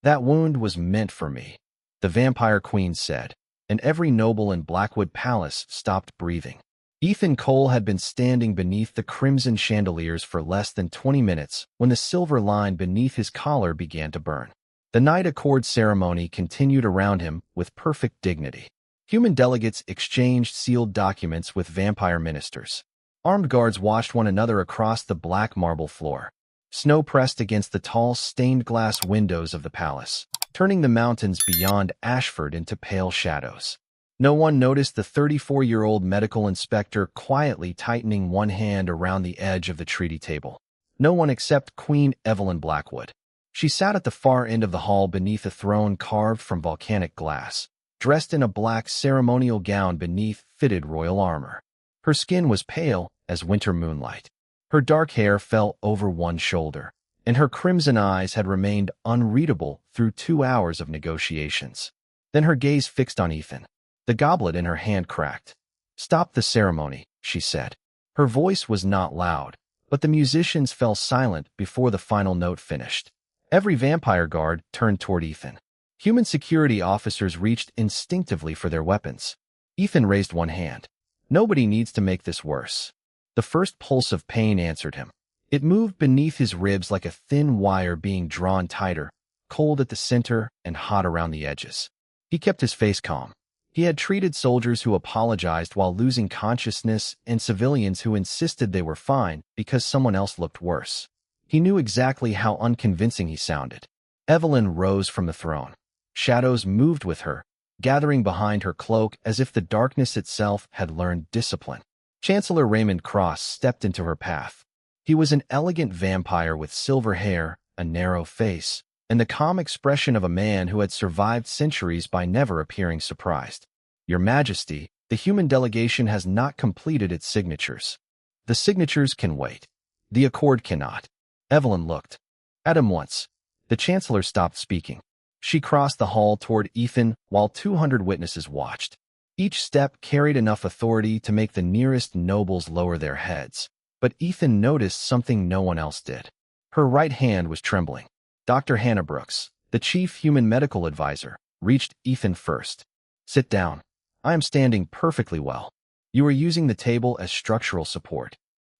That wound was meant for me, the vampire queen said, and every noble in Blackwood Palace stopped breathing. Ethan Cole had been standing beneath the crimson chandeliers for less than 20 minutes when the silver line beneath his collar began to burn. The Knight Accord ceremony continued around him with perfect dignity. Human delegates exchanged sealed documents with vampire ministers. Armed guards watched one another across the black marble floor. Snow pressed against the tall stained-glass windows of the palace, turning the mountains beyond Ashford into pale shadows. No one noticed the 34-year-old medical inspector quietly tightening one hand around the edge of the treaty table. No one except Queen Evelyn Blackwood. She sat at the far end of the hall beneath a throne carved from volcanic glass, dressed in a black ceremonial gown beneath fitted royal armor. Her skin was pale as winter moonlight. Her dark hair fell over one shoulder, and her crimson eyes had remained unreadable through 2 hours of negotiations. Then her gaze fixed on Ethan. The goblet in her hand cracked. "Stop the ceremony," she said. Her voice was not loud, but the musicians fell silent before the final note finished. Every vampire guard turned toward Ethan. Human security officers reached instinctively for their weapons. Ethan raised one hand. "Nobody needs to make this worse." The first pulse of pain answered him. It moved beneath his ribs like a thin wire being drawn tighter, cold at the center and hot around the edges. He kept his face calm. He had treated soldiers who apologized while losing consciousness and civilians who insisted they were fine because someone else looked worse. He knew exactly how unconvincing he sounded. Evelyn rose from the throne. Shadows moved with her, gathering behind her cloak as if the darkness itself had learned discipline. Chancellor Raymond Cross stepped into her path. He was an elegant vampire with silver hair, a narrow face, and the calm expression of a man who had survived centuries by never appearing surprised. "Your Majesty, the human delegation has not completed its signatures." "The signatures can wait. The accord cannot." Evelyn looked at him once. The Chancellor stopped speaking. She crossed the hall toward Ethan while 200 witnesses watched. Each step carried enough authority to make the nearest nobles lower their heads. But Ethan noticed something no one else did. Her right hand was trembling. Dr. Hannah Brooks, the chief human medical advisor, reached Ethan first. "Sit down. I am standing perfectly well. You are using the table as structural support.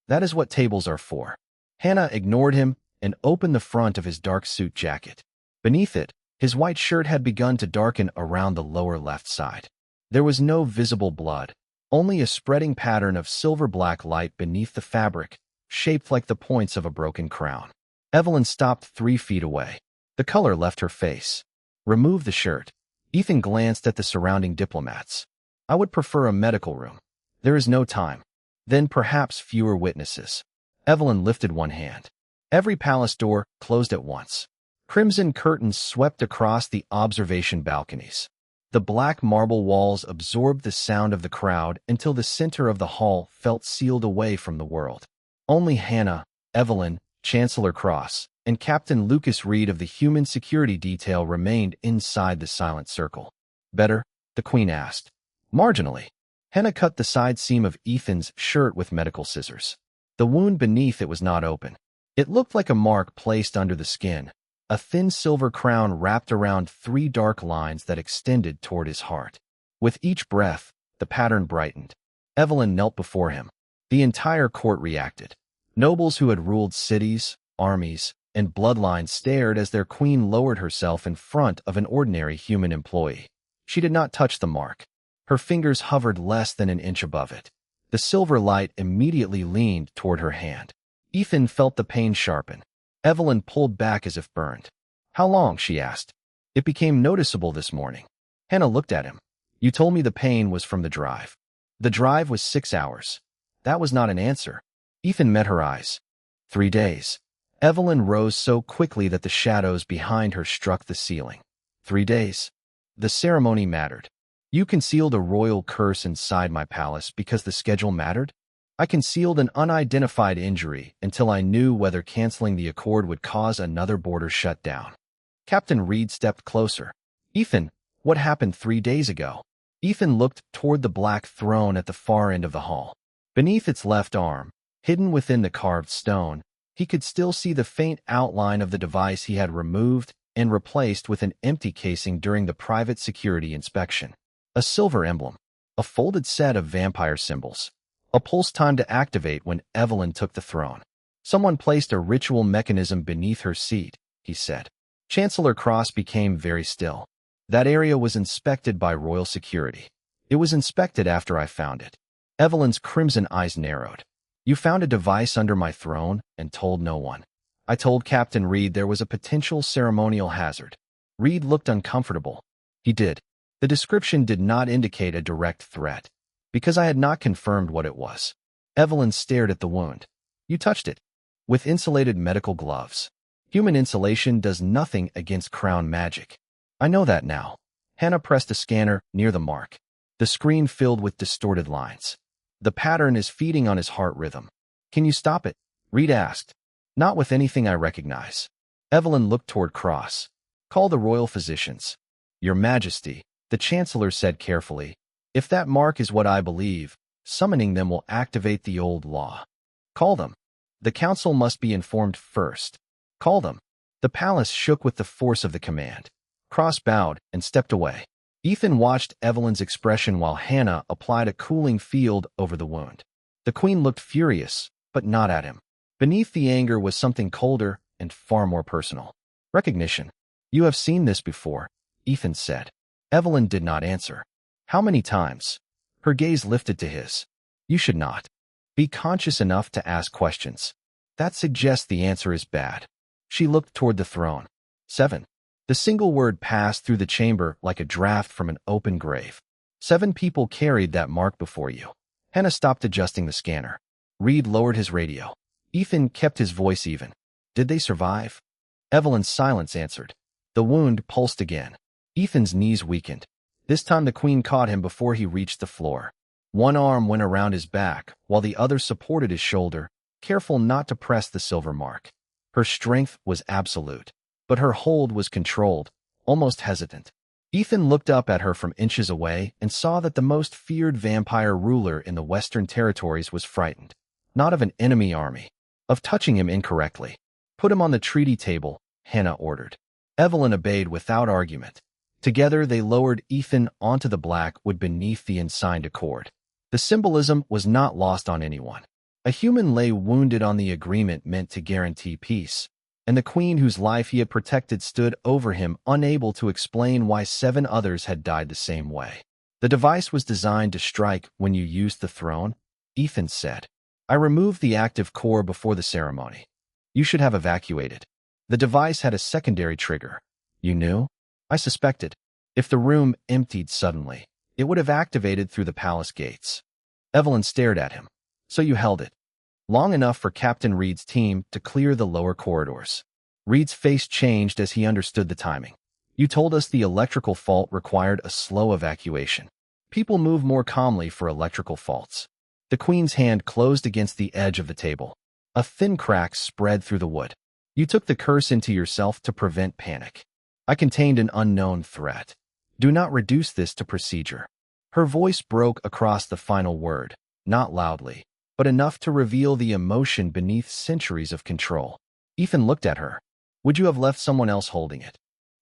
That is what tables are for." Hannah ignored him and opened the front of his dark suit jacket. Beneath it, his white shirt had begun to darken around the lower left side. There was no visible blood, only a spreading pattern of silver-black light beneath the fabric, shaped like the points of a broken crown. Evelyn stopped 3 feet away. The color left her face. "Remove the shirt." Ethan glanced at the surrounding diplomats. "I would prefer a medical room. There is no time. Then perhaps fewer witnesses." Evelyn lifted one hand. Every palace door closed at once. Crimson curtains swept across the observation balconies. The black marble walls absorbed the sound of the crowd until the center of the hall felt sealed away from the world. Only Hannah, Evelyn, Chancellor Cross, and Captain Lucas Reed of the human security detail remained inside the silent circle. "Better?" the Queen asked. "Marginally." Hannah cut the side seam of Ethan's shirt with medical scissors. The wound beneath it was not open. It looked like a mark placed under the skin, a thin silver crown wrapped around 3 dark lines that extended toward his heart. With each breath, the pattern brightened. Evelyn knelt before him. The entire court reacted. Nobles who had ruled cities, armies, and bloodlines stared as their queen lowered herself in front of an ordinary human employee. She did not touch the mark. Her fingers hovered less than an inch above it. The silver light immediately leaned toward her hand. Ethan felt the pain sharpen. Evelyn pulled back as if burned. "How long?" she asked. "It became noticeable this morning." Hannah looked at him. "You told me the pain was from the drive." "The drive was 6 hours." That was not an answer. Ethan met her eyes. 3 days. Evelyn rose so quickly that the shadows behind her struck the ceiling. 3 days. The ceremony mattered. You concealed a royal curse inside my palace because the schedule mattered? I concealed an unidentified injury until I knew whether canceling the accord would cause another border shutdown. Captain Reed stepped closer. "Ethan, what happened 3 days ago?" Ethan looked toward the black throne at the far end of the hall. Beneath its left arm, hidden within the carved stone, he could still see the faint outline of the device he had removed and replaced with an empty casing during the private security inspection. A silver emblem. A folded set of vampire symbols. A pulse time to activate when Evelyn took the throne. Someone placed a ritual mechanism beneath her seat, he said. Chancellor Cross became very still. That area was inspected by royal security. It was inspected after I found it. Evelyn's crimson eyes narrowed. You found a device under my throne and told no one. I told Captain Reed there was a potential ceremonial hazard. Reed looked uncomfortable. He did. The description did not indicate a direct threat, because I had not confirmed what it was. Evelyn stared at the wound. You touched it. With insulated medical gloves. Human insulation does nothing against crown magic. I know that now. Hannah pressed a scanner near the mark. The screen filled with distorted lines. The pattern is feeding on his heart rhythm. Can you stop it? Reed asked. Not with anything I recognize. Evelyn looked toward Cross. Call the royal physicians. Your Majesty, the Chancellor said carefully. If that mark is what I believe, summoning them will activate the old law. Call them. The council must be informed first. Call them. The palace shook with the force of the command. Cross bowed and stepped away. Ethan watched Evelyn's expression while Hannah applied a cooling field over the wound. The queen looked furious, but not at him. Beneath the anger was something colder and far more personal. Recognition. You have seen this before, Ethan said. Evelyn did not answer. How many times? Her gaze lifted to his. You should not. Be conscious enough to ask questions. That suggests the answer is bad. She looked toward the throne. 7. The single word passed through the chamber like a draft from an open grave. 7 people carried that mark before you. Hannah stopped adjusting the scanner. Reed lowered his radio. Ethan kept his voice even. Did they survive? Evelyn's silence answered. The wound pulsed again. Ethan's knees weakened. This time the queen caught him before he reached the floor. One arm went around his back, while the other supported his shoulder, careful not to press the silver mark. Her strength was absolute, but her hold was controlled, almost hesitant. Ethan looked up at her from inches away and saw that the most feared vampire ruler in the Western Territories was frightened, not of an enemy army, of touching him incorrectly. Put him on the treaty table, Hannah ordered. Evelyn obeyed without argument. Together they lowered Ethan onto the Blackwood beneath the ensigned accord. The symbolism was not lost on anyone. A human lay wounded on the agreement meant to guarantee peace, and the queen whose life he had protected stood over him, unable to explain why 7 others had died the same way. The device was designed to strike when you used the throne, Ethan said. I removed the active core before the ceremony. You should have evacuated. The device had a secondary trigger. You knew? I suspected. If the room emptied suddenly, it would have activated through the palace gates. Evelyn stared at him. So you held it. Long enough for Captain Reed's team to clear the lower corridors. Reed's face changed as he understood the timing. You told us the electrical fault required a slow evacuation. People move more calmly for electrical faults. The queen's hand closed against the edge of the table. A thin crack spread through the wood. You took the curse into yourself to prevent panic. I contained an unknown threat. Do not reduce this to procedure. Her voice broke across the final word, not loudly, but enough to reveal the emotion beneath centuries of control. Ethan looked at her. Would you have left someone else holding it?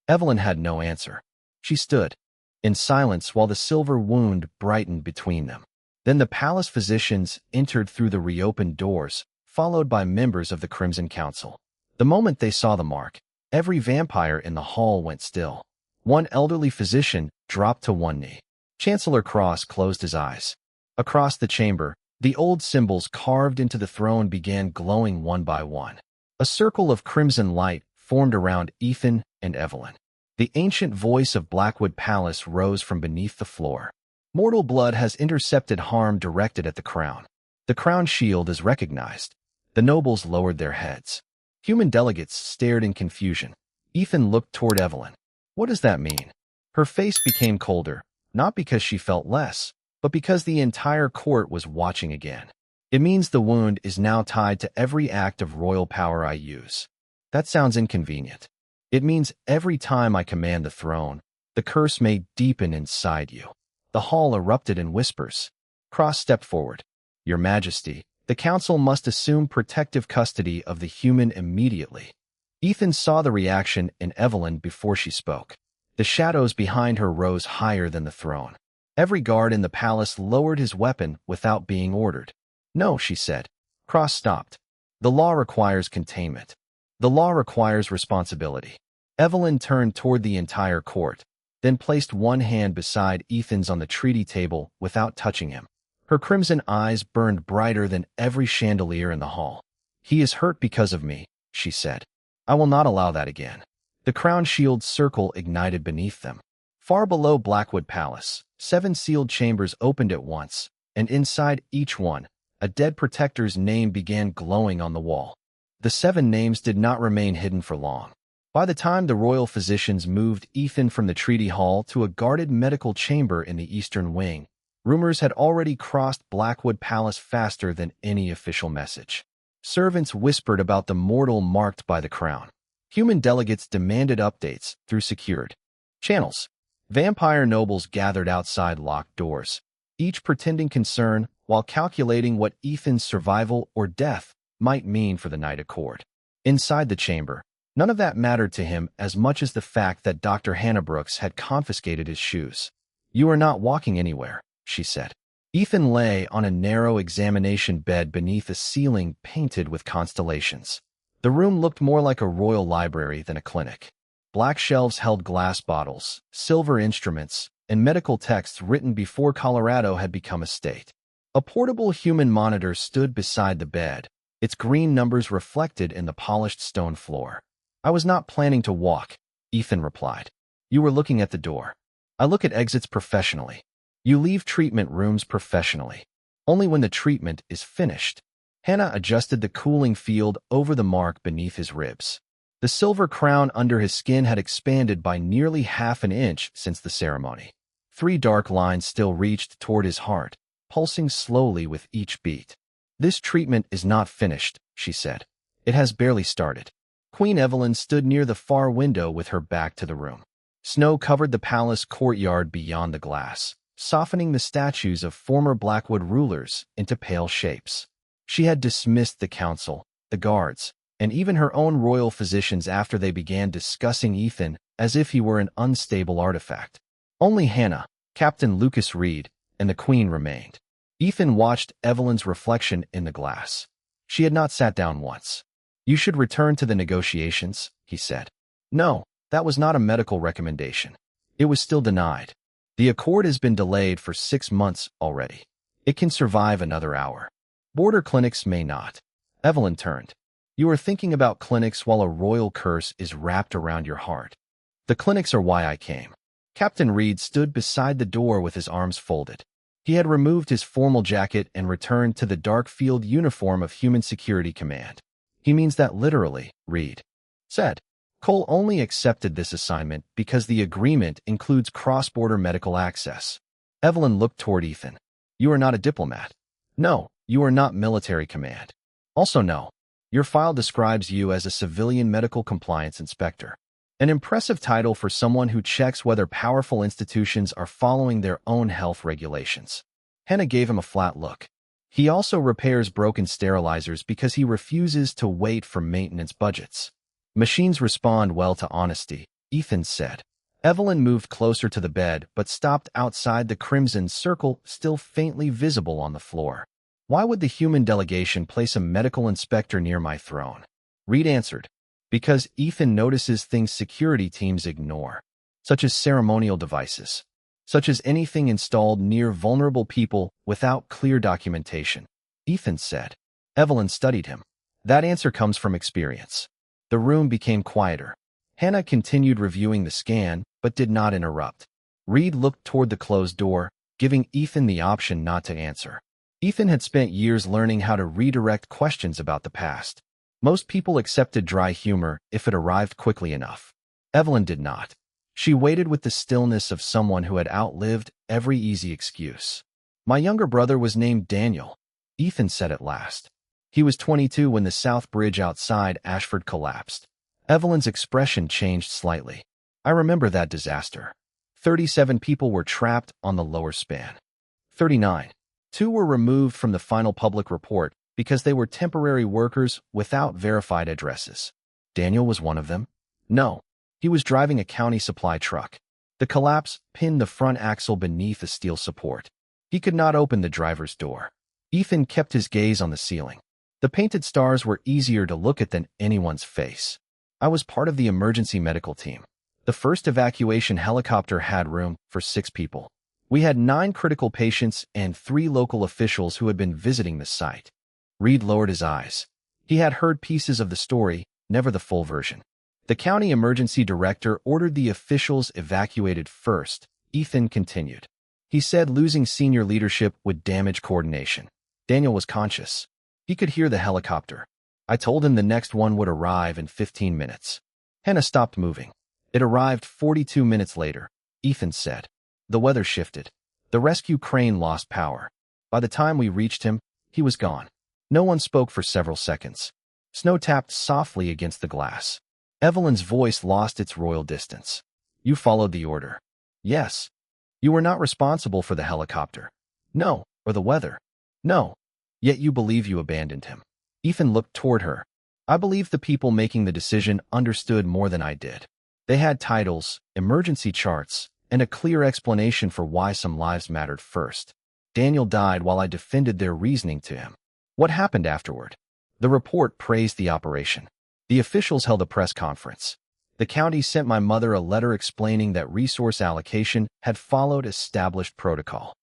Evelyn had no answer. She stood in silence while the silver wound brightened between them. Then the palace physicians entered through the reopened doors, followed by members of the Crimson Council. The moment they saw the mark, every vampire in the hall went still. One elderly physician dropped to one knee. Chancellor Cross closed his eyes. Across the chamber, the old symbols carved into the throne began glowing one by one. A circle of crimson light formed around Ethan and Evelyn. The ancient voice of Blackwood Palace rose from beneath the floor. Mortal blood has intercepted harm directed at the crown. The crown shield is recognized. The nobles lowered their heads. Human delegates stared in confusion. Ethan looked toward Evelyn. What does that mean? Her face became colder, not because she felt less, but because the entire court was watching again. It means the wound is now tied to every act of royal power I use. That sounds inconvenient. It means every time I command the throne, the curse may deepen inside you. The hall erupted in whispers. Cross stepped forward. Your Majesty, the council must assume protective custody of the human immediately. Ethan saw the reaction in Evelyn before she spoke. The shadows behind her rose higher than the throne. Every guard in the palace lowered his weapon without being ordered. "No," she said. Cross stopped. "The law requires containment. The law requires responsibility." Evelyn turned toward the entire court, then placed one hand beside Ethan's on the treaty table without touching him. Her crimson eyes burned brighter than every chandelier in the hall. "He is hurt because of me," she said. "I will not allow that again." The crown shield circle ignited beneath them. Far below Blackwood Palace, 7 sealed chambers opened at once, and inside each one, a dead protector's name began glowing on the wall. The 7 names did not remain hidden for long. By the time the royal physicians moved Ethan from the treaty hall to a guarded medical chamber in the eastern wing, rumors had already crossed Blackwood Palace faster than any official message. Servants whispered about the mortal marked by the crown. Human delegates demanded updates through secured channels. Vampire nobles gathered outside locked doors, each pretending concern while calculating what Ethan's survival or death might mean for the Night Accord. Inside the chamber, none of that mattered to him as much as the fact that Dr. Hannah Brooks had confiscated his shoes. "You are not walking anywhere," she said. Ethan lay on a narrow examination bed beneath a ceiling painted with constellations. The room looked more like a royal library than a clinic. Black shelves held glass bottles, silver instruments, and medical texts written before Colorado had become a state. A portable human monitor stood beside the bed, its green numbers reflected in the polished stone floor. "I was not planning to walk," Ethan replied. "You were looking at the door. I look at exits professionally. You leave treatment rooms professionally. Only when the treatment is finished." Hannah adjusted the cooling field over the mark beneath his ribs. The silver crown under his skin had expanded by nearly half an inch since the ceremony. 3 dark lines still reached toward his heart, pulsing slowly with each beat. "This treatment is not finished," she said. "It has barely started." Queen Evelyn stood near the far window with her back to the room. Snow covered the palace courtyard beyond the glass, softening the statues of former Blackwood rulers into pale shapes. She had dismissed the council, the guards, and even her own royal physicians after they began discussing Ethan as if he were an unstable artifact. Only Hannah, Captain Lucas Reed, and the Queen remained. Ethan watched Evelyn's reflection in the glass. She had not sat down once. "You should return to the negotiations," he said. "No, that was not a medical recommendation. It was still denied. The accord has been delayed for 6 months already. It can survive another hour. Border clinics may not." Evelyn turned. "You are thinking about clinics while a royal curse is wrapped around your heart." "The clinics are why I came." Captain Reed stood beside the door with his arms folded. He had removed his formal jacket and returned to the dark field uniform of Human Security Command. "He means that literally," Reed said. "Cole only accepted this assignment because the agreement includes cross-border medical access." Evelyn looked toward Ethan. "You are not a diplomat." "No, you are not military command." "Also no. Your file describes you as a civilian medical compliance inspector. An impressive title for someone who checks whether powerful institutions are following their own health regulations." Hannah gave him a flat look. "He also repairs broken sterilizers because he refuses to wait for maintenance budgets." "Machines respond well to honesty," Ethan said. Evelyn moved closer to the bed but stopped outside the crimson circle still faintly visible on the floor. "Why would the human delegation place a medical inspector near my throne?" Reed answered. "Because Ethan notices things security teams ignore, such as ceremonial devices, such as anything installed near vulnerable people without clear documentation," Ethan said. Evelyn studied him. "That answer comes from experience." The room became quieter. Hannah continued reviewing the scan, but did not interrupt. Reed looked toward the closed door, giving Ethan the option not to answer. Ethan had spent years learning how to redirect questions about the past. Most people accepted dry humor if it arrived quickly enough. Evelyn did not. She waited with the stillness of someone who had outlived every easy excuse. "My younger brother was named Daniel," Ethan said at last. "He was 22 when the South Bridge outside Ashford collapsed." Evelyn's expression changed slightly. "I remember that disaster. 37 people were trapped on the lower span. 39. 2 were removed from the final public report because they were temporary workers without verified addresses. Daniel was one of them? No. He was driving a county supply truck. The collapse pinned the front axle beneath a steel support. He could not open the driver's door. Ethan kept his gaze on the ceiling. The painted stars were easier to look at than anyone's face. I was part of the emergency medical team. The first evacuation helicopter had room for 6 people. We had 9 critical patients and 3 local officials who had been visiting the site. Reed lowered his eyes. He had heard pieces of the story, never the full version. The county emergency director ordered the officials evacuated first. Ethan continued. He said losing senior leadership would damage coordination. Daniel was conscious. He could hear the helicopter. I told him the next one would arrive in 15 minutes. Hannah stopped moving. It arrived 42 minutes later, Ethan said. The weather shifted. The rescue crane lost power. By the time we reached him, he was gone. No one spoke for several seconds. Snow tapped softly against the glass. Evelyn's voice lost its royal distance. You followed the order. Yes. You were not responsible for the helicopter. No. Or the weather. No. Yet you believe you abandoned him. Ethan looked toward her. I believe the people making the decision understood more than I did. They had titles, emergency charts, and a clear explanation for why some lives mattered first. Daniel died while I defended their reasoning to him. What happened afterward? The report praised the operation. The officials held a press conference. The county sent my mother a letter explaining that resource allocation had followed established protocol.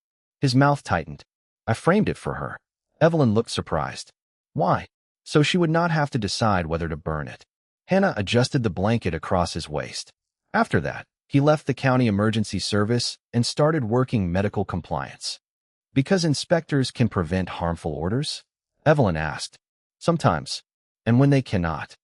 His mouth tightened. I framed it for her. Evelyn looked surprised. Why? So she would not have to decide whether to burn it. Hannah adjusted the blanket across his waist. After that, he left the county emergency service and started working medical compliance. Because inspectors can prevent harmful orders? Evelyn asked. Sometimes. And when they cannot,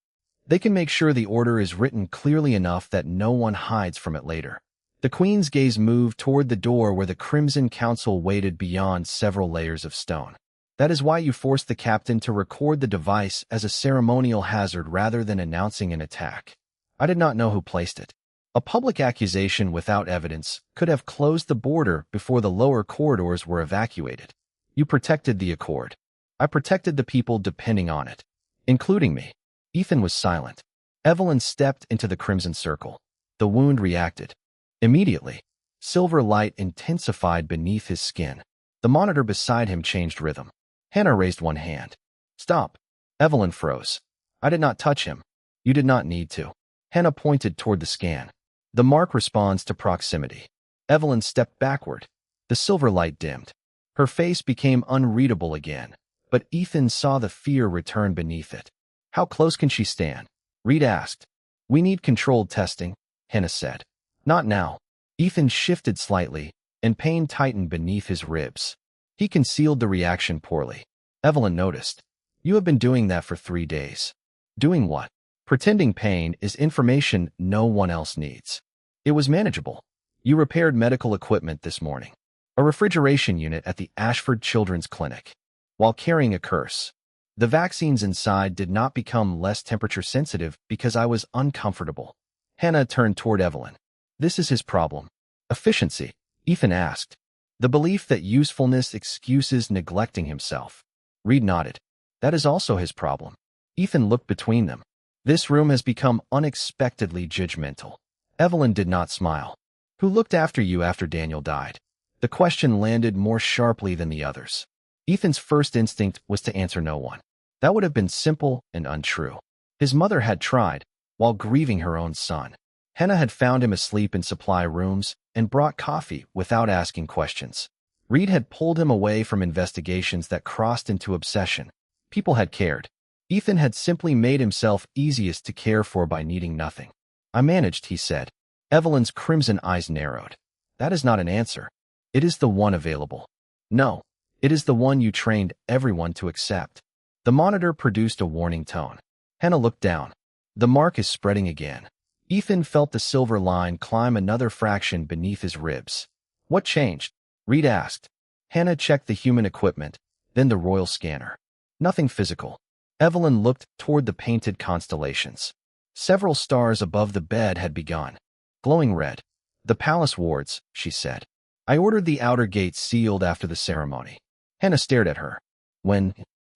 they can make sure the order is written clearly enough that no one hides from it later. The Queen's gaze moved toward the door where the Crimson Council waited beyond several layers of stone. That is why you forced the captain to record the device as a ceremonial hazard rather than announcing an attack. I did not know who placed it. A public accusation without evidence could have closed the border before the lower corridors were evacuated. You protected the accord. I protected the people depending on it, including me. Ethan was silent. Evelyn stepped into the crimson circle. The wound reacted. Immediately, silver light intensified beneath his skin. The monitor beside him changed rhythm. Hannah raised one hand. Stop. Evelyn froze. I did not touch him. You did not need to. Hannah pointed toward the scan. The mark responds to proximity. Evelyn stepped backward. The silver light dimmed. Her face became unreadable again, but Ethan saw the fear return beneath it. How close can she stand? Reed asked. We need controlled testing, Hannah said. Not now. Ethan shifted slightly, and pain tightened beneath his ribs. He concealed the reaction poorly. Evelyn noticed. You have been doing that for 3 days. Doing what? Pretending pain is information no one else needs. It was manageable. You repaired medical equipment this morning. A refrigeration unit at the Ashford Children's Clinic. While carrying a curse. The vaccines inside did not become less temperature sensitive because I was uncomfortable. Hannah turned toward Evelyn. This is his problem. Efficiency, Ethan asked. The belief that usefulness excuses neglecting himself. Reed nodded. That is also his problem. Ethan looked between them. This room has become unexpectedly judgmental. Evelyn did not smile. Who looked after you after Daniel died? The question landed more sharply than the others. Ethan's first instinct was to answer no one. That would have been simple and untrue. His mother had tried, while grieving her own son. Hannah had found him asleep in supply rooms and brought coffee without asking questions. Reed had pulled him away from investigations that crossed into obsession. People had cared. Ethan had simply made himself easiest to care for by needing nothing. I managed, he said. Evelyn's crimson eyes narrowed. That is not an answer. It is the one available. No, it is the one you trained everyone to accept. The monitor produced a warning tone. Hannah looked down. The mark is spreading again. Ethan felt the silver line climb another fraction beneath his ribs. What changed? Reed asked. Hannah checked the human equipment, then the royal scanner. Nothing physical. Evelyn looked toward the painted constellations. Several stars above the bed had begun. Glowing red. The palace wards, she said. I ordered the outer gates sealed after the ceremony. Hannah stared at her. When?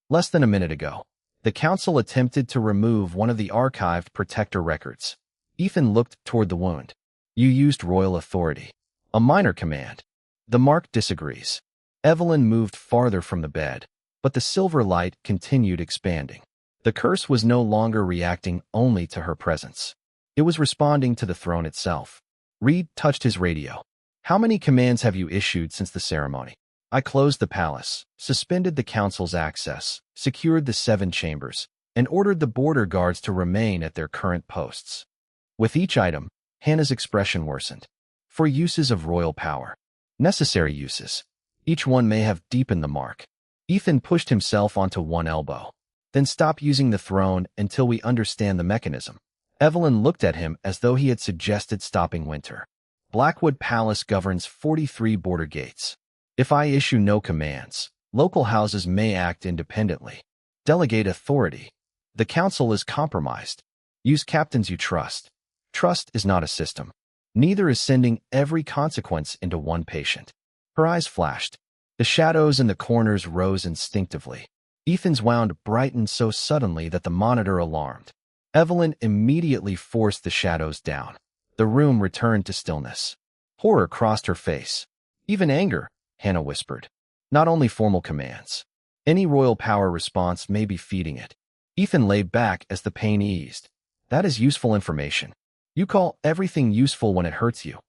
Less than a minute ago. The council attempted to remove one of the archived protector records. Ethan looked toward the wound. You used royal authority. A minor command. The mark disagrees. Evelyn moved farther from the bed, but the silver light continued expanding. The curse was no longer reacting only to her presence. It was responding to the throne itself. Reed touched his radio. How many commands have you issued since the ceremony? I closed the palace, suspended the council's access, secured the 7 chambers, and ordered the border guards to remain at their current posts. With each item, Hannah's expression worsened. For uses of royal power. Necessary uses. Each one may have deepened the mark. Ethan pushed himself onto one elbow. Then stop using the throne until we understand the mechanism. Evelyn looked at him as though he had suggested stopping winter. Blackwood Palace governs 43 border gates. If I issue no commands, local houses may act independently. Delegate authority. The council is compromised. Use captains you trust. Trust is not a system. Neither is sending every consequence into one patient. Her eyes flashed. The shadows in the corners rose instinctively. Ethan's wound brightened so suddenly that the monitor alarmed. Evelyn immediately forced the shadows down. The room returned to stillness. Horror crossed her face. Even anger, Hannah whispered. Not only formal commands. Any royal power response may be feeding it. Ethan lay back as the pain eased. That is useful information. You call everything useful when it hurts you,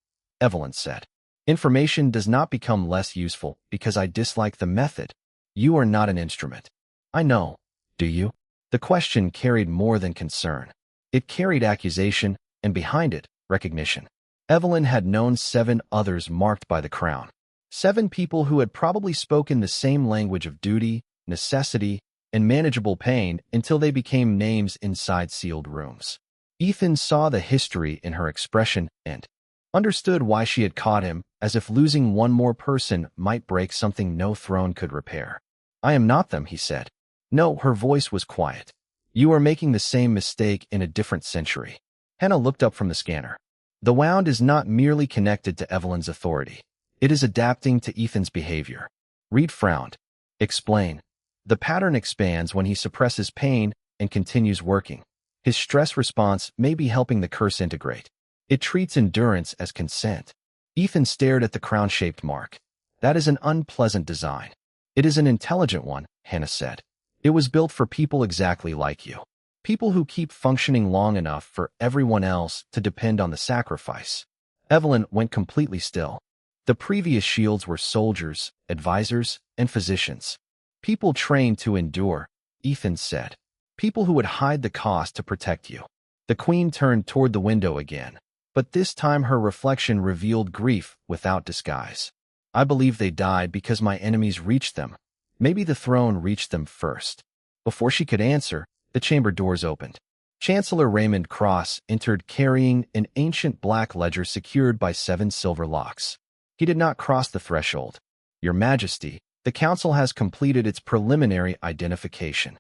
Evelyn said. Information does not become less useful because I dislike the method. You are not an instrument. I know. Do you? The question carried more than concern. It carried accusation, and behind it, recognition. Evelyn had known 7 others marked by the crown. 7 people who had probably spoken the same language of duty, necessity, and manageable pain until they became names inside sealed rooms. Ethan saw the history in her expression and understood why she had caught him, as if losing one more person might break something no throne could repair. I am not them, he said. No, her voice was quiet. You are making the same mistake in a different century. Hannah looked up from the scanner. The wound is not merely connected to Evelyn's authority. It is adapting to Ethan's behavior. Reed frowned. Explain. The pattern expands when he suppresses pain and continues working. His stress response may be helping the curse integrate. It treats endurance as consent. Ethan stared at the crown-shaped mark. That is an unpleasant design. It is an intelligent one, Hannah said. It was built for people exactly like you. People who keep functioning long enough for everyone else to depend on the sacrifice. Evelyn went completely still. The previous shields were soldiers, advisors, and physicians. People trained to endure, Ethan said. People who would hide the cost to protect you. The queen turned toward the window again, but this time her reflection revealed grief without disguise. I believe they died because my enemies reached them. Maybe the throne reached them first. Before she could answer, the chamber doors opened. Chancellor Raymond Cross entered carrying an ancient black ledger secured by 7 silver locks. He did not cross the threshold. Your Majesty, the council has completed its preliminary identification.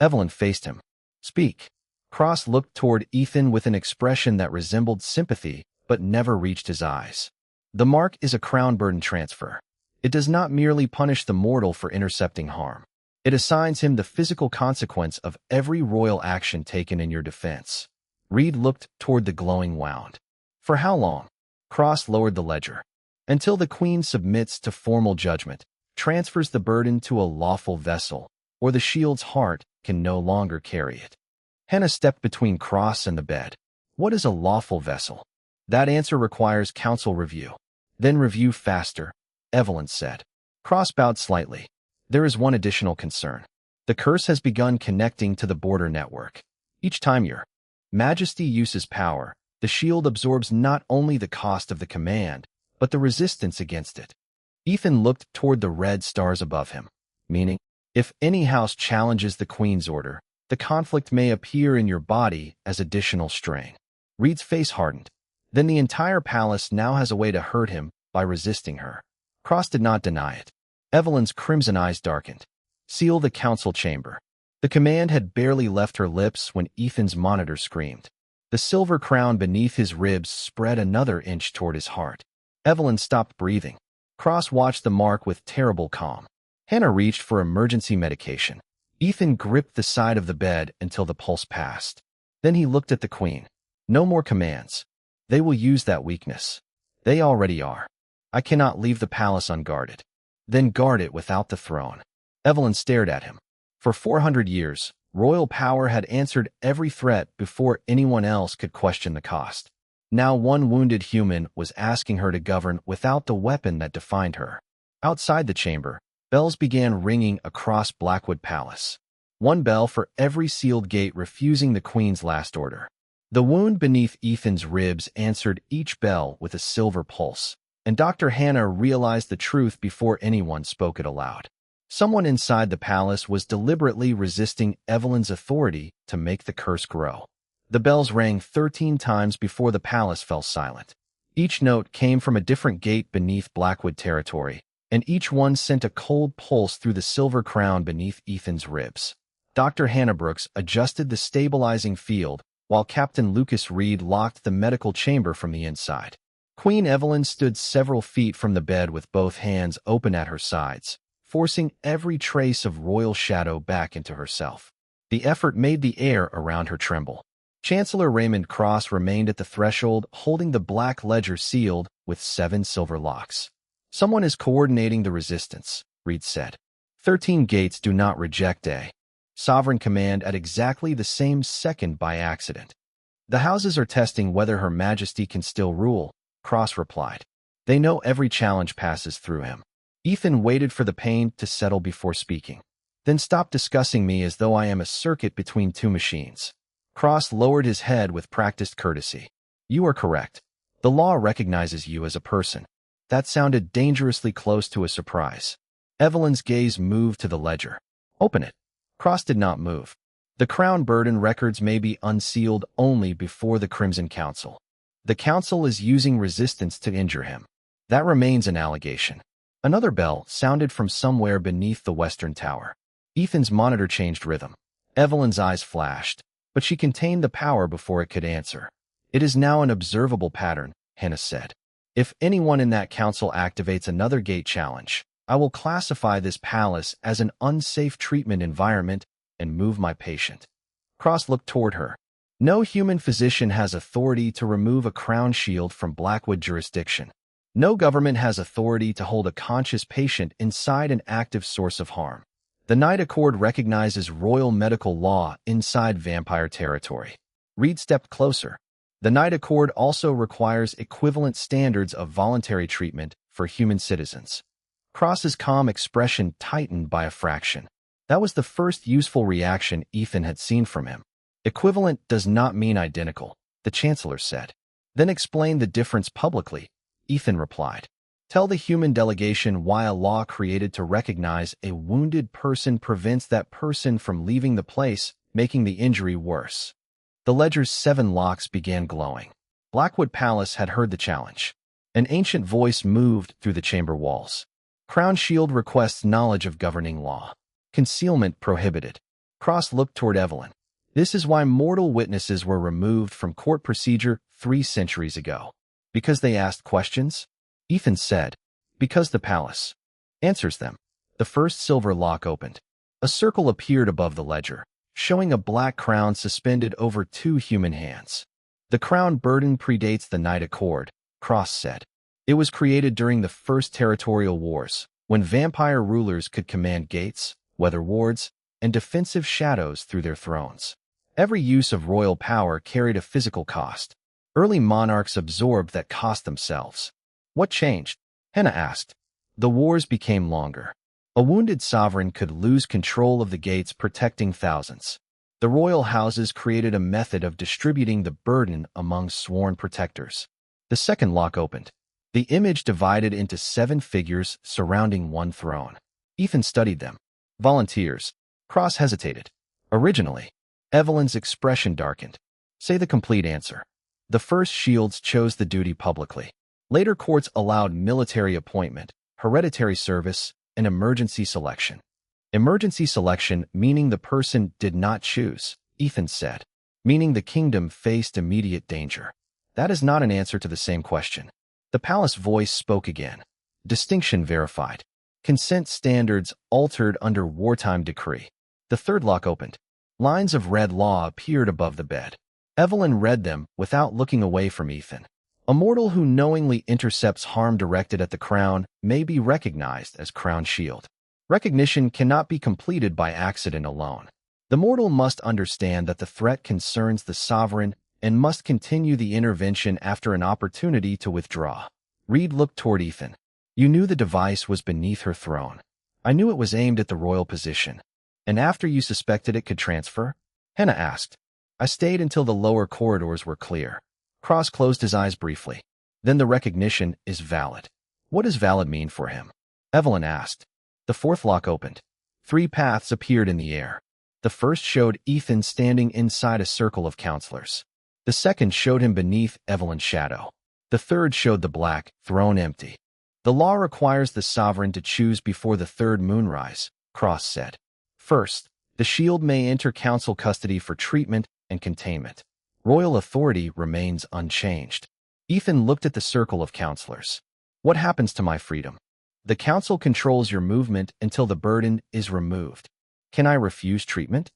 Evelyn faced him. Speak. Cross looked toward Ethan with an expression that resembled sympathy, but never reached his eyes. The mark is a crown burden transfer. It does not merely punish the mortal for intercepting harm. It assigns him the physical consequence of every royal action taken in your defense. Reed looked toward the glowing wound. For how long? Cross lowered the ledger. Until the queen submits to formal judgment, transfers the burden to a lawful vessel, or the shield's heart can no longer carry it. Hannah stepped between Cross and the bed. What is a lawful vessel? That answer requires council review. Then review faster, Evelyn said. Cross bowed slightly. There is one additional concern. The curse has begun connecting to the border network. Each time your Majesty uses power, the shield absorbs not only the cost of the command, but the resistance against it. Ethan looked toward the red stars above him, meaning, if any house challenges the queen's order, the conflict may appear in your body as additional strain. Reed's face hardened. Then the entire palace now has a way to hurt him by resisting her. Cross did not deny it. Evelyn's crimson eyes darkened. Seal the council chamber. The command had barely left her lips when Ethan's monitor screamed. The silver crown beneath his ribs spread another inch toward his heart. Evelyn stopped breathing. Cross watched the mark with terrible calm. Hannah reached for emergency medication. Ethan gripped the side of the bed until the pulse passed. Then he looked at the queen. No more commands. They will use that weakness. They already are. I cannot leave the palace unguarded. Then guard it without the throne. Evelyn stared at him. For 400 years, royal power had answered every threat before anyone else could question the cost. Now one wounded human was asking her to govern without the weapon that defined her. Outside the chamber, bells began ringing across Blackwood Palace. One bell for every sealed gate refusing the queen's last order. The wound beneath Ethan's ribs answered each bell with a silver pulse, and Dr. Hannah realized the truth before anyone spoke it aloud. Someone inside the palace was deliberately resisting Evelyn's authority to make the curse grow. The bells rang 13 times before the palace fell silent. Each note came from a different gate beneath Blackwood territory, and each one sent a cold pulse through the silver crown beneath Ethan's ribs. Dr. Hannah Brooks adjusted the stabilizing field, while Captain Lucas Reed locked the medical chamber from the inside. Queen Evelyn stood several feet from the bed with both hands open at her sides, forcing every trace of royal shadow back into herself. The effort made the air around her tremble. Chancellor Raymond Cross remained at the threshold, holding the black ledger sealed with 7 silver locks. Someone is coordinating the resistance, Reed said. 13 gates do not reject a sovereign command at exactly the same second by accident. The houses are testing whether Her Majesty can still rule, Cross replied. They know every challenge passes through him. Ethan waited for the pain to settle before speaking. Then stop discussing me as though I am a circuit between 2 machines. Cross lowered his head with practiced courtesy. You are correct. The law recognizes you as a person. That sounded dangerously close to a surprise. Evelyn's gaze moved to the ledger. Open it. Cross did not move. The Crown Burden records may be unsealed only before the Crimson Council. The Council is using resistance to injure him. That remains an allegation. Another bell sounded from somewhere beneath the western tower. Ethan's monitor changed rhythm. Evelyn's eyes flashed, but she contained the power before it could answer. It is now an observable pattern, Hannah said. If anyone in that council activates another gate challenge, I will classify this palace as an unsafe treatment environment and move my patient. Cross looked toward her. No human physician has authority to remove a crown shield from Blackwood jurisdiction. No government has authority to hold a conscious patient inside an active source of harm. The Night Accord recognizes royal medical law inside vampire territory. Reed stepped closer. The Night Accord also requires equivalent standards of voluntary treatment for human citizens. Cross's calm expression tightened by a fraction. That was the first useful reaction Ethan had seen from him. Equivalent does not mean identical, the Chancellor said. Then explain the difference publicly, Ethan replied. Tell the human delegation why a law created to recognize a wounded person prevents that person from leaving the place, making the injury worse. The ledger's 7 locks began glowing. Blackwood Palace had heard the challenge. An ancient voice moved through the chamber walls. Crown Shield requests knowledge of governing law. Concealment prohibited. Cross looked toward Evelyn. This is why mortal witnesses were removed from court procedure 3 centuries ago. Because they asked questions? Ethan said, because the palace answers them. The first silver lock opened. A circle appeared above the ledger, showing a black crown suspended over 2 human hands. The crown burden predates the Night Accord, Cross said. It was created during the First Territorial Wars, when vampire rulers could command gates, weather wards, and defensive shadows through their thrones. Every use of royal power carried a physical cost. Early monarchs absorbed that cost themselves. What changed? Hannah asked. The wars became longer. A wounded sovereign could lose control of the gates protecting thousands. The royal houses created a method of distributing the burden among sworn protectors. The second lock opened. The image divided into 7 figures surrounding one throne. Ethan studied them. Volunteers. Cross hesitated. Originally. Evelyn's expression darkened. Say the complete answer. The first shields chose the duty publicly. Later courts allowed military appointment, hereditary service, and emergency selection. Emergency selection meaning the person did not choose, Ethan said, meaning the kingdom faced immediate danger. That is not an answer to the same question. The palace voice spoke again. Distinction verified. Consent standards altered under wartime decree. The third lock opened. Lines of red law appeared above the bed. Evelyn read them without looking away from Ethan. A mortal who knowingly intercepts harm directed at the crown may be recognized as crown shield. Recognition cannot be completed by accident alone. The mortal must understand that the threat concerns the sovereign and must continue the intervention after an opportunity to withdraw. Reed looked toward Ethan. You knew the device was beneath her throne. I knew it was aimed at the royal position. And after you suspected it could transfer? Henna asked. I stayed until the lower corridors were clear. Cross closed his eyes briefly. Then the recognition is valid. What does valid mean for him? Evelyn asked. The fourth lock opened. 3 paths appeared in the air. The first showed Ethan standing inside a circle of counselors. The second showed him beneath Evelyn's shadow. The third showed the black throne empty. The law requires the sovereign to choose before the third moonrise, Cross said. First, the shield may enter council custody for treatment and containment. Royal authority remains unchanged. Ethan looked at the circle of counselors. What happens to my freedom? The council controls your movement until the burden is removed. Can I refuse treatment?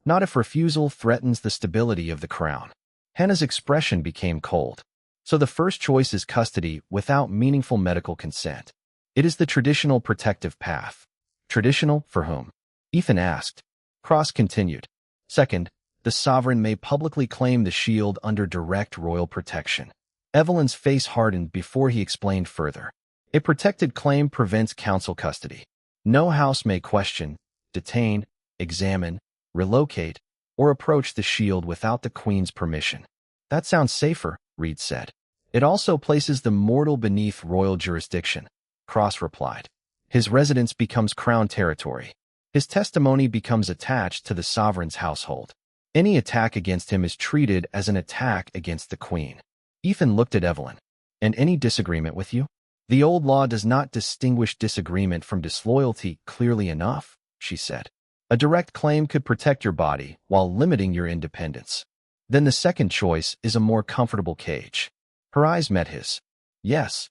Not if refusal threatens the stability of the crown. Henna's expression became cold. So the first choice is custody without meaningful medical consent. It is the traditional protective path. Traditional for whom? Ethan asked. Cross continued. Second, the sovereign may publicly claim the shield under direct royal protection. Evelyn's face hardened before he explained further. A protected claim prevents council custody. No house may question, detain, examine, relocate, or approach the shield without the Queen's permission. That sounds safer, Reed said. It also places the mortal beneath royal jurisdiction, Cross replied. His residence becomes crown territory. His testimony becomes attached to the sovereign's household. Any attack against him is treated as an attack against the Queen. Ethan looked at Evelyn. And any disagreement with you? The old law does not distinguish disagreement from disloyalty clearly enough, she said. A direct claim could protect your body while limiting your independence. Then the second choice is a more comfortable cage. Her eyes met his. Yes.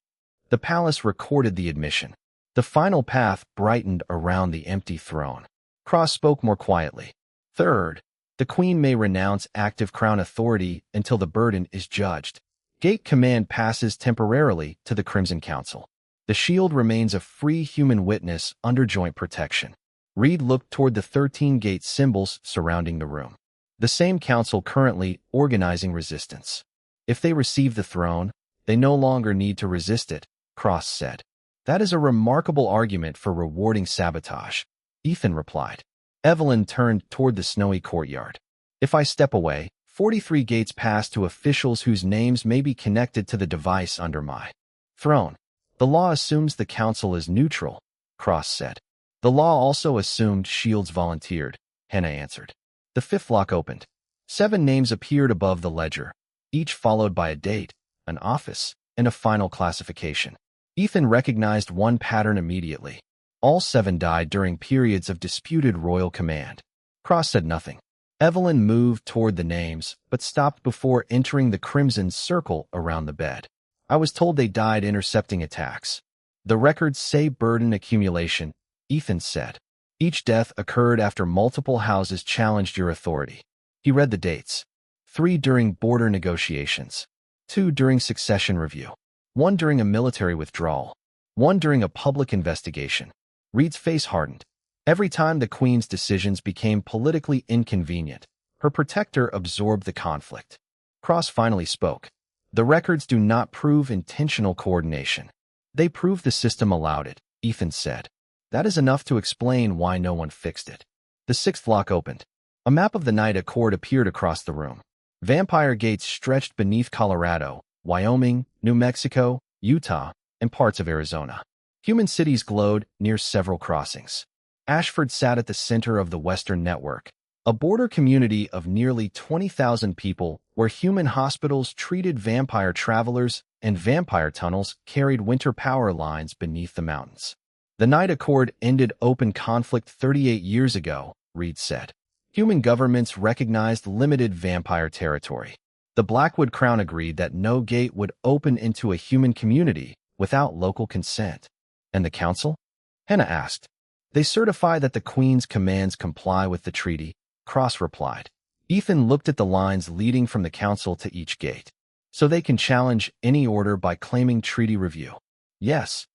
The palace recorded the admission. The final path brightened around the empty throne. Cross spoke more quietly. Third, the Queen may renounce active crown authority until the burden is judged. Gate command passes temporarily to the Crimson Council. The shield remains a free human witness under joint protection. Reed looked toward the 13 gate symbols surrounding the room. The same council currently organizing resistance. If they receive the throne, they no longer need to resist it, Cross said. That is a remarkable argument for rewarding sabotage, Ethan replied. Evelyn turned toward the snowy courtyard. If I step away, 43 gates pass to officials whose names may be connected to the device under my throne. The law assumes the council is neutral, Cross said. The law also assumed shields volunteered, Henna answered. The fifth lock opened. 7 names appeared above the ledger, each followed by a date, an office, and a final classification. Ethan recognized one pattern immediately. All 7 died during periods of disputed royal command. Cross said nothing. Evelyn moved toward the names, but stopped before entering the crimson circle around the bed. I was told they died intercepting attacks. The records say burden accumulation, Ethan said. Each death occurred after multiple houses challenged your authority. He read the dates. 3 during border negotiations. 2 during succession review. 1 during a military withdrawal. 1 during a public investigation. Reed's face hardened. Every time the Queen's decisions became politically inconvenient, her protector absorbed the conflict. Cross finally spoke. The records do not prove intentional coordination. They prove the system allowed it, Ethan said. That is enough to explain why no one fixed it. The 6th lock opened. A map of the night accord appeared across the room. Vampire gates stretched beneath Colorado, Wyoming, New Mexico, Utah, and parts of Arizona. Human cities glowed near several crossings. Ashford sat at the center of the Western Network, a border community of nearly 20,000 people where human hospitals treated vampire travelers and vampire tunnels carried winter power lines beneath the mountains. The Night Accord ended open conflict 38 years ago, Reed said. Human governments recognized limited vampire territory. The Blackwood Crown agreed that no gate would open into a human community without local consent. And the council? Henna asked. They certify that the Queen's commands comply with the treaty, Cross replied. Ethan looked at the lines leading from the council to each gate. So they can challenge any order by claiming treaty review. Yes.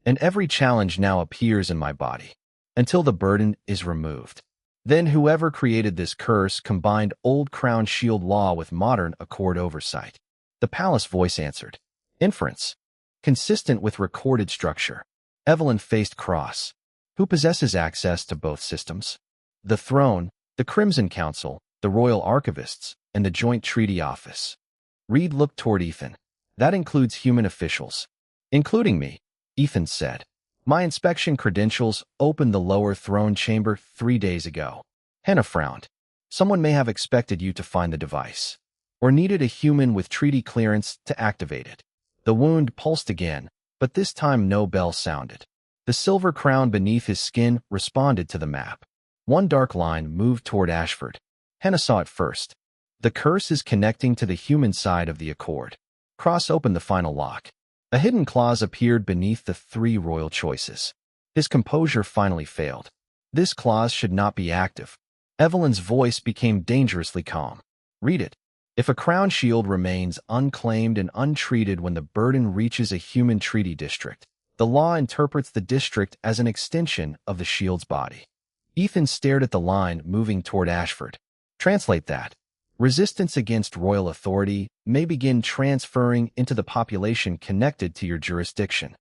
And every challenge now appears in my body. Until the burden is removed. Then whoever created this curse combined old crown shield law with modern accord oversight. The palace voice answered. Inference. Consistent with recorded structure. Evelyn faced Cross, who possesses access to both systems. The throne, the Crimson Council, the Royal Archivists, and the Joint Treaty Office. Reed looked toward Ethan. That includes human officials. Including me, Ethan said. My inspection credentials opened the lower throne chamber 3 days ago. Hannah frowned. Someone may have expected you to find the device, or needed a human with treaty clearance to activate it. The wound pulsed again, but this time no bell sounded. The silver crown beneath his skin responded to the map. One dark line moved toward Ashford. Hannah saw it first. The curse is connecting to the human side of the accord. Cross opened the final lock. A hidden clause appeared beneath the 3 royal choices. His composure finally failed. This clause should not be active. Evelyn's voice became dangerously calm. Read it. If a crown shield remains unclaimed and untreated when the burden reaches a human treaty district, the law interprets the district as an extension of the shield's body. Ethan stared at the line moving toward Ashford. Translate that. Resistance against royal authority may begin transferring into the population connected to your jurisdiction.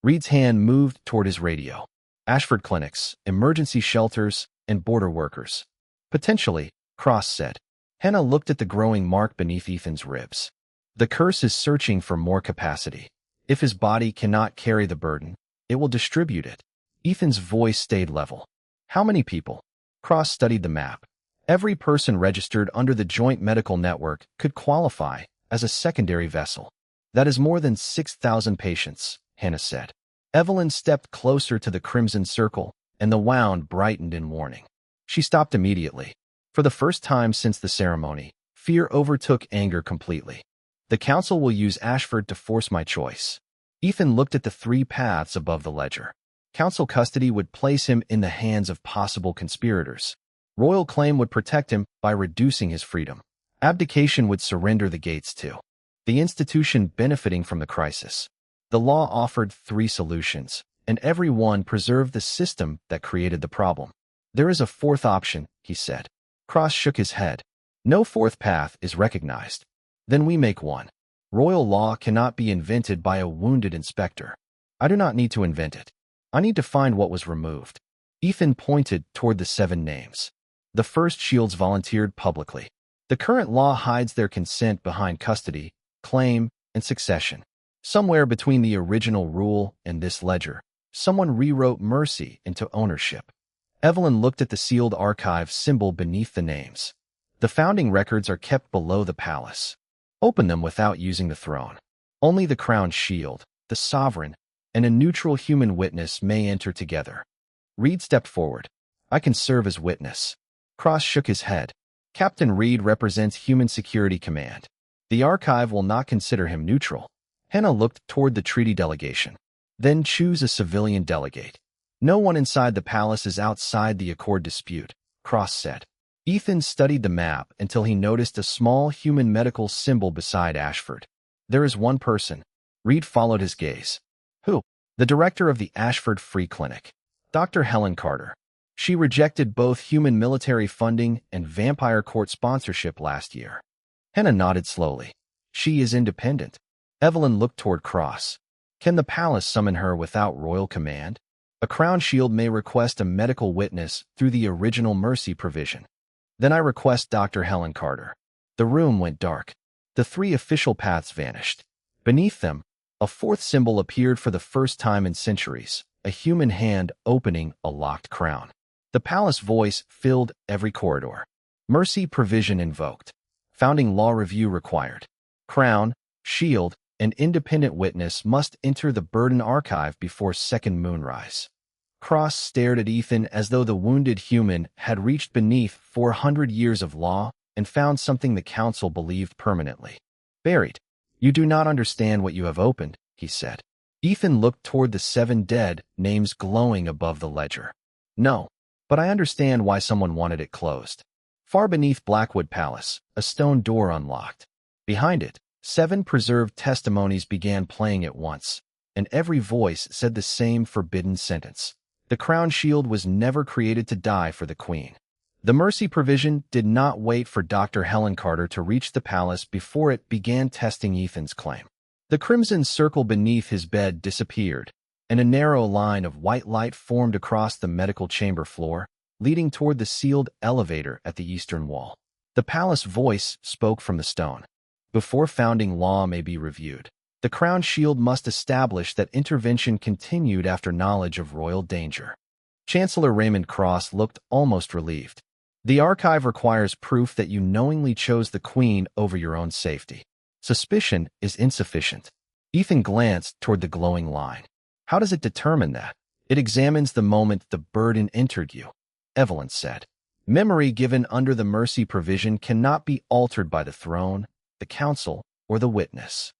Reed's hand moved toward his radio. Ashford clinics, emergency shelters, and border workers. Potentially, Cross said. Hannah looked at the growing mark beneath Ethan's ribs. The curse is searching for more capacity. If his body cannot carry the burden, it will distribute it. Ethan's voice stayed level. How many people? Cross studied the map. Every person registered under the Joint Medical Network could qualify as a secondary vessel. That is more than 6,000 patients, Hannah said. Evelyn stepped closer to the crimson circle, and the wound brightened in warning. She stopped immediately. For the first time since the ceremony, fear overtook anger completely. The council will use Ashford to force my choice. Ethan looked at the 3 paths above the ledger. Council custody would place him in the hands of possible conspirators. Royal claim would protect him by reducing his freedom. Abdication would surrender the gates to the institution benefiting from the crisis. The law offered 3 solutions, and every one preserved the system that created the problem. There is a 4th option, he said. Cross shook his head. No 4th path is recognized. Then we make one. Royal law cannot be invented by a wounded inspector. I do not need to invent it. I need to find what was removed. Ethan pointed toward the 7 names. The first shields volunteered publicly. The current law hides their consent behind custody, claim, and succession. Somewhere between the original rule and this ledger, someone rewrote mercy into ownership. Evelyn looked at the sealed archive symbol beneath the names. The founding records are kept below the palace. Open them without using the throne. Only the crown shield, the sovereign, and a neutral human witness may enter together. Reed stepped forward. I can serve as witness. Cross shook his head. Captain Reed represents Human Security Command. The archive will not consider him neutral. Hannah looked toward the treaty delegation. Then choose a civilian delegate. No one inside the palace is outside the accord dispute, Cross said. Ethan studied the map until he noticed a small human medical symbol beside Ashford. There is one person. Reed followed his gaze. Who? The director of the Ashford Free Clinic. Dr. Helen Carter. She rejected both human military funding and vampire court sponsorship last year. Hannah nodded slowly. She is independent. Evelyn looked toward Cross. Can the palace summon her without royal command? A crown shield may request a medical witness through the original mercy provision. Then I request Dr. Helen Carter. The room went dark. The 3 official paths vanished. Beneath them, a 4th symbol appeared for the first time in centuries, a human hand opening a locked crown. The palace voice filled every corridor. Mercy provision invoked. Founding law review required. Crown, shield, and independent witness must enter the burden archive before second moonrise. Cross stared at Ethan as though the wounded human had reached beneath 400 years of law and found something the council believed permanently buried. You do not understand what you have opened, he said. Ethan looked toward the 7 dead names glowing above the ledger. No, but I understand why someone wanted it closed. Far beneath Blackwood Palace, a stone door unlocked. Behind it, 7 preserved testimonies began playing at once, and every voice said the same forbidden sentence. The crown shield was never created to die for the Queen. The mercy provision did not wait for Dr. Helen Carter to reach the palace before it began testing Ethan's claim. The crimson circle beneath his bed disappeared, and a narrow line of white light formed across the medical chamber floor, leading toward the sealed elevator at the eastern wall. The palace voice spoke from the stone. Before founding law may be reviewed, the crown shield must establish that intervention continued after knowledge of royal danger. Chancellor Raymond Cross looked almost relieved. The archive requires proof that you knowingly chose the Queen over your own safety. Suspicion is insufficient. Ethan glanced toward the glowing line. How does it determine that? It examines the moment the burden entered you, Evelyn said. Memory given under the mercy provision cannot be altered by the throne, the council, or the witness.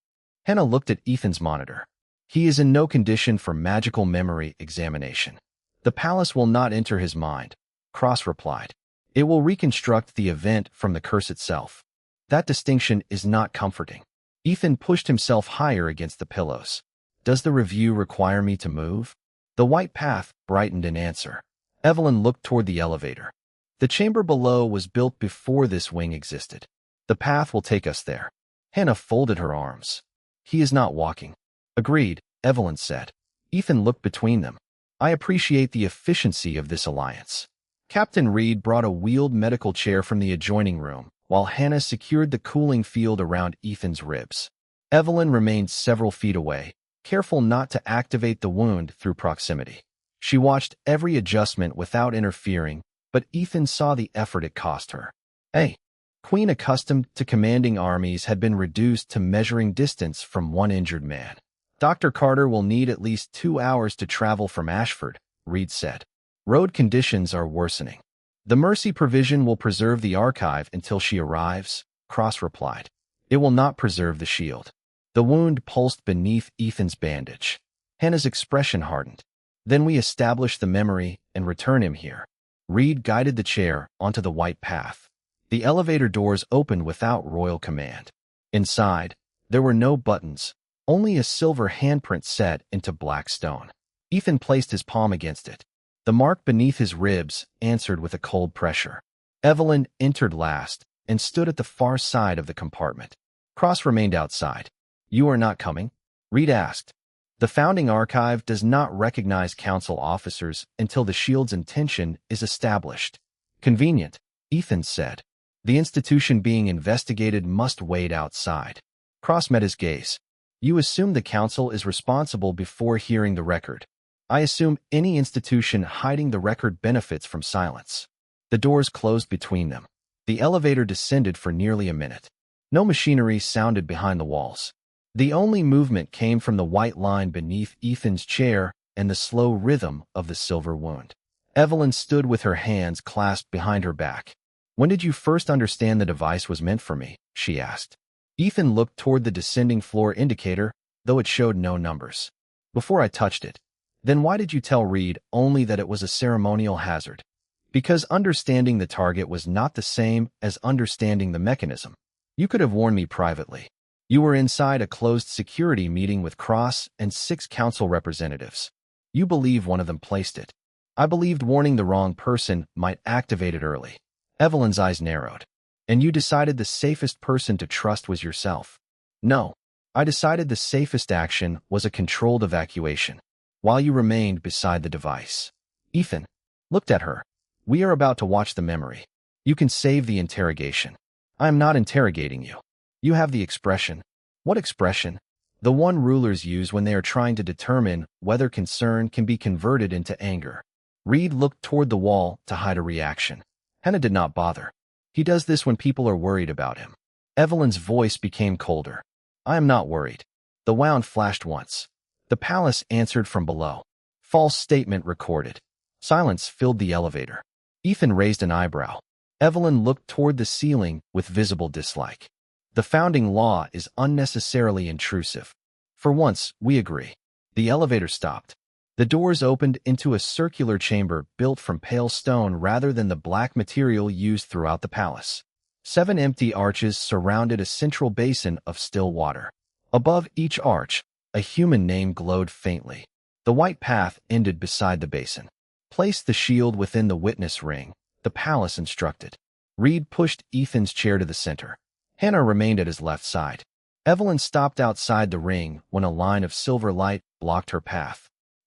Hannah looked at Ethan's monitor. He is in no condition for magical memory examination. The palace will not enter his mind, Cross replied. It will reconstruct the event from the curse itself. That distinction is not comforting. Ethan pushed himself higher against the pillows. Does the review require me to move? The white path brightened in answer. Evelyn looked toward the elevator. The chamber below was built before this wing existed. The path will take us there. Hannah folded her arms. He is not walking. Agreed, Evelyn said. Ethan looked between them. I appreciate the efficiency of this alliance. Captain Reed brought a wheeled medical chair from the adjoining room, while Hannah secured the cooling field around Ethan's ribs. Evelyn remained several feet away, careful not to activate the wound through proximity. She watched every adjustment without interfering, but Ethan saw the effort it cost her. Hey, Queen accustomed to commanding armies had been reduced to measuring distance from one injured man. Dr. Carter will need at least 2 hours to travel from Ashford, Reed said. Road conditions are worsening. The mercy provision will preserve the archive until she arrives, Cross replied. It will not preserve the shield. The wound pulsed beneath Ethan's bandage. Hannah's expression hardened. Then we establish the memory and return him here. Reed guided the chair onto the white path. The elevator doors opened without royal command. Inside, there were no buttons, only a silver handprint set into black stone. Ethan placed his palm against it. The mark beneath his ribs answered with a cold pressure. Evelyn entered last and stood at the far side of the compartment. Cross remained outside. You are not coming? Reed asked. The founding archive does not recognize council officers until the shield's intention is established. Convenient, Ethan said. The institution being investigated must wait outside. Cross met his gaze. You assume the council is responsible before hearing the record. I assume any institution hiding the record benefits from silence. The doors closed between them. The elevator descended for nearly a minute. No machinery sounded behind the walls. The only movement came from the white line beneath Ethan's chair and the slow rhythm of the silver wound. Evelyn stood with her hands clasped behind her back. When did you first understand the device was meant for me? She asked. Ethan looked toward the descending floor indicator, though it showed no numbers. Before I touched it. Then why did you tell Reed only that it was a ceremonial hazard? Because understanding the target was not the same as understanding the mechanism. You could have warned me privately. You were inside a closed security meeting with Cross and 6 council representatives. You believe one of them placed it. I believed warning the wrong person might activate it early. Evelyn's eyes narrowed. And you decided the safest person to trust was yourself. No, I decided the safest action was a controlled evacuation, while you remained beside the device. Ethan looked at her. We are about to watch the memory. You can save the interrogation. I am not interrogating you. You have the expression. What expression? The one rulers use when they are trying to determine whether concern can be converted into anger. Reed looked toward the wall to hide a reaction. Hannah did not bother. He does this when people are worried about him. Evelyn's voice became colder. I am not worried. The wound flashed once. The palace answered from below. False statement recorded. Silence filled the elevator. Ethan raised an eyebrow. Evelyn looked toward the ceiling with visible dislike. The founding law is unnecessarily intrusive. For once, we agree. The elevator stopped. The doors opened into a circular chamber built from pale stone rather than the black material used throughout the palace. 7 empty arches surrounded a central basin of still water. Above each arch, a human name glowed faintly. The white path ended beside the basin. Place the shield within the witness ring, the palace instructed. Reed pushed Ethan's chair to the center. Hannah remained at his left side. Evelyn stopped outside the ring when a line of silver light blocked her path.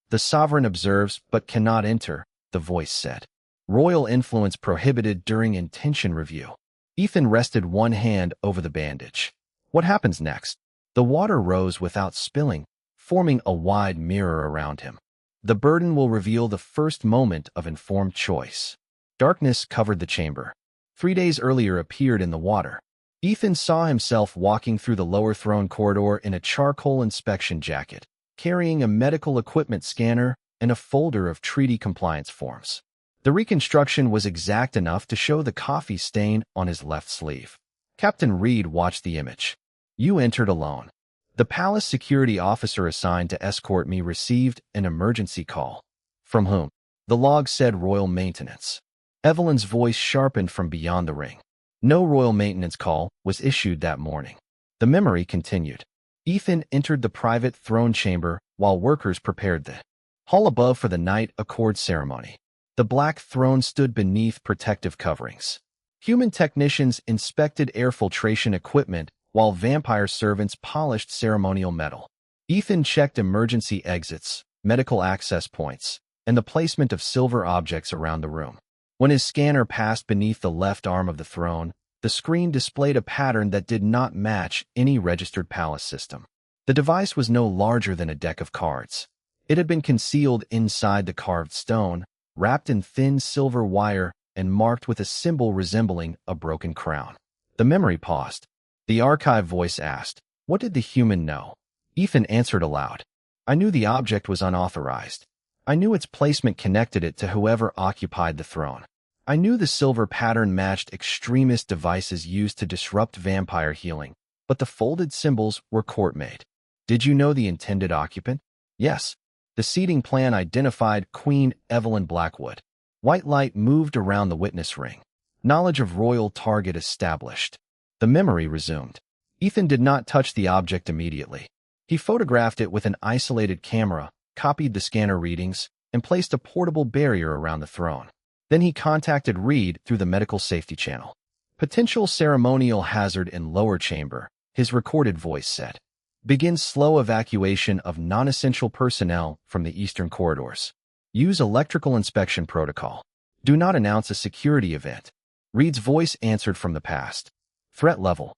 The sovereign observes but cannot enter, the voice said. Royal influence prohibited during intention review. Ethan rested one hand over the bandage. What happens next? The water rose without spilling, forming a wide mirror around him. The burden will reveal the first moment of informed choice. Darkness covered the chamber. 3 days earlier appeared in the water. Ethan saw himself walking through the lower throne corridor in a charcoal inspection jacket, carrying a medical equipment scanner and a folder of treaty compliance forms. The reconstruction was exact enough to show the coffee stain on his left sleeve. Captain Reed watched the image. You entered alone. The palace security officer assigned to escort me received an emergency call. From whom? The log said royal maintenance. Evelyn's voice sharpened from beyond the ring. No royal maintenance call was issued that morning. The memory continued. Ethan entered the private throne chamber while workers prepared the hall above for the night accord ceremony. The black throne stood beneath protective coverings. Human technicians inspected air filtration equipment while vampire servants polished ceremonial metal. Ethan checked emergency exits, medical access points, and the placement of silver objects around the room. When his scanner passed beneath the left arm of the throne, the screen displayed a pattern that did not match any registered palace system. The device was no larger than a deck of cards. It had been concealed inside the carved stone, wrapped in thin silver wire and marked with a symbol resembling a broken crown. The memory paused. The archive voice asked, "What did the human know?" Ethan answered aloud. "I knew the object was unauthorized. I knew its placement connected it to whoever occupied the throne. I knew the silver pattern matched extremist devices used to disrupt vampire healing, but the folded symbols were court-made." "Did you know the intended occupant?" "Yes. The seating plan identified Queen Evelyn Blackwood." White light moved around the witness ring. Knowledge of royal target established. The memory resumed. Ethan did not touch the object immediately. He photographed it with an isolated camera, copied the scanner readings, and placed a portable barrier around the throne. Then he contacted Reed through the medical safety channel. "Potential ceremonial hazard in lower chamber," his recorded voice said. "Begin slow evacuation of non-essential personnel from the eastern corridors. Use electrical inspection protocol. Do not announce a security event." Reed's voice answered from the past. "Threat level.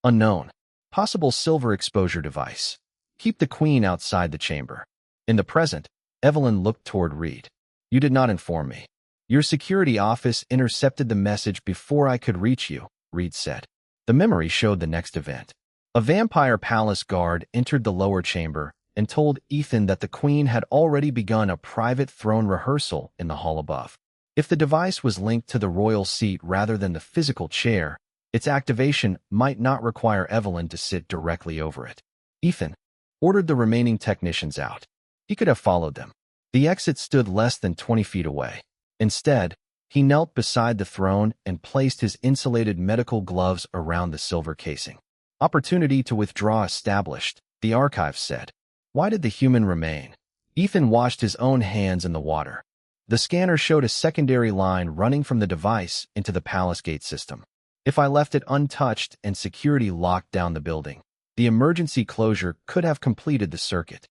Unknown. Possible silver exposure device. Keep the queen outside the chamber." In the present, Evelyn looked toward Reed. "You did not inform me. Your security office intercepted the message before I could reach you," Reed said. The memory showed the next event. A vampire palace guard entered the lower chamber and told Ethan that the queen had already begun a private throne rehearsal in the hall above. If the device was linked to the royal seat rather than the physical chair, its activation might not require Evelyn to sit directly over it. Ethan ordered the remaining technicians out. He could have followed them. The exit stood less than 20 feet away. Instead, he knelt beside the throne and placed his insulated medical gloves around the silver casing. Opportunity to withdraw established, the archive said. Why did the human remain? Ethan washed his own hands in the water. The scanner showed a secondary line running from the device into the palace gate system. If I left it untouched and security locked down the building, the emergency closure could have completed the circuit.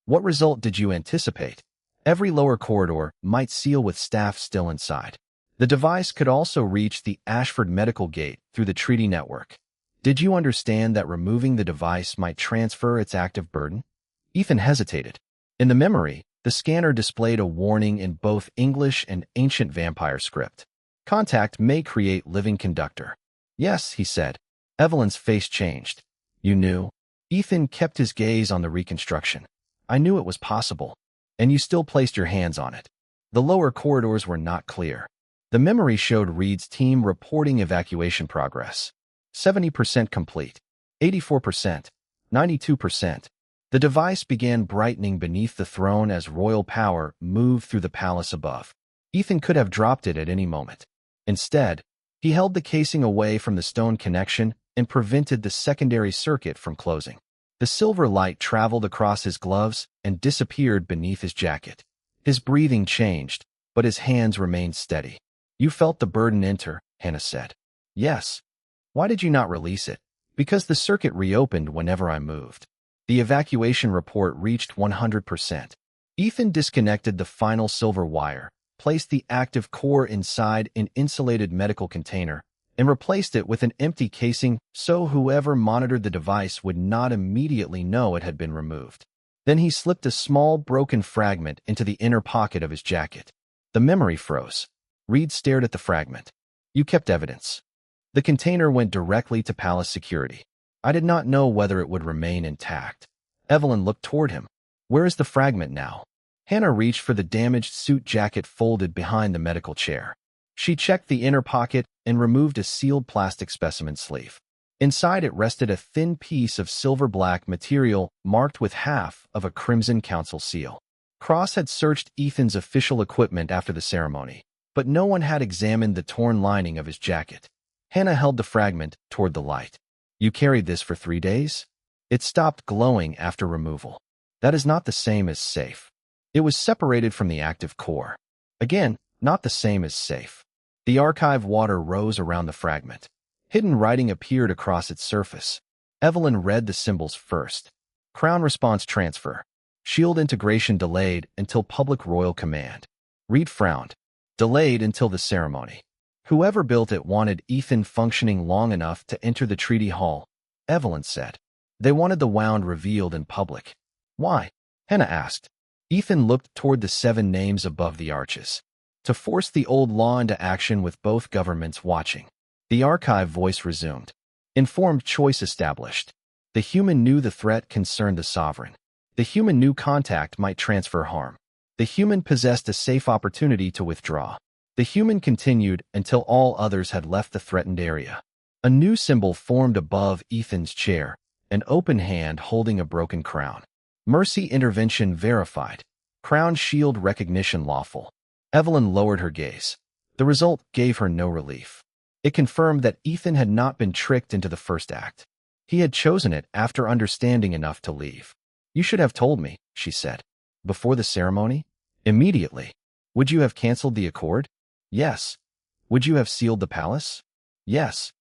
What result did you anticipate? Every lower corridor might seal with staff still inside. The device could also reach the Ashford Medical Gate through the treaty network. Did you understand that removing the device might transfer its active burden? Ethan hesitated. In the memory, the scanner displayed a warning in both English and ancient vampire script. Contact may create living conductor. Yes, he said. Evelyn's face changed. You knew? Ethan kept his gaze on the reconstruction. I knew it was possible. And you still placed your hands on it. The lower corridors were not clear. The memory showed Reed's team reporting evacuation progress. 70% complete. 84%. 92%. The device began brightening beneath the throne as royal power moved through the palace above. Ethan could have dropped it at any moment. Instead, he held the casing away from the stone connection and prevented the secondary circuit from closing. The silver light traveled across his gloves and disappeared beneath his jacket. His breathing changed, but his hands remained steady. "You felt the burden enter," Hannah said. "Yes." "Why did you not release it?" "Because the circuit reopened whenever I moved." The evacuation report reached 100%. Ethan disconnected the final silver wire, placed the active core inside an insulated medical container, and replaced it with an empty casing so whoever monitored the device would not immediately know it had been removed. Then he slipped a small broken fragment into the inner pocket of his jacket. The memory froze. Reed stared at the fragment. "You kept evidence." "The container went directly to palace security. I did not know whether it would remain intact." Evelyn looked toward him. "Where is the fragment now?" Hannah reached for the damaged suit jacket folded behind the medical chair. She checked the inner pocket and removed a sealed plastic specimen sleeve. Inside it rested a thin piece of silver-black material marked with half of a Crimson Council seal. Cross had searched Ethan's official equipment after the ceremony, but no one had examined the torn lining of his jacket. Hannah held the fragment toward the light. "You carried this for 3 days?" "It stopped glowing after removal." "That is not the same as safe." "It was separated from the active core." "Again, not the same as safe." The archive water rose around the fragment. Hidden writing appeared across its surface. Evelyn read the symbols first. "Crown response transfer. Shield integration delayed until public royal command." Reed frowned. "Delayed until the ceremony." "Whoever built it wanted Ethan functioning long enough to enter the treaty hall," Evelyn said. "They wanted the wound revealed in public." "Why?" Hannah asked. Ethan looked toward the 7 names above the arches. "To force the old law into action with both governments watching." The archive voice resumed. "Informed choice established. The human knew the threat concerned the sovereign. The human knew contact might transfer harm. The human possessed a safe opportunity to withdraw. The human continued until all others had left the threatened area." A new symbol formed above Ethan's chair, an open hand holding a broken crown. "Mercy intervention verified. Crown shield recognition lawful." Evelyn lowered her gaze. The result gave her no relief. It confirmed that Ethan had not been tricked into the first act. He had chosen it after understanding enough to leave. "You should have told me," she said. "Before the ceremony?" "Immediately." "Would you have canceled the accord?" "Yes." "Would you have sealed the palace?" "Yes."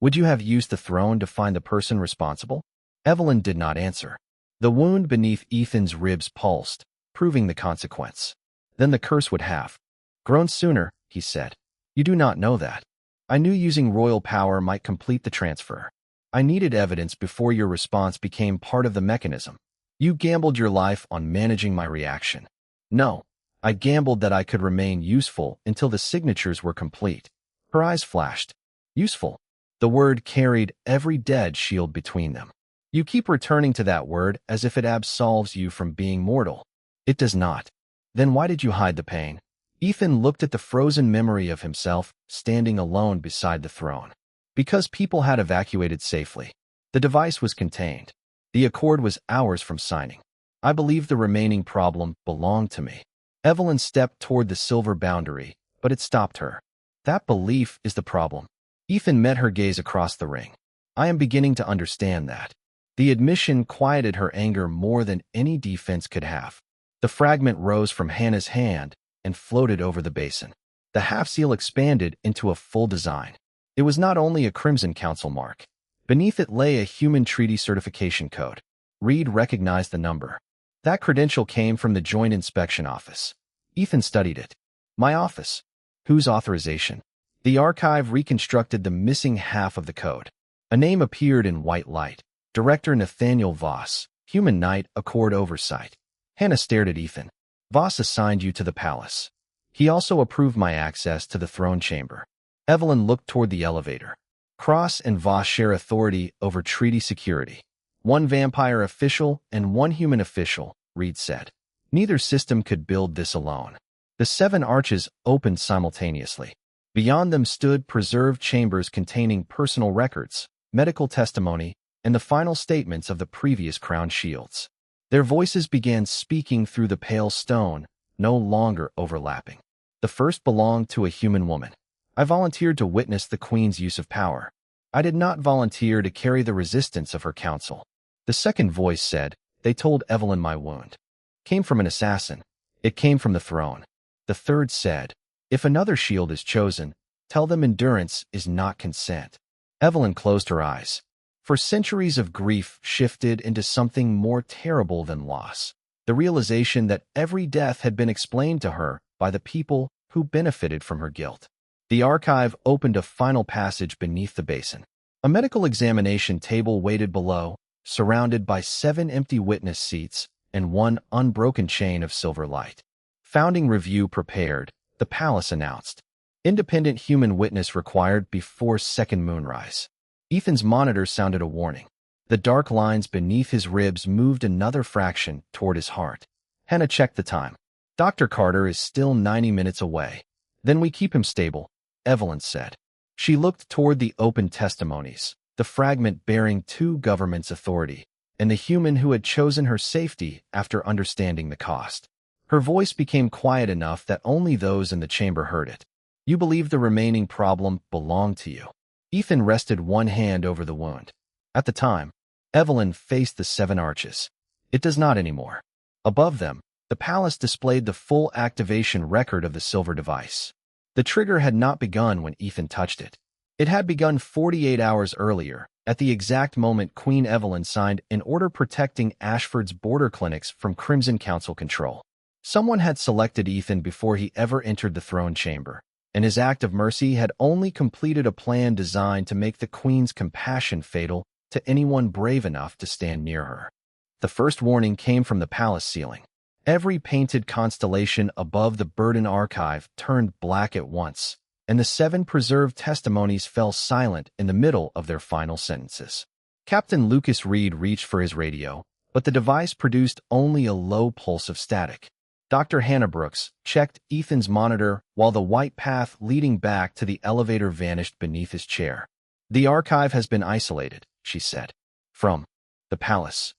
"Would you have used the throne to find the person responsible?" Evelyn did not answer. The wound beneath Ethan's ribs pulsed, proving the consequence. "Then the curse would have grown sooner," he said. "You do not know that. I knew using royal power might complete the transfer. I needed evidence before your response became part of the mechanism. You gambled your life on managing my reaction." "No, I gambled that I could remain useful until the signatures were complete." Her eyes flashed. "Useful." The word carried every dead shield between them. "You keep returning to that word as if it absolves you from being mortal." "It does not." "Then why did you hide the pain?" Ethan looked at the frozen memory of himself standing alone beside the throne. "Because people had evacuated safely. The device was contained. The accord was hours from signing. I believed the remaining problem belonged to me." Evelyn stepped toward the silver boundary, but it stopped her. "That belief is the problem." Ethan met her gaze across the ring. "I am beginning to understand that." The admission quieted her anger more than any defense could have. The fragment rose from Hannah's hand and floated over the basin. The half-seal expanded into a full design. It was not only a Crimson Council mark. Beneath it lay a human treaty certification code. Reed recognized the number. That credential came from the Joint Inspection Office. Ethan studied it. "My office." "Whose authorization?" The archive reconstructed the missing half of the code. A name appeared in white light. Director Nathaniel Voss, Human Knight, Accord Oversight. Hannah stared at Ethan. "Voss assigned you to the palace. He also approved my access to the throne chamber." Evelyn looked toward the elevator. "Cross and Voss share authority over treaty security. One vampire official and one human official," Reed said. "Neither system could build this alone." The 7 arches opened simultaneously. Beyond them stood preserved chambers containing personal records, medical testimony, and the final statements of the previous crown shields. Their voices began speaking through the pale stone, no longer overlapping. The first belonged to a human woman. I volunteered to witness the Queen's use of power. I did not volunteer to carry the resistance of her counsel. The second voice said, they told Evelyn my wound came from an assassin. It came from the throne. The third said, if another shield is chosen, tell them endurance is not consent. Evelyn closed her eyes. For centuries of grief shifted into something more terrible than loss. The realization that every death had been explained to her by the people who benefited from her guilt. The archive opened a final passage beneath the basin. A medical examination table waited below, surrounded by 7 empty witness seats and 1 unbroken chain of silver light. Founding review prepared, the palace announced. Independent human witness required before second moonrise. Ethan's monitor sounded a warning. The dark lines beneath his ribs moved another fraction toward his heart. Hannah checked the time. Dr. Carter is still 90 minutes away. Then we keep him stable, Evelyn said. She looked toward the open testimonies, the fragment bearing 2 governments' authority, and the human who had chosen her safety after understanding the cost. Her voice became quiet enough that only those in the chamber heard it. You believe the remaining problem belonged to you. Ethan rested one hand over the wound. At the time, Evelyn faced the 7 arches. It does not anymore. Above them, the palace displayed the full activation record of the silver device. The trigger had not begun when Ethan touched it. It had begun 48 hours earlier, at the exact moment Queen Evelyn signed an order protecting Ashford's border clinics from Crimson Council control. Someone had selected Ethan before he ever entered the throne chamber, and his act of mercy had only completed a plan designed to make the Queen's compassion fatal to anyone brave enough to stand near her. The first warning came from the palace ceiling. Every painted constellation above the Burden archive turned black at once, and the 7 preserved testimonies fell silent in the middle of their final sentences. Captain Lucas Reed reached for his radio, but the device produced only a low pulse of static. Dr. Hannah Brooks checked Ethan's monitor while the white path leading back to the elevator vanished beneath his chair. The archive has been isolated, she said. From the palace?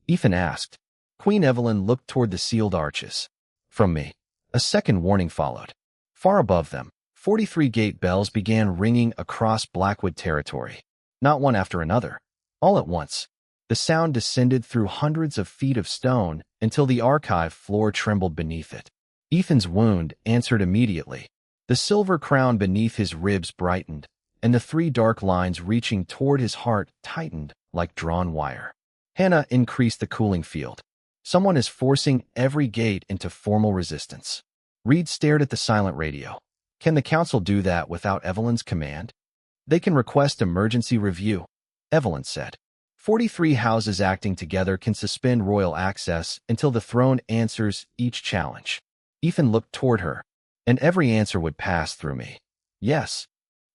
Ethan asked. Queen Evelyn looked toward the sealed arches. From me. A second warning followed. Far above them, 43 gate bells began ringing across Blackwood territory. Not one after another. All at once. The sound descended through hundreds of feet of stone until the archive floor trembled beneath it. Ethan's wound answered immediately. The silver crown beneath his ribs brightened, and the 3 dark lines reaching toward his heart tightened like drawn wire. Hannah increased the cooling field. Someone is forcing every gate into formal resistance. Reed stared at the silent radio. Can the council do that without Evelyn's command? They can request emergency review, Evelyn said. 43 houses acting together can suspend royal access until the throne answers each challenge. Ethan looked toward her, and every answer would pass through me. Yes.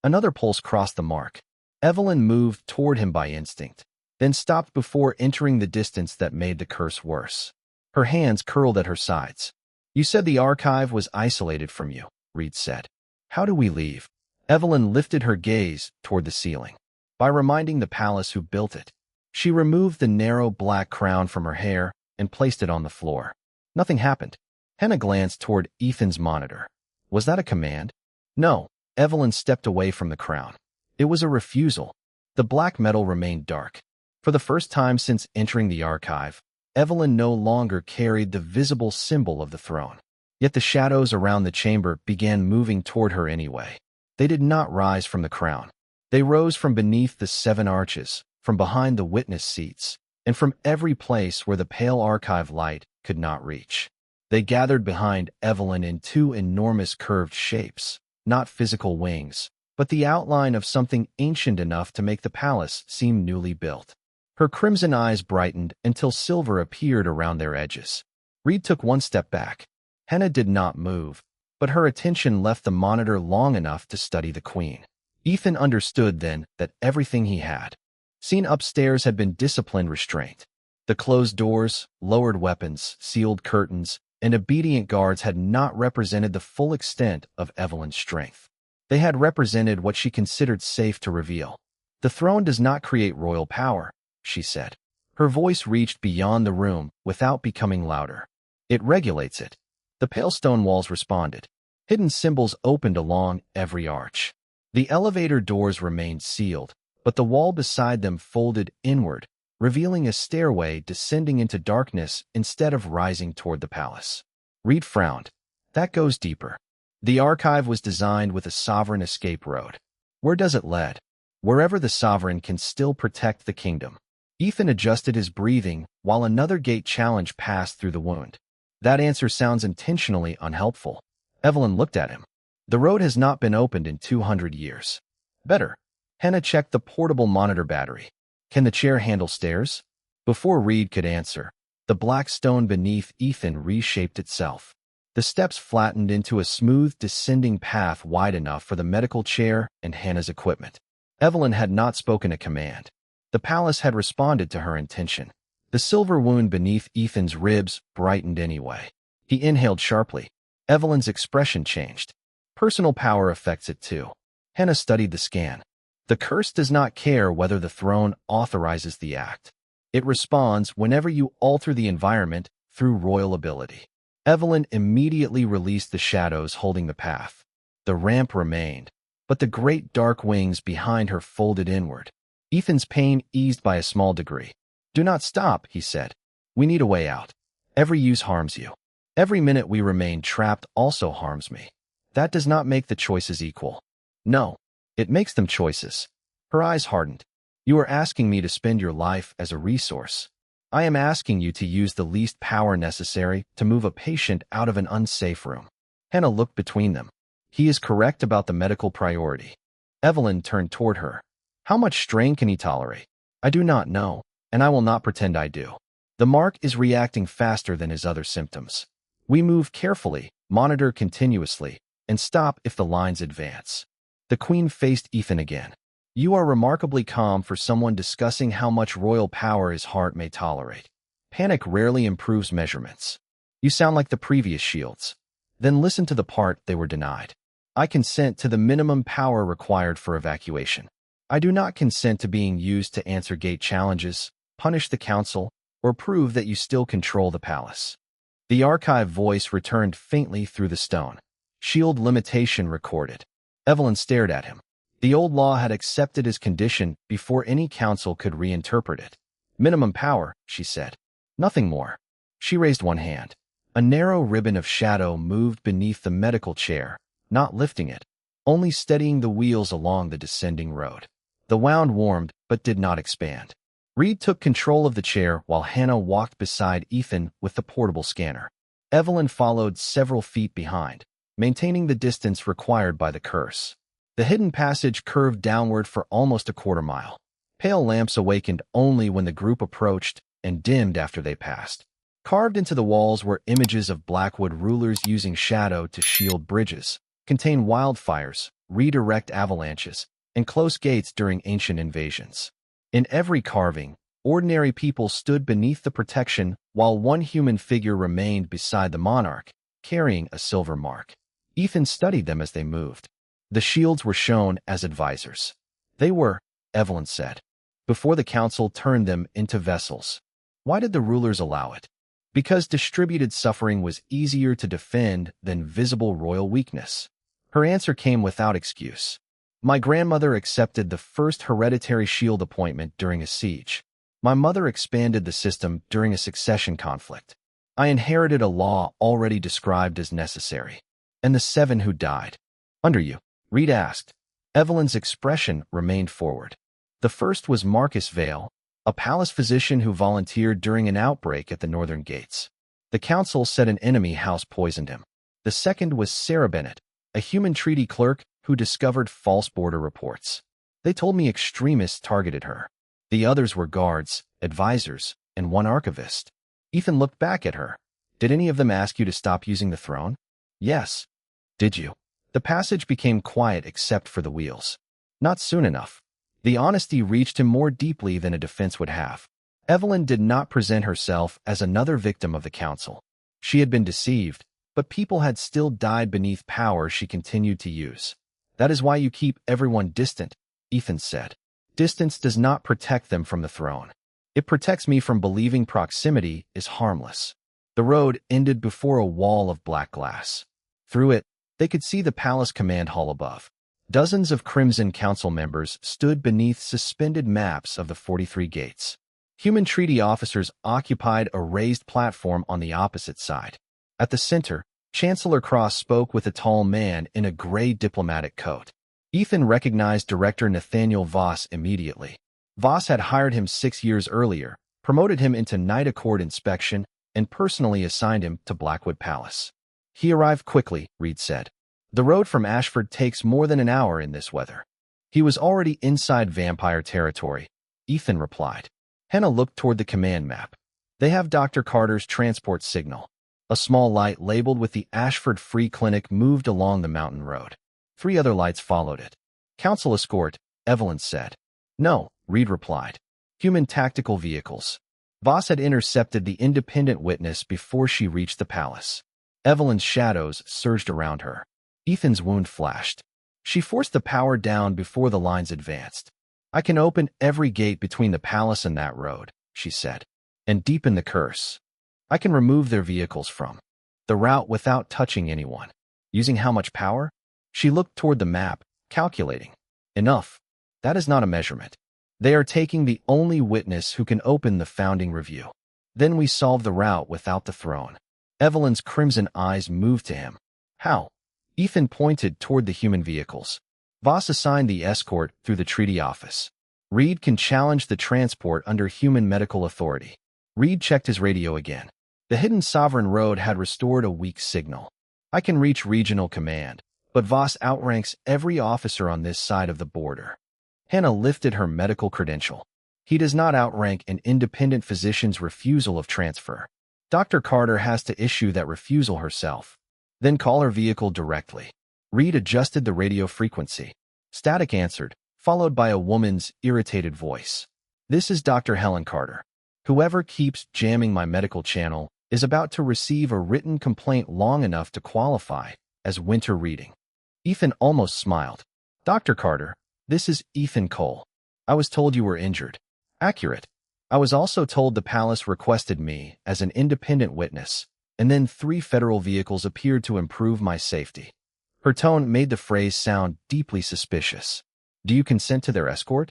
Another pulse crossed the mark. Evelyn moved toward him by instinct, then stopped before entering the distance that made the curse worse. Her hands curled at her sides. You said the archive was isolated from you, Reed said. How do we leave? Evelyn lifted her gaze toward the ceiling. By reminding the palace who built it. She removed the narrow black crown from her hair and placed it on the floor. Nothing happened. Hannah glanced toward Ethan's monitor. Was that a command? No. Evelyn stepped away from the crown. It was a refusal. The black metal remained dark. For the first time since entering the archive, Evelyn no longer carried the visible symbol of the throne. Yet the shadows around the chamber began moving toward her anyway. They did not rise from the crown. They rose from beneath the 7 arches, from behind the witness seats, and from every place where the pale archive light could not reach. They gathered behind Evelyn in 2 enormous curved shapes, not physical wings, but the outline of something ancient enough to make the palace seem newly built. Her crimson eyes brightened until silver appeared around their edges. Reed took 1 step back. Hannah did not move, but her attention left the monitor long enough to study the Queen. Ethan understood then that everything he had seen upstairs had been disciplined restraint. The closed doors, lowered weapons, sealed curtains, and obedient guards had not represented the full extent of Evelyn's strength. They had represented what she considered safe to reveal. The throne does not create royal power, she said. Her voice reached beyond the room without becoming louder. It regulates it. The pale stone walls responded. Hidden symbols opened along every arch. The elevator doors remained sealed, but the wall beside them folded inward, revealing a stairway descending into darkness instead of rising toward the palace. Reed frowned. That goes deeper. The archive was designed with a sovereign escape road. Where does it lead? Wherever the sovereign can still protect the kingdom. Ethan adjusted his breathing while another gate challenge passed through the wound. That answer sounds intentionally unhelpful. Evelyn looked at him. The road has not been opened in 200 years. Better. Hannah checked the portable monitor battery. Can the chair handle stairs? Before Reed could answer, the black stone beneath Ethan reshaped itself. The steps flattened into a smooth, descending path wide enough for the medical chair and Hannah's equipment. Evelyn had not spoken a command. The palace had responded to her intention. The silver wound beneath Ethan's ribs brightened anyway. He inhaled sharply. Evelyn's expression changed. Personal power affects it too. Hannah studied the scan. The curse does not care whether the throne authorizes the act. It responds whenever you alter the environment through royal ability. Evelyn immediately released the shadows holding the path. The ramp remained, but the great dark wings behind her folded inward. Ethan's pain eased by a small degree. Do not stop, he said. We need a way out. Every use harms you. Every minute we remain trapped also harms me. That does not make the choices equal. No, it makes them choices. Her eyes hardened. You are asking me to spend your life as a resource. I am asking you to use the least power necessary to move a patient out of an unsafe room. Hannah looked between them. He is correct about the medical priority. Evelyn turned toward her. How much strain can he tolerate? I do not know, and I will not pretend I do. The mark is reacting faster than his other symptoms. We move carefully, monitor continuously, and stop if the lines advance. The Queen faced Ethan again. You are remarkably calm for someone discussing how much royal power his heart may tolerate. Panic rarely improves measurements. You sound like the previous shields. Then listen to the part they were denied. I consent to the minimum power required for evacuation. I do not consent to being used to answer gate challenges, punish the council, or prove that you still control the palace. The archive voice returned faintly through the stone. Shield limitation recorded. Evelyn stared at him. The old law had accepted his condition before any council could reinterpret it. Minimum power, she said. Nothing more. She raised one hand. A narrow ribbon of shadow moved beneath the medical chair, not lifting it, only steadying the wheels along the descending road. The wound warmed, but did not expand. Reed took control of the chair while Hannah walked beside Ethan with the portable scanner. Evelyn followed several feet behind, maintaining the distance required by the curse. The hidden passage curved downward for almost a quarter mile. Pale lamps awakened only when the group approached and dimmed after they passed. Carved into the walls were images of Blackwood rulers using shadow to shield bridges, contain wildfires, redirect avalanches, and close gates during ancient invasions. In every carving, ordinary people stood beneath the protection while one human figure remained beside the monarch, carrying a silver mark. Ethan studied them as they moved. The shields were shown as advisors. They were, Evelyn said, before the council turned them into vessels. Why did the rulers allow it? Because distributed suffering was easier to defend than visible royal weakness. Her answer came without excuse. My grandmother accepted the first hereditary shield appointment during a siege. My mother expanded the system during a succession conflict. I inherited a law already described as necessary. And the 7 who died. Under you? Reed asked. Evelyn's expression remained forward. The first was Marcus Vale, a palace physician who volunteered during an outbreak at the northern gates. The council said an enemy house poisoned him. The second was Sarah Bennett, a human treaty clerk who discovered false border reports. They told me extremists targeted her. The others were guards, advisors, and one archivist. Ethan looked back at her. Did any of them ask you to stop using the throne? Yes. Did you? The passage became quiet except for the wheels. Not soon enough. The honesty reached him more deeply than a defense would have. Evelyn did not present herself as another victim of the council. She had been deceived, but people had still died beneath power she continued to use. That is why you keep everyone distant, Ethan said. Distance does not protect them from the throne. It protects me from believing proximity is harmless. The road ended before a wall of black glass. Through it, they could see the palace command hall above. Dozens of Crimson Council members stood beneath suspended maps of the 43 gates. Human treaty officers occupied a raised platform on the opposite side. At the center, Chancellor Cross spoke with a tall man in a gray diplomatic coat. Ethan recognized Director Nathaniel Voss immediately. Voss had hired him 6 years earlier, promoted him into Night Accord inspection, and personally assigned him to Blackwood Palace. He arrived quickly, Reed said. The road from Ashford takes more than an hour in this weather. He was already inside vampire territory, Ethan replied. Hannah looked toward the command map. They have Dr. Carter's transport signal. A small light labeled with the Ashford Free Clinic moved along the mountain road. 3 other lights followed it. Council escort, Evelyn said. No, Reed replied. Human tactical vehicles. Voss had intercepted the independent witness before she reached the palace. Evelyn's shadows surged around her. Ethan's wound flashed. She forced the power down before the lines advanced. I can open every gate between the palace and that road, she said, and deepen the curse. I can remove their vehicles from the route without touching anyone. Using how much power? She looked toward the map, calculating. Enough. That is not a measurement. They are taking the only witness who can open the founding review. Then we solve the route without the throne. Evelyn's crimson eyes moved to him. How? Ethan pointed toward the human vehicles. Voss assigned the escort through the treaty office. Reed can challenge the transport under human medical authority. Reed checked his radio again. The hidden Sovereign Road had restored a weak signal. I can reach regional command, but Voss outranks every officer on this side of the border. Hannah lifted her medical credential. He does not outrank an independent physician's refusal of transfer. Dr. Carter has to issue that refusal herself. Then call her vehicle directly. Reed adjusted the radio frequency. Static answered, followed by a woman's irritated voice. This is Dr. Helen Carter. Whoever keeps jamming my medical channel is about to receive a written complaint long enough to qualify as winter reading. Ethan almost smiled. Dr. Carter, this is Ethan Cole. I was told you were injured. Accurate. I was also told the palace requested me as an independent witness, and then 3 federal vehicles appeared to improve my safety. Her tone made the phrase sound deeply suspicious. Do you consent to their escort?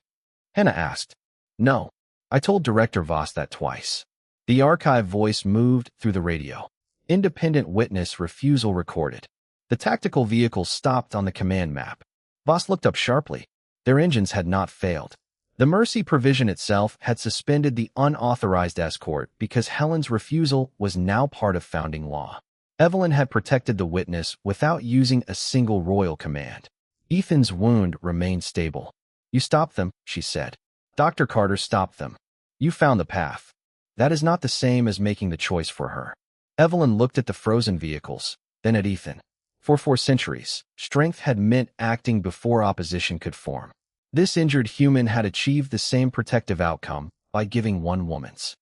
Hannah asked. No. I told Director Voss that twice. The archive voice moved through the radio. Independent witness refusal recorded. The tactical vehicles stopped on the command map. Voss looked up sharply. Their engines had not failed. The mercy provision itself had suspended the unauthorized escort because Helen's refusal was now part of founding law. Evelyn had protected the witness without using a single royal command. Ethan's wound remained stable. You stopped them, she said. Dr. Carter stopped them. You found the path. That is not the same as making the choice for her. Evelyn looked at the frozen vehicles, then at Ethan. For 4 centuries, strength had meant acting before opposition could form. This injured human had achieved the same protective outcome by giving one woman's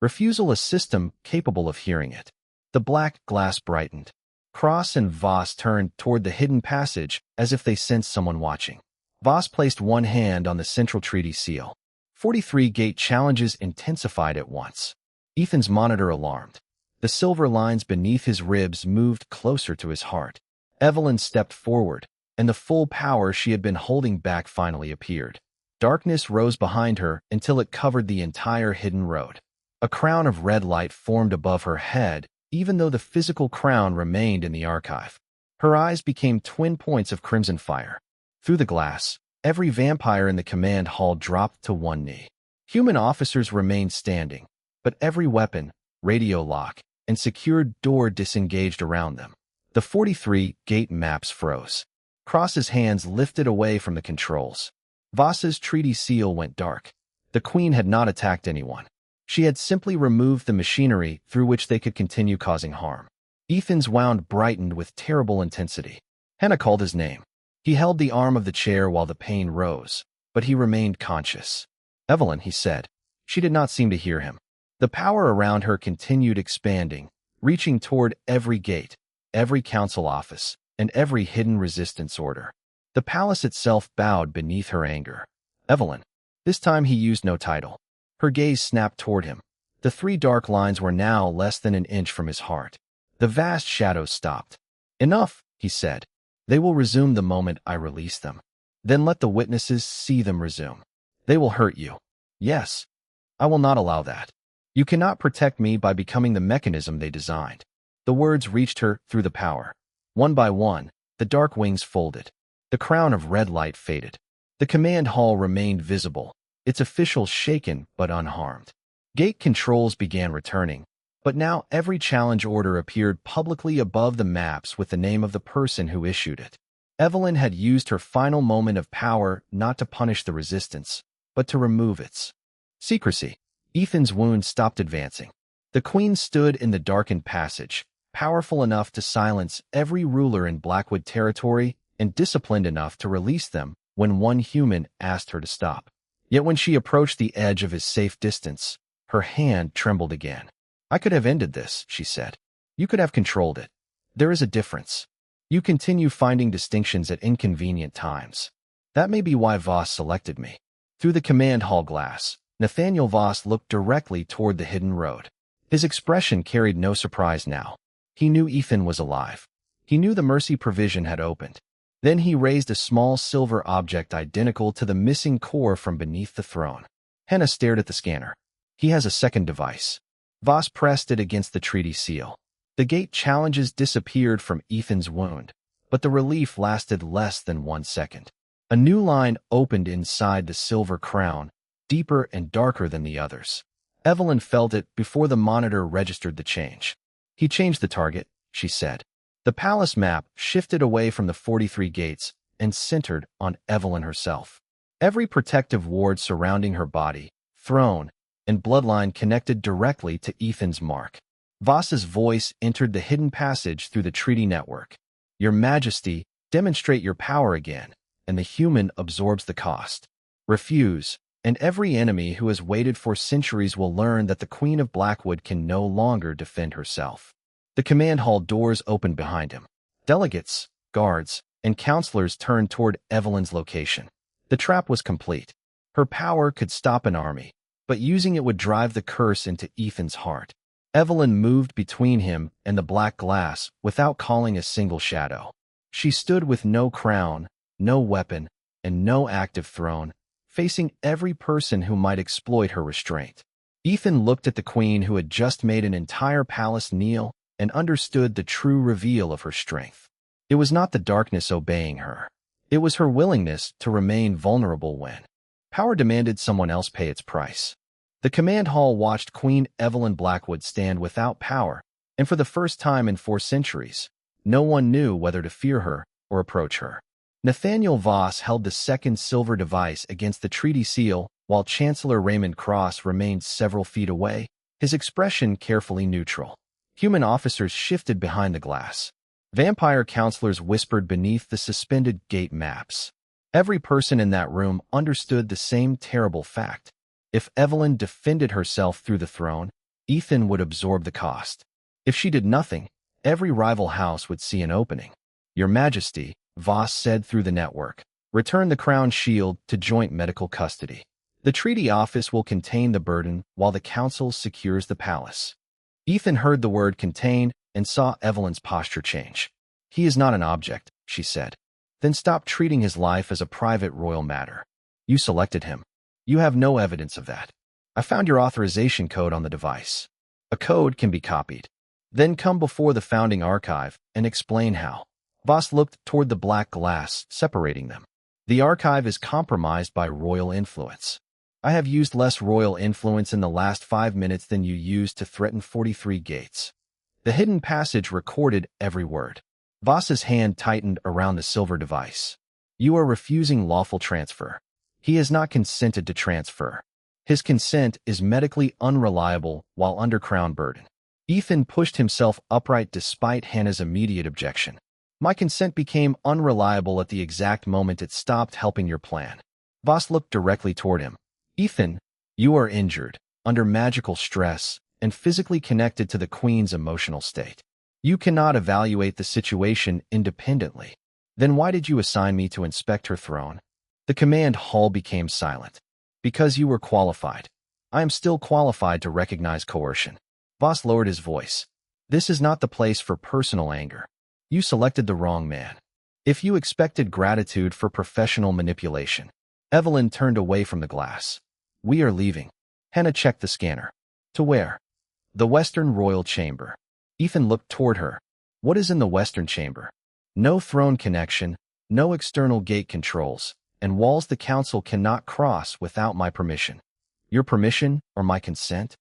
refusal a system capable of hearing it. The black glass brightened. Cross and Voss turned toward the hidden passage as if they sensed someone watching. Voss placed one hand on the central treaty seal. 43 gate challenges intensified at once. Ethan's monitor alarmed. The silver lines beneath his ribs moved closer to his heart. Evelyn stepped forward, and the full power she had been holding back finally appeared. Darkness rose behind her until it covered the entire hidden road. A crown of red light formed above her head, even though the physical crown remained in the archive. Her eyes became twin points of crimson fire. Through the glass, every vampire in the command hall dropped to one knee. Human officers remained standing, but every weapon, radio lock, and secured door disengaged around them. The 43 gate maps froze. Cross's hands lifted away from the controls. Voss's treaty seal went dark. The Queen had not attacked anyone. She had simply removed the machinery through which they could continue causing harm. Ethan's wound brightened with terrible intensity. Hannah called his name. He held the arm of the chair while the pain rose, but he remained conscious. Evelyn, he said. She did not seem to hear him. The power around her continued expanding, reaching toward every gate, every council office, and every hidden resistance order. The palace itself bowed beneath her anger. Evelyn. This time he used no title. Her gaze snapped toward him. The three dark lines were now less than an inch from his heart. The vast shadows stopped. "Enough," he said. "They will resume the moment I release them. Then let the witnesses see them resume. They will hurt you. Yes, I will not allow that. You cannot protect me by becoming the mechanism they designed." The words reached her through the power. One by one, the dark wings folded. The crown of red light faded. The command hall remained visible, its officials shaken but unharmed. Gate controls began returning, but now every challenge order appeared publicly above the maps with the name of the person who issued it. Evelyn had used her final moment of power not to punish the resistance, but to remove its secrecy. Ethan's wound stopped advancing. The Queen stood in the darkened passage, powerful enough to silence every ruler in Blackwood territory and disciplined enough to release them when one human asked her to stop. Yet when she approached the edge of his safe distance, her hand trembled again. "I could have ended this," she said. "You could have controlled it. There is a difference. You continue finding distinctions at inconvenient times. That may be why Voss selected me." Through the command hall glass, Nathaniel Voss looked directly toward the hidden road. His expression carried no surprise now. He knew Ethan was alive. He knew the mercy provision had opened. Then he raised a small silver object identical to the missing core from beneath the throne. Henna stared at the scanner. "He has a second device." Voss pressed it against the treaty seal. The gate challenges disappeared from Ethan's wound, but the relief lasted less than 1 second. A new line opened inside the silver crown, deeper and darker than the others. Evelyn felt it before the monitor registered the change. "He changed the target," she said. The palace map shifted away from the 43 gates and centered on Evelyn herself. Every protective ward surrounding her body, throne, and bloodline connected directly to Ethan's mark. Voss's voice entered the hidden passage through the treaty network. "Your Majesty, demonstrate your power again, and the human absorbs the cost. Refuse, and every enemy who has waited for centuries will learn that the Queen of Blackwood can no longer defend herself." The command hall doors opened behind him. Delegates, guards, and counselors turned toward Evelyn's location. The trap was complete. Her power could stop an army, but using it would drive the curse into Ethan's heart. Evelyn moved between him and the black glass without calling a single shadow. She stood with no crown, no weapon, and no active throne, facing every person who might exploit her restraint. Ethan looked at the Queen who had just made an entire palace kneel and understood the true reveal of her strength. It was not the darkness obeying her. It was her willingness to remain vulnerable when power demanded someone else pay its price. The command hall watched Queen Evelyn Blackwood stand without power, and for the first time in 4 centuries, no one knew whether to fear her or approach her. Nathaniel Voss held the second silver device against the treaty seal, while Chancellor Raymond Cross remained several feet away, his expression carefully neutral. Human officers shifted behind the glass. Vampire counselors whispered beneath the suspended gate maps. Every person in that room understood the same terrible fact. If Evelyn defended herself through the throne, Ethan would absorb the cost. If she did nothing, every rival house would see an opening. "Your Majesty," Voss said through the network, "return the crown shield to joint medical custody. The treaty office will contain the burden while the council secures the palace." Ethan heard the word contain and saw Evelyn's posture change. "He is not an object," she said. "Then stop treating his life as a private royal matter. You selected him. You have no evidence of that. I found your authorization code on the device. A code can be copied. Then come before the founding archive and explain how." Voss looked toward the black glass separating them. "The archive is compromised by royal influence. I have used less royal influence in the last 5 minutes than you used to threaten 43 gates." The hidden passage recorded every word. Voss's hand tightened around the silver device. "You are refusing lawful transfer. He has not consented to transfer. His consent is medically unreliable while under crown burden." Ethan pushed himself upright despite Hannah's immediate objection. "My consent became unreliable at the exact moment it stopped helping your plan." Voss looked directly toward him. "Ethan, you are injured, under magical stress, and physically connected to the Queen's emotional state. You cannot evaluate the situation independently. Then why did you assign me to inspect her throne?" The command hall became silent. "Because you were qualified. I am still qualified to recognize coercion. Voss lowered his voice. This is not the place for personal anger. You selected the wrong man. If you expected gratitude for professional manipulation. Evelyn turned away from the glass. We are leaving. Hannah checked the scanner. To where? The Western Royal Chamber. Ethan looked toward her. What is in the Western Chamber? No throne connection, no external gate controls, and walls the council cannot cross without my permission. Your permission or my consent?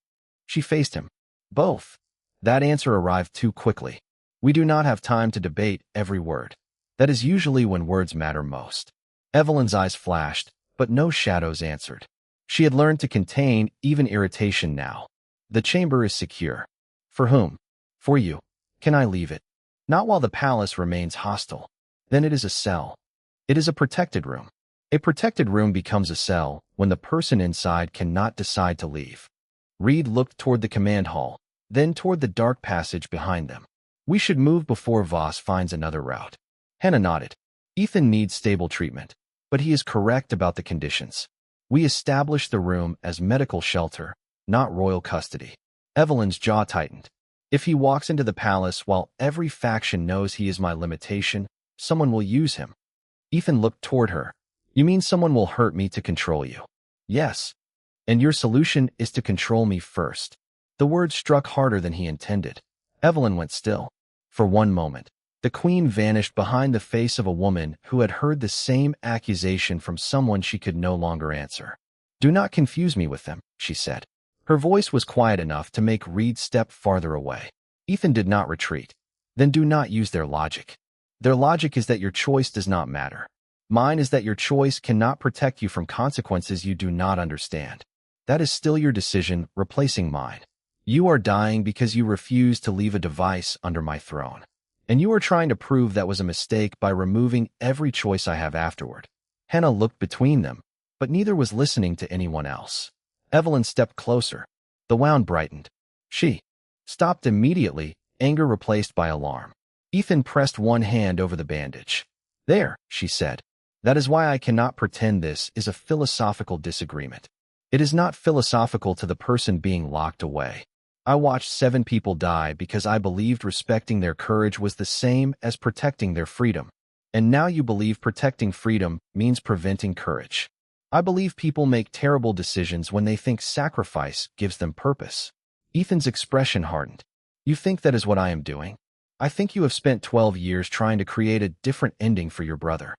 She faced him. Both. That answer arrived too quickly. We do not have time to debate every word. That is usually when words matter most. Evelyn's eyes flashed, but no shadows answered. She had learned to contain even irritation now. The chamber is secure. For whom? For you. Can I leave it? Not while the palace remains hostile. Then it is a cell. It is a protected room. A protected room becomes a cell when the person inside cannot decide to leave. Reed looked toward the command hall, then toward the dark passage behind them. We should move before Voss finds another route. Hannah nodded. Ethan needs stable treatment, but he is correct about the conditions. We established the room as medical shelter, not royal custody. Evelyn's jaw tightened. If he walks into the palace while every faction knows he is my limitation, someone will use him. Ethan looked toward her. You mean someone will hurt me to control you? Yes. And your solution is to control me first. The word struck harder than he intended. Evelyn went still. For one moment, the queen vanished behind the face of a woman who had heard the same accusation from someone she could no longer answer. Do not confuse me with them, she said. Her voice was quiet enough to make Reed step farther away. Ethan did not retreat. Then do not use their logic. Their logic is that your choice does not matter. Mine is that your choice cannot protect you from consequences you do not understand. That is still your decision, replacing mine. You are dying because you refuse to leave a device under my throne. And you are trying to prove that was a mistake by removing every choice I have afterward. Hannah looked between them, but neither was listening to anyone else. Evelyn stepped closer. The wound brightened. She stopped immediately, anger replaced by alarm. Ethan pressed one hand over the bandage. There, she said. That is why I cannot pretend this is a philosophical disagreement. It is not philosophical to the person being locked away. I watched 7 people die because I believed respecting their courage was the same as protecting their freedom. And now you believe protecting freedom means preventing courage. I believe people make terrible decisions when they think sacrifice gives them purpose. Ethan's expression hardened. You think that is what I am doing? I think you have spent 12 years trying to create a different ending for your brother.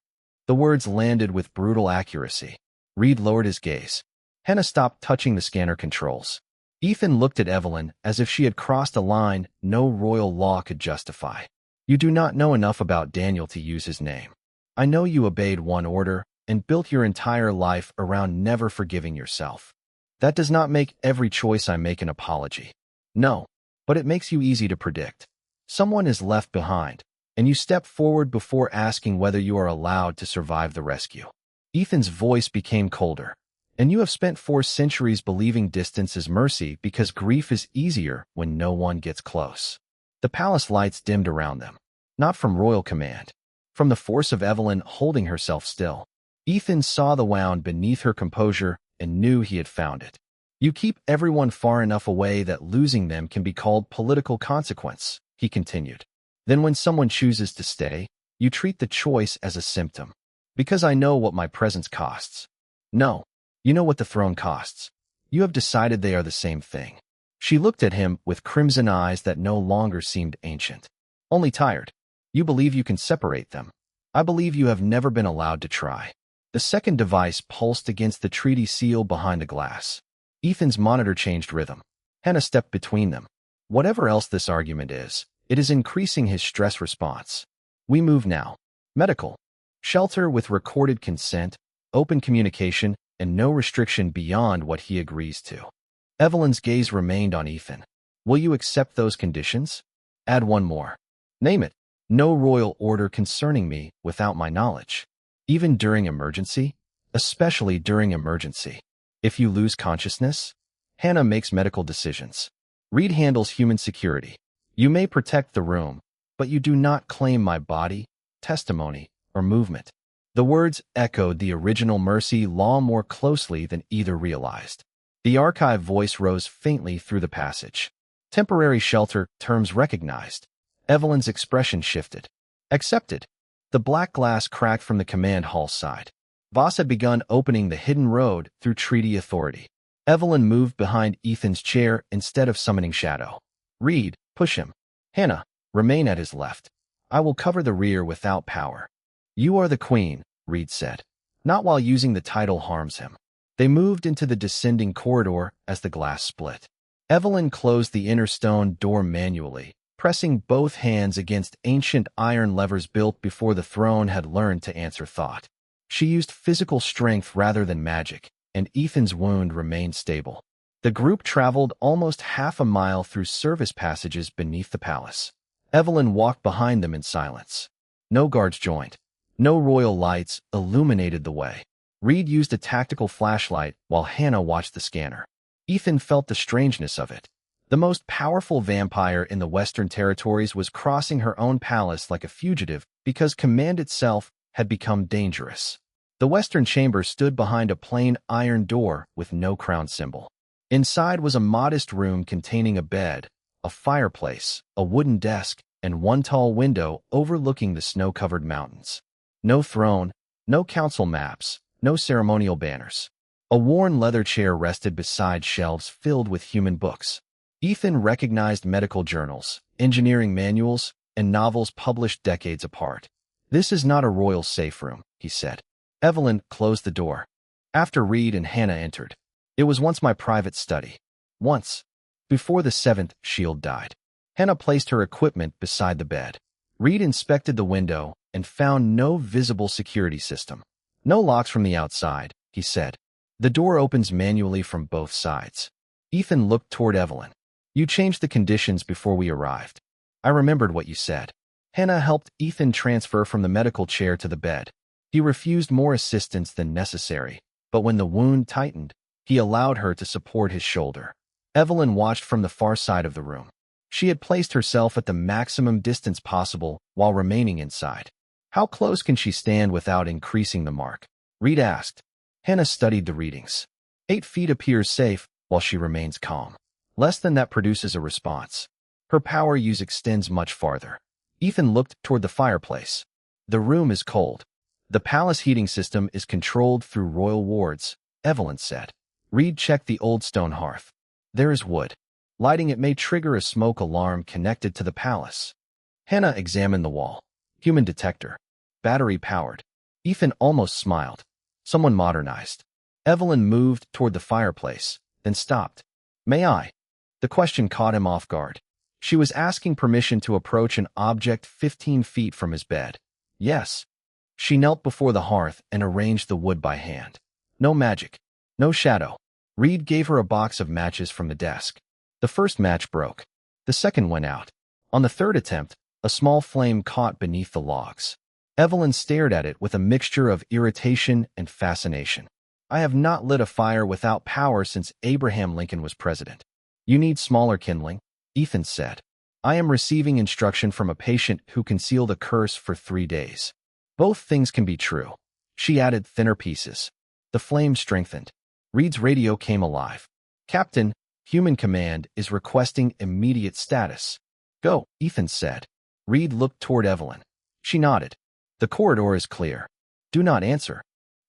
The words landed with brutal accuracy. Reed lowered his gaze. Hannah stopped touching the scanner controls. Ethan looked at Evelyn as if she had crossed a line no royal law could justify. You do not know enough about Daniel to use his name. I know you obeyed one order and built your entire life around never forgiving yourself. That does not make every choice I make an apology. No, but it makes you easy to predict. Someone is left behind, and you step forward before asking whether you are allowed to survive the rescue. Ethan's voice became colder. And you have spent 4 centuries believing distance is mercy because grief is easier when no one gets close. The palace lights dimmed around them, not from royal command, from the force of Evelyn holding herself still. Ethan saw the wound beneath her composure and knew he had found it. You keep everyone far enough away that losing them can be called political consequence, he continued. Then when someone chooses to stay, you treat the choice as a symptom. Because I know what my presence costs. No. You know what the throne costs. You have decided they are the same thing. She looked at him with crimson eyes that no longer seemed ancient. Only tired. You believe you can separate them. I believe you have never been allowed to try. The second device pulsed against the treaty seal behind the glass. Ethan's monitor changed rhythm. Hannah stepped between them. Whatever else this argument is, it is increasing his stress response. We move now. Medical. Shelter with recorded consent, open communication, and no restriction beyond what he agrees to. Evelyn's gaze remained on Ethan. Will you accept those conditions? Add one more. Name it. No royal order concerning me without my knowledge. Even during emergency? Especially during emergency. If you lose consciousness? Hannah makes medical decisions. Reed handles human security. You may protect the room, but you do not claim my body, testimony, or movement. The words echoed the original mercy law more closely than either realized. The archive voice rose faintly through the passage. Temporary shelter, terms recognized. Evelyn's expression shifted. Accepted. The black glass cracked from the command hall side. Voss had begun opening the hidden road through treaty authority. Evelyn moved behind Ethan's chair instead of summoning Shadow. Reed, push him. Hannah, remain at his left. I will cover the rear without power. You are the queen, Reed said. Not while using the title harms him. They moved into the descending corridor as the glass split. Evelyn closed the inner stone door manually, pressing both hands against ancient iron levers built before the throne had learned to answer thought. She used physical strength rather than magic, and Ethan's wound remained stable. The group traveled almost half a mile through service passages beneath the palace. Evelyn walked behind them in silence. No guards joined. No royal lights illuminated the way. Reed used a tactical flashlight while Hannah watched the scanner. Ethan felt the strangeness of it. The most powerful vampire in the Western Territories was crossing her own palace like a fugitive because command itself had become dangerous. The Western Chamber stood behind a plain iron door with no crown symbol. Inside was a modest room containing a bed, a fireplace, a wooden desk, and one tall window overlooking the snow-covered mountains. No throne, no council maps, no ceremonial banners. A worn leather chair rested beside shelves filled with human books. Ethan recognized medical journals, engineering manuals, and novels published decades apart. This is not a royal safe room, he said. Evelyn closed the door. After Reed and Hannah entered. It was once my private study. Once. Before the seventh shield died. Hannah placed her equipment beside the bed. Reed inspected the window and found no visible security system. No locks from the outside, he said. The door opens manually from both sides. Ethan looked toward Evelyn. You changed the conditions before we arrived. I remembered what you said. Hannah helped Ethan transfer from the medical chair to the bed. He refused more assistance than necessary, but when the wound tightened, he allowed her to support his shoulder. Evelyn watched from the far side of the room. She had placed herself at the maximum distance possible while remaining inside. How close can she stand without increasing the mark? Reed asked. Hannah studied the readings. 8 feet appears safe while she remains calm. Less than that produces a response. Her power use extends much farther. Ethan looked toward the fireplace. The room is cold. The palace heating system is controlled through royal wards, Evelyn said. Reed checked the old stone hearth. There is wood. Lighting it may trigger a smoke alarm connected to the palace. Hannah examined the wall. Human detector. Battery powered. Ethan almost smiled. Someone modernized. Evelyn moved toward the fireplace, then stopped. May I? The question caught him off guard. She was asking permission to approach an object 15 feet from his bed. Yes. She knelt before the hearth and arranged the wood by hand. No magic. No shadow. Reed gave her a box of matches from the desk. The first match broke. The second went out. On the third attempt, a small flame caught beneath the logs. Evelyn stared at it with a mixture of irritation and fascination. I have not lit a fire without power since Abraham Lincoln was president. You need smaller kindling, Ethan said. I am receiving instruction from a patient who concealed a curse for 3 days. Both things can be true. She added thinner pieces. The flame strengthened. Reed's radio came alive. Captain, Human Command is requesting immediate status. Go, Ethan said. Reed looked toward Evelyn. She nodded. The corridor is clear. Do not answer.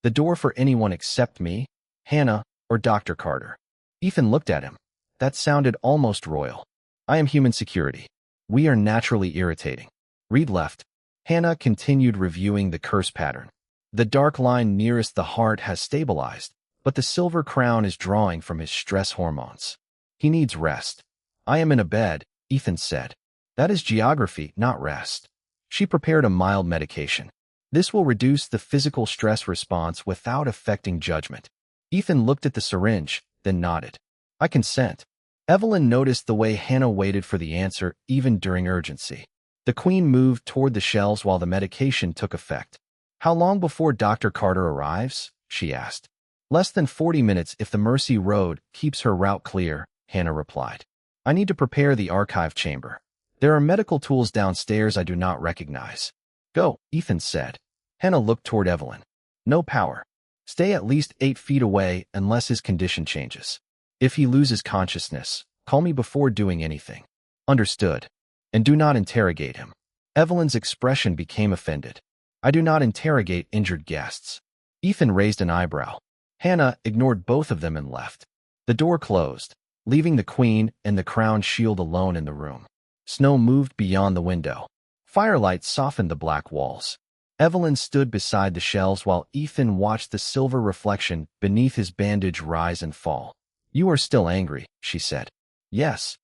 The door for anyone except me, Hannah, or Dr. Carter. Ethan looked at him. That sounded almost royal. I am human security. We are naturally irritating. Reed left. Hannah continued reviewing the curse pattern. The dark line nearest the heart has stabilized, but the silver crown is drawing from his stress hormones. He needs rest. I am in a bed, Ethan said. That is geography, not rest. She prepared a mild medication. This will reduce the physical stress response without affecting judgment. Ethan looked at the syringe, then nodded. I consent. Evelyn noticed the way Hannah waited for the answer even during urgency. The queen moved toward the shelves while the medication took effect. How long before Dr. Carter arrives? She asked. Less than 40 minutes if the Mercy Road keeps her route clear, Hannah replied. I need to prepare the archive chamber. There are medical tools downstairs I do not recognize. Go, Ethan said. Hannah looked toward Evelyn. No power. Stay at least 8 feet away unless his condition changes. If he loses consciousness, call me before doing anything. Understood. And do not interrogate him. Evelyn's expression became offended. I do not interrogate injured guests. Ethan raised an eyebrow. Hannah ignored both of them and left. The door closed, leaving the queen and the crown shield alone in the room. Snow moved beyond the window. Firelight softened the black walls. Evelyn stood beside the shelves while Ethan watched the silver reflection beneath his bandage rise and fall. You are still angry, she said. Yes.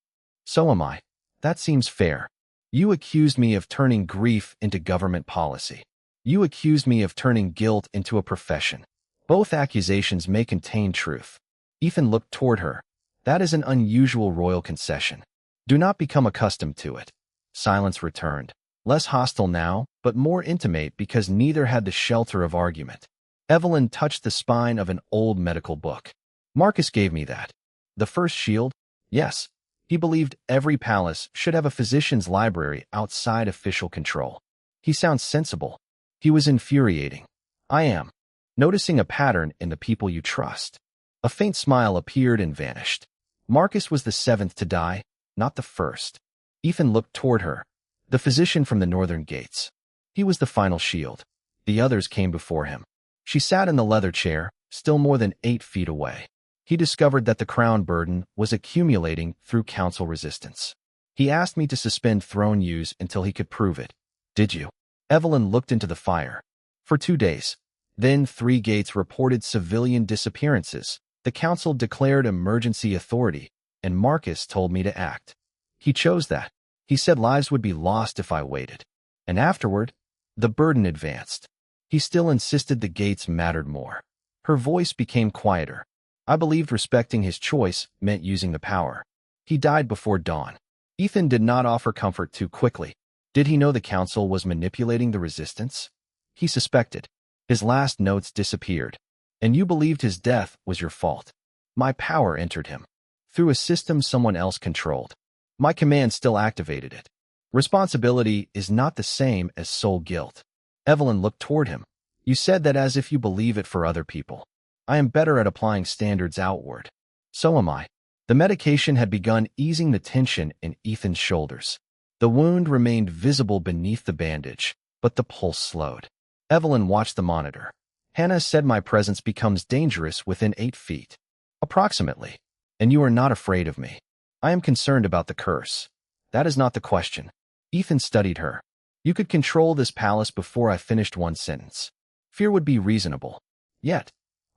So am I. That seems fair. You accused me of turning grief into government policy. You accused me of turning guilt into a profession. Both accusations may contain truth. Ethan looked toward her. That is an unusual royal concession. Do not become accustomed to it. Silence returned. Less hostile now, but more intimate because neither had the shelter of argument. Evelyn touched the spine of an old medical book. Marcus gave me that. The first shield? Yes. He believed every palace should have a physician's library outside official control. He sounds sensible. He was infuriating. I am. Noticing a pattern in the people you trust. A faint smile appeared and vanished. Marcus was the seventh to die, not the first. Ethan looked toward her. The physician from the northern gates. He was the final shield. The others came before him. She sat in the leather chair, still more than 8 feet away. He discovered that the crown burden was accumulating through council resistance. He asked me to suspend throne use until he could prove it. Did you? Evelyn looked into the fire. For 2 days. Then 3 gates reported civilian disappearances. The council declared emergency authority, and Marcus told me to act. He chose that. He said lives would be lost if I waited. And afterward, the burden advanced. He still insisted the gates mattered more. Her voice became quieter. I believed respecting his choice meant using the power. He died before dawn. Ethan did not offer comfort too quickly. Did he know the council was manipulating the resistance? He suspected. His last notes disappeared. And you believed his death was your fault. My power entered him. Through a system someone else controlled. My command still activated it. Responsibility is not the same as soul guilt. Evelyn looked toward him. You said that as if you believe it for other people. I am better at applying standards outward. So am I. The medication had begun easing the tension in Ethan's shoulders. The wound remained visible beneath the bandage, but the pulse slowed. Evelyn watched the monitor. Hannah said my presence becomes dangerous within 8 feet. Approximately. And you are not afraid of me. I am concerned about the curse. That is not the question. Ethan studied her. You could control this palace before I finished one sentence. Fear would be reasonable. Yet,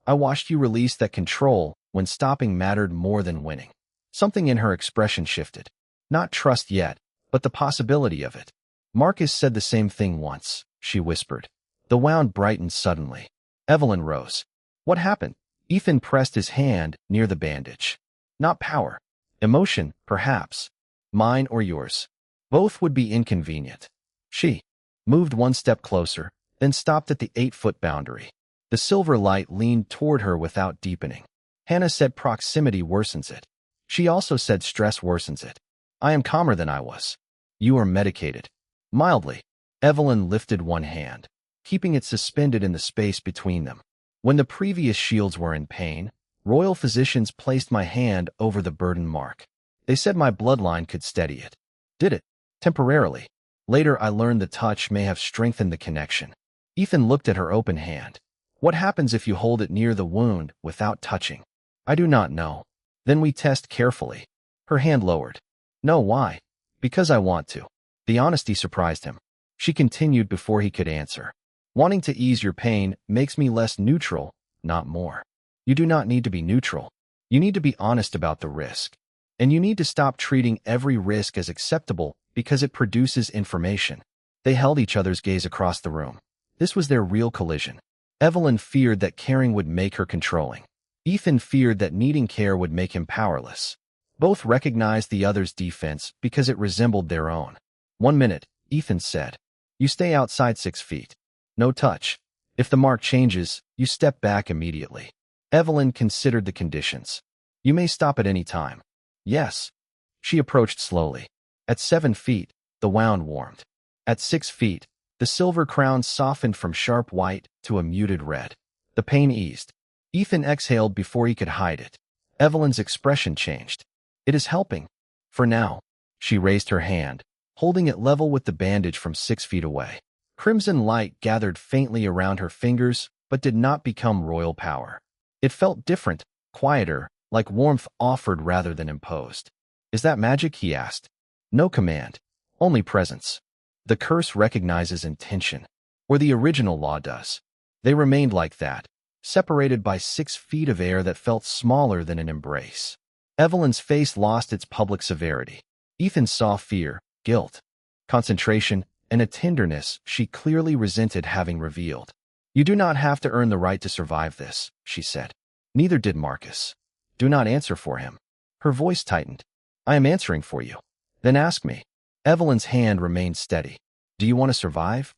I watched you release that control when stopping mattered more than winning. Something in her expression shifted. Not trust yet, but the possibility of it. Marcus said the same thing once, she whispered. The wound brightened suddenly. Evelyn rose. What happened? Ethan pressed his hand near the bandage. Not power. Emotion, perhaps. Mine or yours. Both would be inconvenient. She moved 1 step closer, then stopped at the 8-foot boundary. The silver light leaned toward her without deepening. Hannah said proximity worsens it. She also said stress worsens it. I am calmer than I was. You are medicated. Mildly. Evelyn lifted one hand, keeping it suspended in the space between them. When the previous shields were in pain, royal physicians placed my hand over the burden mark. They said my bloodline could steady it. Did it? Temporarily. Later I learned the touch may have strengthened the connection. Ethan looked at her open hand. What happens if you hold it near the wound without touching? I do not know. Then we test carefully. Her hand lowered. No, why? Because I want to. The honesty surprised him. She continued before he could answer. Wanting to ease your pain makes me less neutral, not more. You do not need to be neutral. You need to be honest about the risk. And you need to stop treating every risk as acceptable because it produces information. They held each other's gaze across the room. This was their real collision. Evelyn feared that caring would make her controlling. Ethan feared that needing care would make him powerless. Both recognized the other's defense because it resembled their own. 1 minute, Ethan said. You stay outside 6 feet. No touch. If the mark changes, you step back immediately. Evelyn considered the conditions. You may stop at any time. Yes. She approached slowly. At 7 feet, the wound warmed. At 6 feet, the silver crown softened from sharp white to a muted red. The pain eased. Ethan exhaled before he could hide it. Evelyn's expression changed. It is helping. For now. She raised her hand, holding it level with the bandage from 6 feet away. Crimson light gathered faintly around her fingers, but did not become royal power. It felt different, quieter, like warmth offered rather than imposed. Is that magic? He asked. No command. Only presence. The curse recognizes intention, or the original law does. They remained like that, separated by 6 feet of air that felt smaller than an embrace. Evelyn's face lost its public severity. Ethan saw fear, guilt, concentration, and a tenderness she clearly resented having revealed. You do not have to earn the right to survive this, she said. Neither did Marcus. Do not answer for him. Her voice tightened. I am answering for you. Then ask me. Evelyn's hand remained steady. Do you want to survive?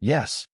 Yes.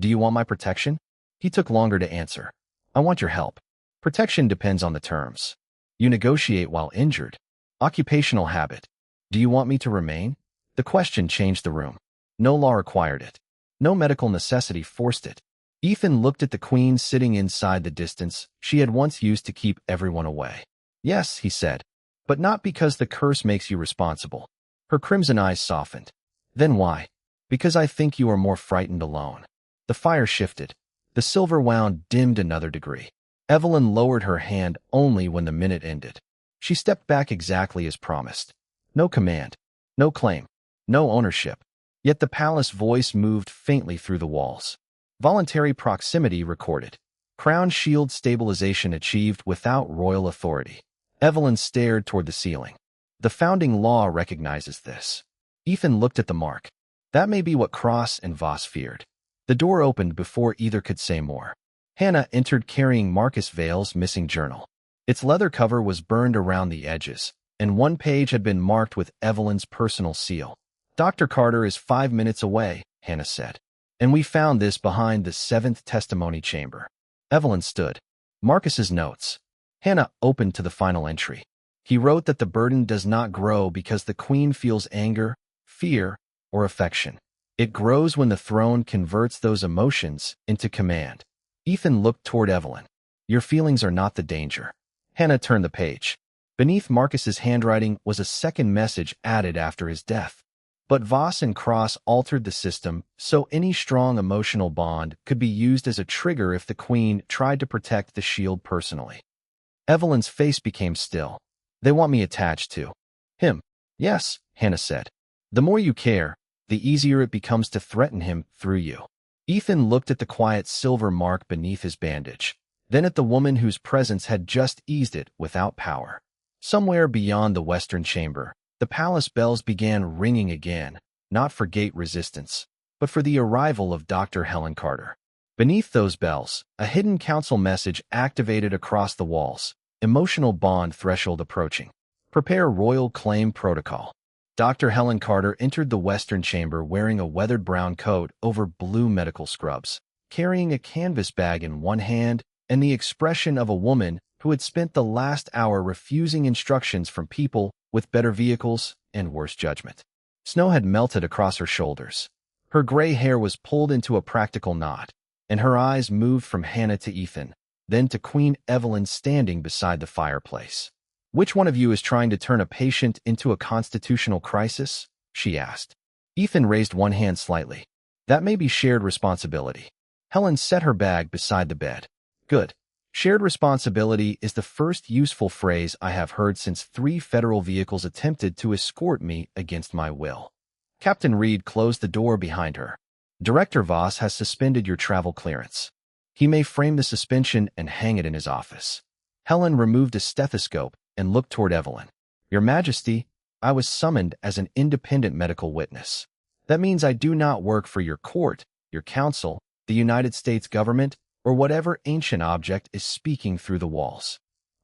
Do you want my protection? He took longer to answer. I want your help. Protection depends on the terms. You negotiate while injured. Occupational habit. Do you want me to remain? The question changed the room. No law required it. No medical necessity forced it. Ethan looked at the queen sitting inside the distance she had once used to keep everyone away. Yes, he said, but not because the curse makes you responsible. Her crimson eyes softened. Then why? Because I think you are more frightened alone. The fire shifted. The silver wound dimmed another degree. Evelyn lowered her hand only when the minute ended. She stepped back exactly as promised. No command. No claim. No ownership. Yet the palace voice moved faintly through the walls. Voluntary proximity recorded. Crown shield stabilization achieved without royal authority. Evelyn stared toward the ceiling. The founding law recognizes this. Ethan looked at the mark. That may be what Cross and Voss feared. The door opened before either could say more. Hannah entered carrying Marcus Vale's missing journal. Its leather cover was burned around the edges, and one page had been marked with Evelyn's personal seal. Dr. Carter is 5 minutes away, Hannah said. And we found this behind the 7th testimony chamber. Evelyn stood. Marcus's notes. Hannah opened to the final entry. He wrote that the burden does not grow because the queen feels anger, fear, or affection. It grows when the throne converts those emotions into command. Ethan looked toward Evelyn. Your feelings are not the danger. Hannah turned the page. Beneath Marcus's handwriting was a second message added after his death. But Voss and Cross altered the system so any strong emotional bond could be used as a trigger if the queen tried to protect the shield personally. Evelyn's face became still. They want me attached to him. Yes, Hannah said. The more you care, the easier it becomes to threaten him through you. Ethan looked at the quiet silver mark beneath his bandage, then at the woman whose presence had just eased it without power. Somewhere beyond the western chamber, the palace bells began ringing again, not for gate resistance, but for the arrival of Dr. Helen Carter. Beneath those bells, a hidden council message activated across the walls, emotional bond threshold approaching. Prepare royal claim protocol. Dr. Helen Carter entered the western chamber wearing a weathered brown coat over blue medical scrubs, carrying a canvas bag in one hand and the expression of a woman who had spent the last hour refusing instructions from people with better vehicles and worse judgment. Snow had melted across her shoulders. Her gray hair was pulled into a practical knot, and her eyes moved from Hannah to Ethan, then to Queen Evelyn standing beside the fireplace. Which one of you is trying to turn a patient into a constitutional crisis? She asked. Ethan raised one hand slightly. That may be shared responsibility. Helen set her bag beside the bed. Good. Shared responsibility is the first useful phrase I have heard since 3 federal vehicles attempted to escort me against my will. Captain Reed closed the door behind her. Director Voss has suspended your travel clearance. He may frame the suspension and hang it in his office. Helen removed a stethoscope and looked toward Evelyn. Your Majesty, I was summoned as an independent medical witness. That means I do not work for your court, your council, the United States government, or whatever ancient object is speaking through the walls.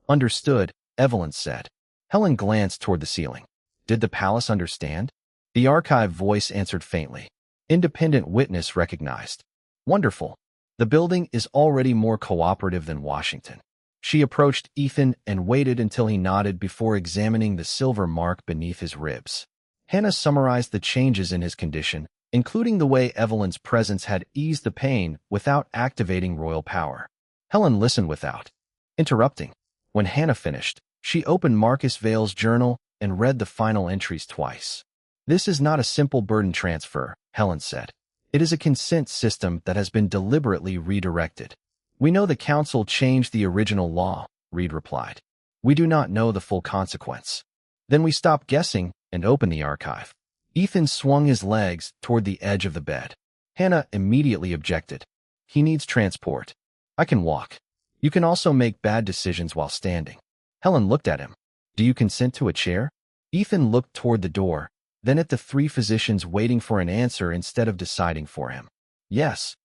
Understood, Evelyn said. Helen glanced toward the ceiling. Did the palace understand? The archive voice answered faintly. Independent witness recognized. Wonderful. The building is already more cooperative than Washington. She approached Ethan and waited until he nodded before examining the silver mark beneath his ribs. Hannah summarized the changes in his condition, including the way Evelyn's presence had eased the pain without activating royal power. Helen listened without interrupting. When Hannah finished, she opened Marcus Vale's journal and read the final entries twice. "This is not a simple burden transfer," Helen said. "It is a consent system that has been deliberately redirected." "We know the council changed the original law," Reed replied. "We do not know the full consequence." "Then we stop guessing and open the archive." Ethan swung his legs toward the edge of the bed. Hannah immediately objected. "He needs transport. I can walk. You can also make bad decisions while standing." Helen looked at him. "Do you consent to a chair?" Ethan looked toward the door, then at the three physicians waiting for an answer instead of deciding for him. "Yes."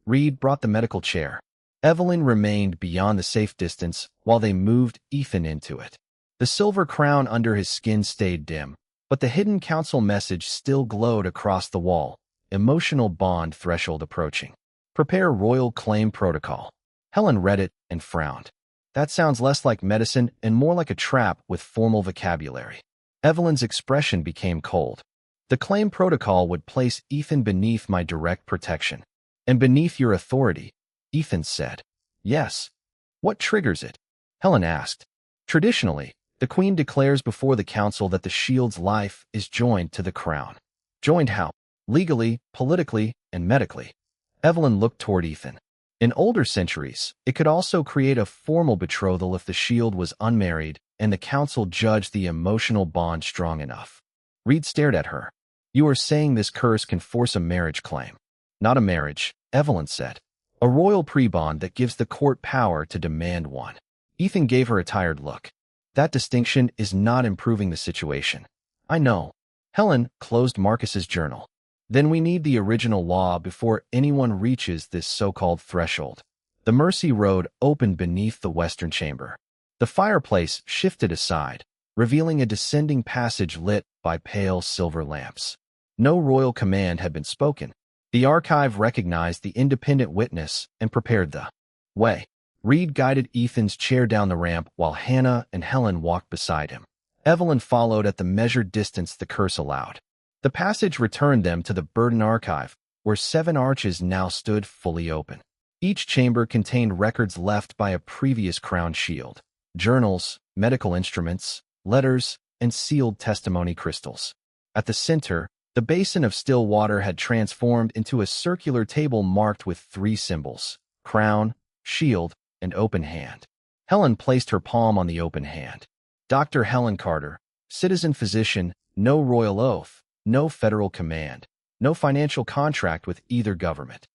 Reed brought the medical chair. Evelyn remained beyond the safe distance while they moved Ethan into it. The silver crown under his skin stayed dim, but the hidden council message still glowed across the wall. Emotional bond threshold approaching. Prepare royal claim protocol. Helen read it and frowned. That sounds less like medicine and more like a trap with formal vocabulary. Evelyn's expression became cold. "The claim protocol would place Ethan beneath my direct protection." "And beneath your authority," Ethan said. "Yes." "What triggers it?" Helen asked. "Traditionally, the Queen declares before the council that the shield's life is joined to the crown." "Joined how?" "Legally, politically, and medically." Evelyn looked toward Ethan. "In older centuries, it could also create a formal betrothal if the shield was unmarried and the council judged the emotional bond strong enough." Reed stared at her. "You are saying this curse can force a marriage claim?" "Not a marriage," Evelyn said. "A royal pre-bond that gives the court power to demand one." Ethan gave her a tired look. "That distinction is not improving the situation." "I know." Helen closed Marcus's journal. "Then we need the original law before anyone reaches this so-called threshold." The Mercy Road opened beneath the western chamber. The fireplace shifted aside, revealing a descending passage lit by pale silver lamps. No royal command had been spoken. The archive recognized the independent witness and prepared the way. Reed guided Ethan's chair down the ramp while Hannah and Helen walked beside him. Evelyn followed at the measured distance the curse allowed. The passage returned them to the Burden Archive, where 7 arches now stood fully open. Each chamber contained records left by a previous crown shield: journals, medical instruments, letters, and sealed testimony crystals. At the center, the basin of still water had transformed into a circular table marked with 3 symbols: crown, shield, and open hand. Helen placed her palm on the open hand. "Dr. Helen Carter, citizen physician, no royal oath, no federal command, no financial contract with either government."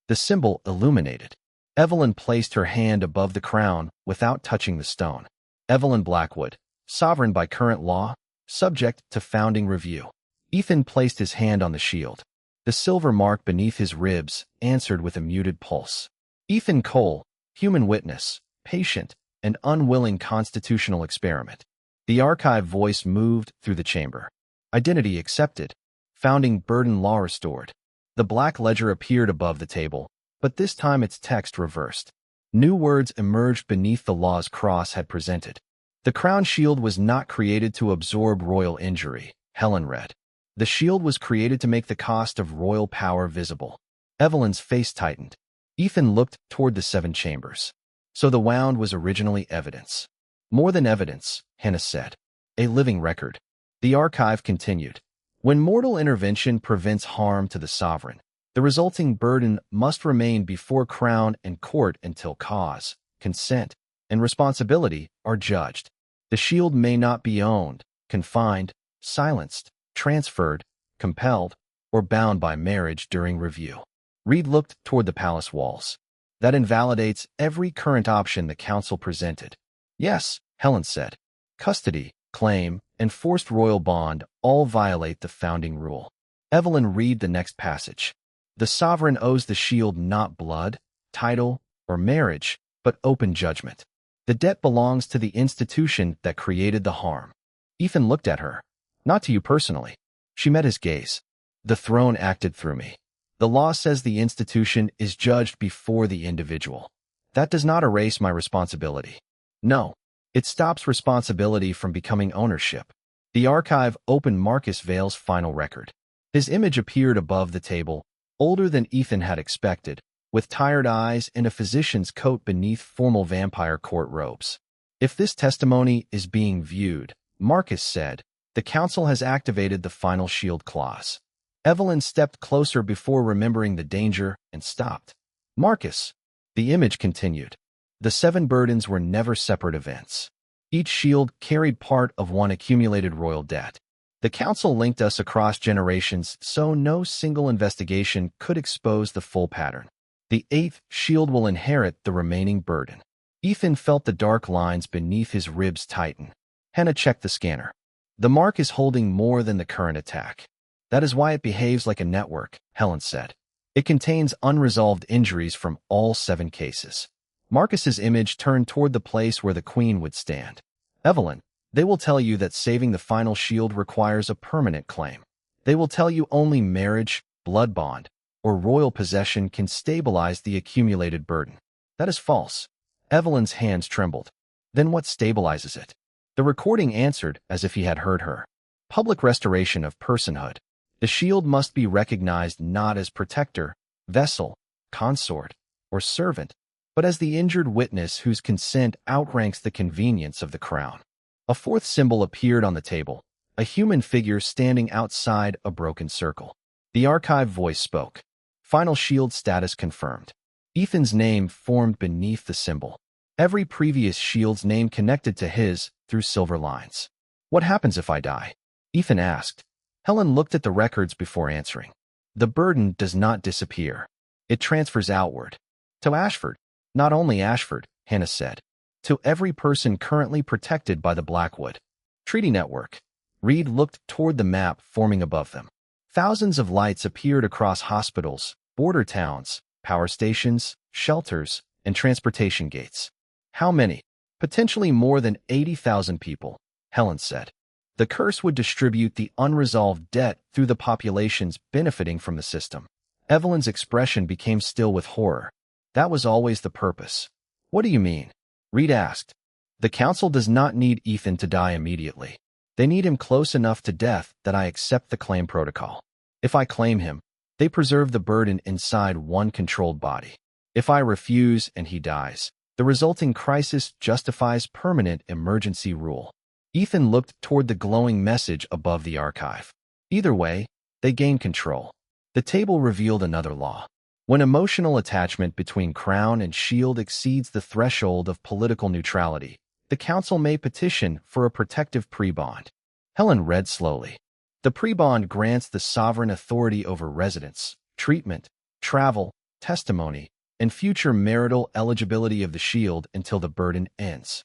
The symbol illuminated. Evelyn placed her hand above the crown without touching the stone. "Evelyn Blackwood, sovereign by current law, subject to founding review." Ethan placed his hand on the shield. The silver mark beneath his ribs answered with a muted pulse. "Ethan Cole, human witness, patient, and unwilling constitutional experiment." The archive voice moved through the chamber. "Identity accepted. Founding burden law restored." The black ledger appeared above the table, but this time its text reversed. New words emerged beneath the law's cross had presented. "The crown shield was not created to absorb royal injury," Helen read. "The shield was created to make the cost of royal power visible." Evelyn's face tightened. Ethan looked toward the 7 chambers. "So the wound was originally evidence." "More than evidence," Hannah said. "A living record." The archive continued. "When mortal intervention prevents harm to the sovereign, the resulting burden must remain before crown and court until cause, consent, and responsibility are judged. The shield may not be owned, confined, silenced, transferred, compelled, or bound by marriage during review." Reed looked toward the palace walls. "That invalidates every current option the council presented." "Yes," Helen said. "Custody, claim, and forced royal bond all violate the founding rule." Evelyn read the next passage. "The sovereign owes the shield not blood, title, or marriage, but open judgment. The debt belongs to the institution that created the harm." Ethan looked at her. "Not to you personally." She met his gaze. "The throne acted through me. The law says the institution is judged before the individual. That does not erase my responsibility. No, it stops responsibility from becoming ownership." The archive opened Marcus Vale's final record. His image appeared above the table, older than Ethan had expected, with tired eyes and a physician's coat beneath formal vampire court robes. If this testimony is being viewed, Marcus said, the council has activated the final shield clause. Evelyn stepped closer before remembering the danger and stopped. Marcus. The image continued. The 7 burdens were never separate events. Each shield carried part of one accumulated royal debt. The council linked us across generations so no single investigation could expose the full pattern. The 8th shield will inherit the remaining burden. Ethan felt the dark lines beneath his ribs tighten. Hannah checked the scanner. The mark is holding more than the current attack. That is why it behaves like a network, Helen said. It contains unresolved injuries from all 7 cases. Marcus's image turned toward the place where the queen would stand. Evelyn, they will tell you that saving the final shield requires a permanent claim. They will tell you only marriage, blood bond, or royal possession can stabilize the accumulated burden. That is false. Evelyn's hands trembled. Then what stabilizes it? The recording answered as if he had heard her. Public restoration of personhood. The shield must be recognized not as protector, vessel, consort, or servant, but as the injured witness whose consent outranks the convenience of the crown. A 4th symbol appeared on the table, a human figure standing outside a broken circle. The archive voice spoke. Final shield status confirmed. Ethan's name formed beneath the symbol. Every previous shield's name connected to his through silver lines. What happens if I die? Ethan asked. Helen looked at the records before answering. The burden does not disappear. It transfers outward. To Ashford. Not only Ashford, Hannah said. To every person currently protected by the Blackwood Treaty Network. Reed looked toward the map forming above them. Thousands of lights appeared across hospitals, border towns, power stations, shelters, and transportation gates. How many? Potentially more than 80,000 people, Helen said. The curse would distribute the unresolved debt through the populations benefiting from the system. Evelyn's expression became still with horror. That was always the purpose. What do you mean? Reed asked. The council does not need Ethan to die immediately. They need him close enough to death that I accept the claim protocol. If I claim him, they preserve the burden inside one controlled body. If I refuse and he dies, the resulting crisis justifies permanent emergency rule. Ethan looked toward the glowing message above the archive. Either way, they gain control. The table revealed another law. When emotional attachment between crown and shield exceeds the threshold of political neutrality, the council may petition for a protective pre-bond. Helen read slowly. The pre-bond grants the sovereign authority over residence, treatment, travel, testimony, and future marital eligibility of the shield until the burden ends.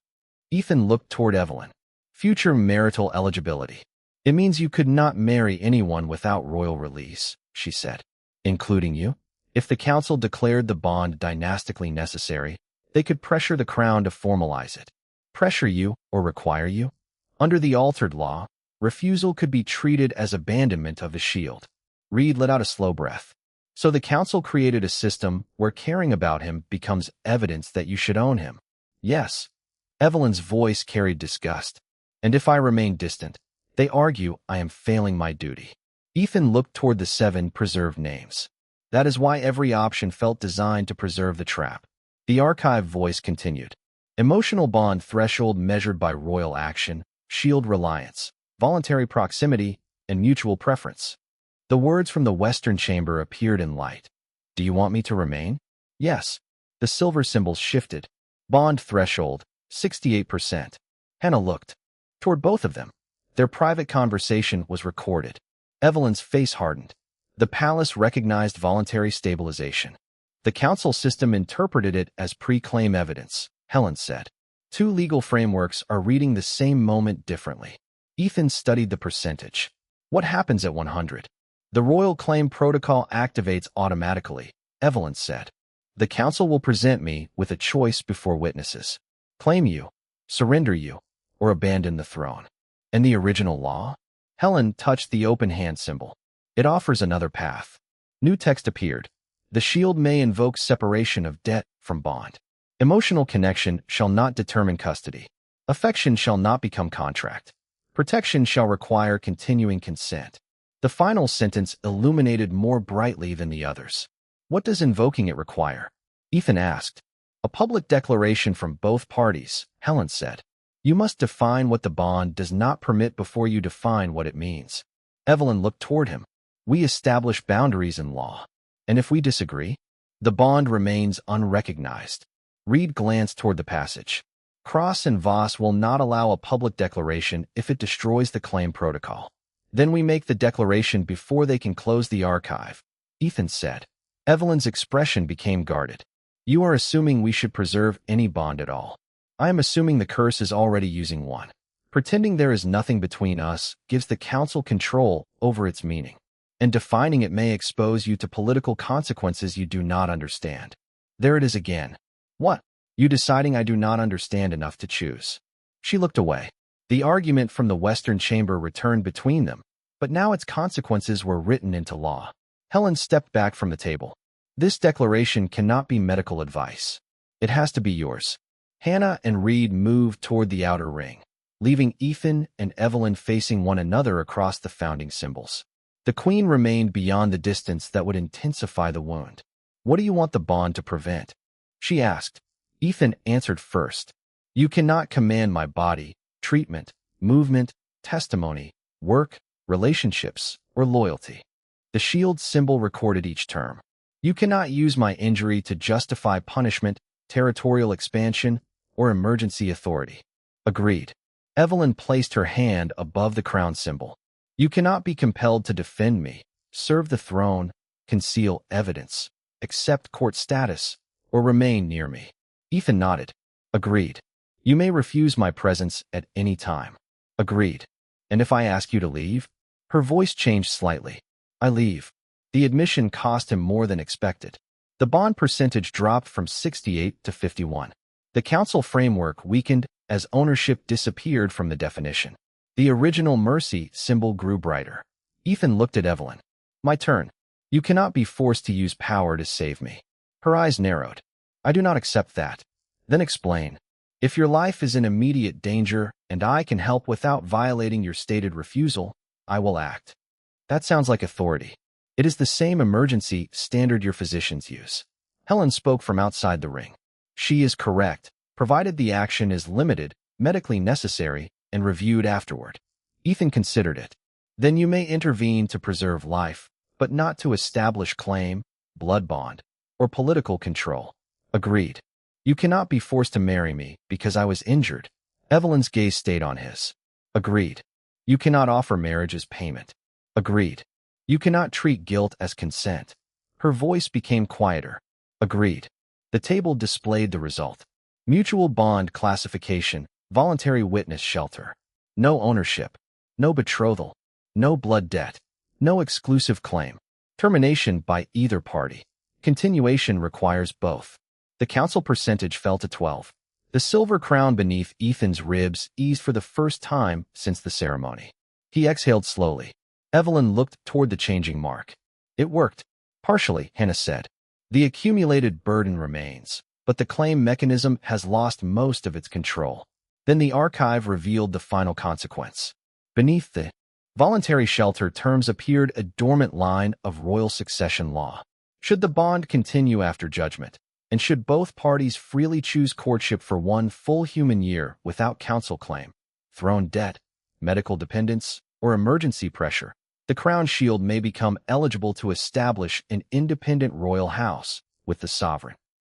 Ethan looked toward Evelyn. Future marital eligibility. It means you could not marry anyone without royal release, she said. Including you? If the council declared the bond dynastically necessary, they could pressure the crown to formalize it. Pressure you or require you? Under the altered law, refusal could be treated as abandonment of the shield. Reed let out a slow breath. So the council created a system where caring about him becomes evidence that you should own him. Yes. Evelyn's voice carried disgust. And if I remain distant, they argue I am failing my duty. Ethan looked toward the 7 preserved names. That is why every option felt designed to preserve the trap. The archive voice continued. Emotional bond threshold measured by royal action, shield reliance, voluntary proximity, and mutual preference. The words from the western chamber appeared in light. Do you want me to remain? Yes. The silver symbols shifted. Bond threshold, 68%. Hannah looked toward both of them. Their private conversation was recorded. Evelyn's face hardened. The palace recognized voluntary stabilization. The council system interpreted it as pre-claim evidence, Helen said. 2 legal frameworks are reading the same moment differently. Ethan studied the percentage. What happens at 100? The royal claim protocol activates automatically, Evelyn said. The council will present me with a choice before witnesses. Claim you, surrender you, or abandon the throne. And the original law? Helen touched the open hand symbol. It offers another path. New text appeared. The shield may invoke separation of debt from bond. Emotional connection shall not determine custody. Affection shall not become contract. Protection shall require continuing consent. The final sentence illuminated more brightly than the others. What does invoking it require? Ethan asked. A public declaration from both parties, Helen said. You must define what the bond does not permit before you define what it means. Evelyn looked toward him. We establish boundaries in law. And if we disagree, the bond remains unrecognized. Reed glanced toward the passage. Cross and Voss will not allow a public declaration if it destroys the claim protocol. Then we make the declaration before they can close the archive, Ethan said. Evelyn's expression became guarded. You are assuming we should preserve any bond at all. I am assuming the curse is already using one. Pretending there is nothing between us gives the council control over its meaning, and defining it may expose you to political consequences you do not understand. There it is again. What? You deciding I do not understand enough to choose. She looked away. The argument from the Western Chamber returned between them, but now its consequences were written into law. Helen stepped back from the table. This declaration cannot be medical advice. It has to be yours. Hannah and Reed moved toward the outer ring, leaving Ethan and Evelyn facing one another across the founding symbols. The Queen remained beyond the distance that would intensify the wound. What do you want the bond to prevent? She asked. Ethan answered first. You cannot command my body, treatment, movement, testimony, work, relationships, or loyalty. The shield symbol recorded each term. You cannot use my injury to justify punishment, territorial expansion, or emergency authority. Agreed. Evelyn placed her hand above the crown symbol. You cannot be compelled to defend me, serve the throne, conceal evidence, accept court status, or remain near me. Ethan nodded. Agreed. You may refuse my presence at any time. Agreed. And if I ask you to leave? Her voice changed slightly. I leave. The admission cost him more than expected. The bond percentage dropped from 68 to 51. The council framework weakened as ownership disappeared from the definition. The original mercy symbol grew brighter. Ethan looked at Evelyn. My turn. You cannot be forced to use power to save me. Her eyes narrowed. I do not accept that. Then explain. If your life is in immediate danger and I can help without violating your stated refusal, I will act. That sounds like authority. It is the same emergency standard your physicians use. Helen spoke from outside the ring. She is correct, provided the action is limited, medically necessary, and reviewed afterward. Ethan considered it. Then you may intervene to preserve life, but not to establish claim, blood bond, or political control. Agreed. You cannot be forced to marry me because I was injured. Evelyn's gaze stayed on his. Agreed. You cannot offer marriage as payment. Agreed. You cannot treat guilt as consent. Her voice became quieter. Agreed. The table displayed the result. Mutual bond classification, voluntary witness shelter. No ownership. No betrothal. No blood debt. No exclusive claim. Termination by either party. Continuation requires both. The council percentage fell to 12. The silver crown beneath Ethan's ribs eased for the first time since the ceremony. He exhaled slowly. Evelyn looked toward the changing mark. It worked. Partially, Hannah said. The accumulated burden remains, but the claim mechanism has lost most of its control. Then the archive revealed the final consequence. Beneath the voluntary shelter terms appeared a dormant line of royal succession law. Should the bond continue after judgment? And should both parties freely choose courtship for one full human year without council claim, throne debt, medical dependence, or emergency pressure, the crown shield may become eligible to establish an independent royal house with the sovereign.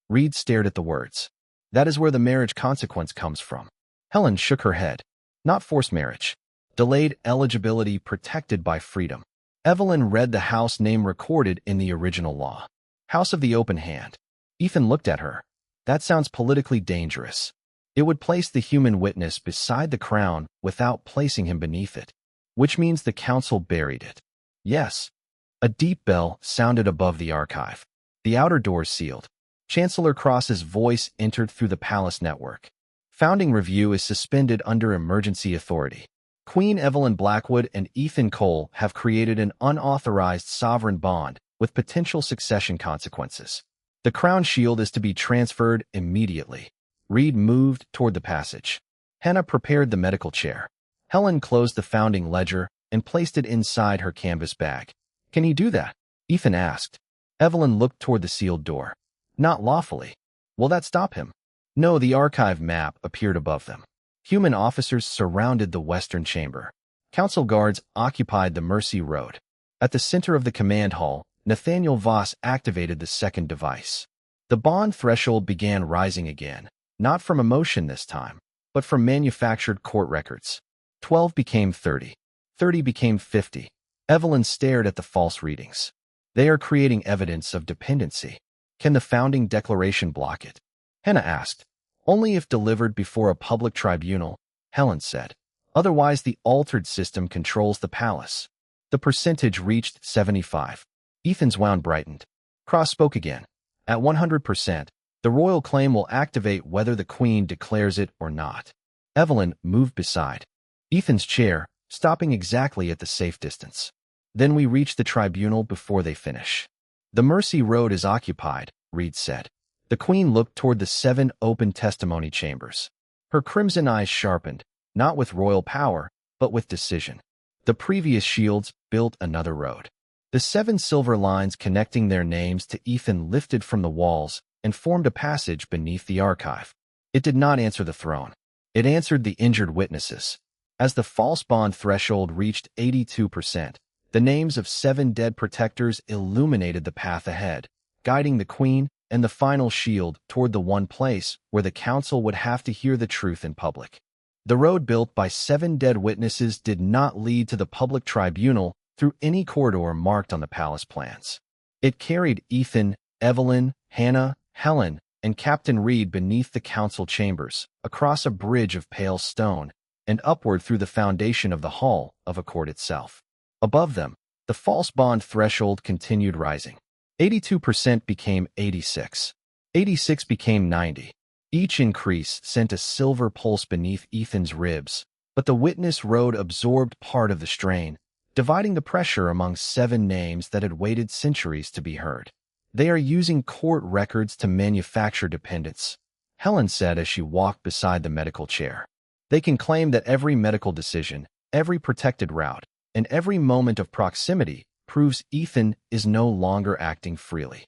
Reed stared at the words. That is where the marriage consequence comes from. Helen shook her head. Not forced marriage. Delayed eligibility protected by freedom. Evelyn read the house name recorded in the original law. House of the Open Hand. Ethan looked at her. That sounds politically dangerous. It would place the human witness beside the crown without placing him beneath it, which means the council buried it. Yes. A deep bell sounded above the archive. The outer doors sealed. Chancellor Cross's voice entered through the palace network. Founding review is suspended under emergency authority. Queen Evelyn Blackwood and Ethan Cole have created an unauthorized sovereign bond with potential succession consequences. The crown shield is to be transferred immediately. Reed moved toward the passage. Hannah prepared the medical chair. Helen closed the founding ledger and placed it inside her canvas bag. Can he do that? Ethan asked. Evelyn looked toward the sealed door. Not lawfully. Will that stop him? No, the archive map appeared above them. Human officers surrounded the western chamber. Council guards occupied the Mercy Road. At the center of the command hall, Nathaniel Voss activated the second device. The bond threshold began rising again, not from emotion this time, but from manufactured court records. 12 became 30. 30 became 50. Evelyn stared at the false readings. They are creating evidence of dependency. Can the founding declaration block it? Hannah asked. Only if delivered before a public tribunal, Helen said. Otherwise, the altered system controls the palace. The percentage reached 75. Ethan's wound brightened. Cross spoke again. At 100%, the royal claim will activate whether the queen declares it or not. Evelyn moved beside Ethan's chair, stopping exactly at the safe distance. Then we reach the tribunal before they finish. The Mercy Road is occupied, Reed said. The queen looked toward the 7 open testimony chambers. Her crimson eyes sharpened, not with royal power, but with decision. The previous shields built another road. The 7 silver lines connecting their names to Ethan lifted from the walls and formed a passage beneath the archive. It did not answer the throne. It answered the injured witnesses. As the false bond threshold reached 82%, the names of 7 dead protectors illuminated the path ahead, guiding the queen and the final shield toward the one place where the council would have to hear the truth in public. The road built by 7 dead witnesses did not lead to the public tribunal through any corridor marked on the palace plans. It carried Ethan, Evelyn, Hannah, Helen, and Captain Reed beneath the council chambers, across a bridge of pale stone, and upward through the foundation of the hall of a court itself. Above them, the false bond threshold continued rising. 82% became 86. 86 became 90. Each increase sent a silver pulse beneath Ethan's ribs, but the witness road absorbed part of the strain, dividing the pressure among 7 names that had waited centuries to be heard. They are using court records to manufacture dependence, Helen said as she walked beside the medical chair. They can claim that every medical decision, every protected route, and every moment of proximity proves Ethan is no longer acting freely.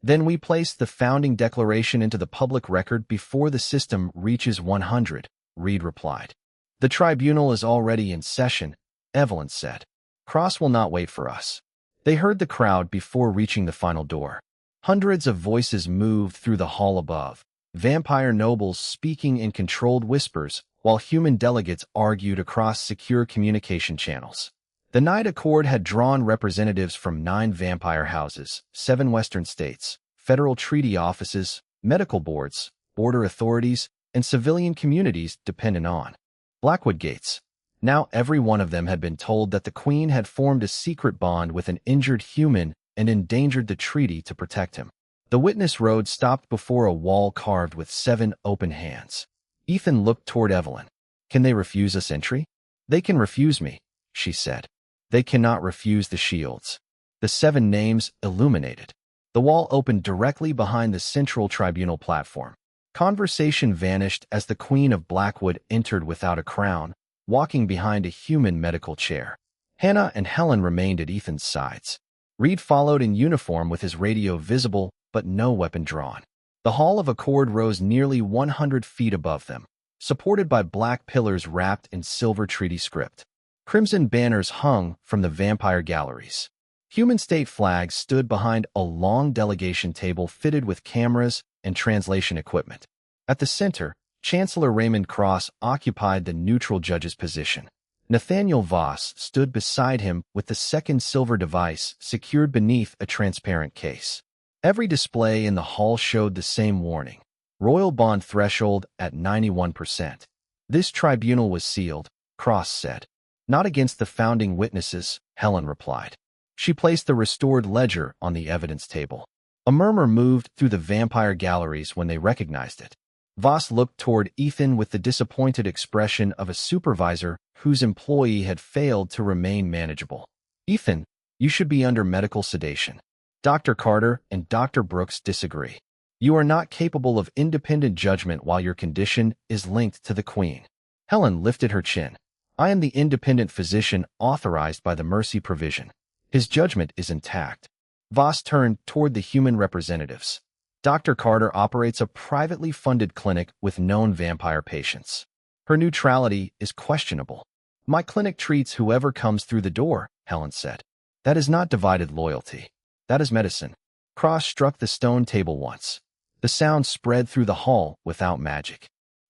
Then we place the founding declaration into the public record before the system reaches 100, Reed replied. The tribunal is already in session, Evelyn said. Cross will not wait for us. They heard the crowd before reaching the final door. Hundreds of voices moved through the hall above, vampire nobles speaking in controlled whispers, while human delegates argued across secure communication channels. The night accord had drawn representatives from 9 vampire houses, 7 western states, federal treaty offices, medical boards, border authorities, and civilian communities dependent on Blackwood gates. Now every one of them had been told that the queen had formed a secret bond with an injured human and endangered the treaty to protect him. The witness road stopped before a wall carved with 7 open hands. Ethan looked toward Evelyn. Can they refuse us entry? They can refuse me, she said. They cannot refuse the shields. The 7 names illuminated. The wall opened directly behind the central tribunal platform. Conversation vanished as the Queen of Blackwood entered without a crown, walking behind a human medical chair. Hannah and Helen remained at Ethan's sides. Reed followed in uniform with his radio visible, but no weapon drawn. The Hall of Accord rose nearly 100 feet above them, supported by black pillars wrapped in silver treaty script. Crimson banners hung from the vampire galleries. Human state flags stood behind a long delegation table fitted with cameras and translation equipment. At the center, Chancellor Raymond Cross occupied the neutral judge's position. Nathaniel Voss stood beside him with the second silver device secured beneath a transparent case. Every display in the hall showed the same warning. Royal bond threshold at 91%. This tribunal was sealed, Cross said. Not against the founding witnesses, Helen replied. She placed the restored ledger on the evidence table. A murmur moved through the vampire galleries when they recognized it. Voss looked toward Ethan with the disappointed expression of a supervisor whose employee had failed to remain manageable. Ethan, you should be under medical sedation. Dr. Carter and Dr. Brooks disagree. You are not capable of independent judgment while your condition is linked to the Queen. Helen lifted her chin. I am the independent physician authorized by the mercy provision. His judgment is intact. Voss turned toward the human representatives. Dr. Carter operates a privately funded clinic with known vampire patients. Her neutrality is questionable. My clinic treats whoever comes through the door, Helen said. That is not divided loyalty. That is medicine. Cross struck the stone table once. The sound spread through the hall without magic.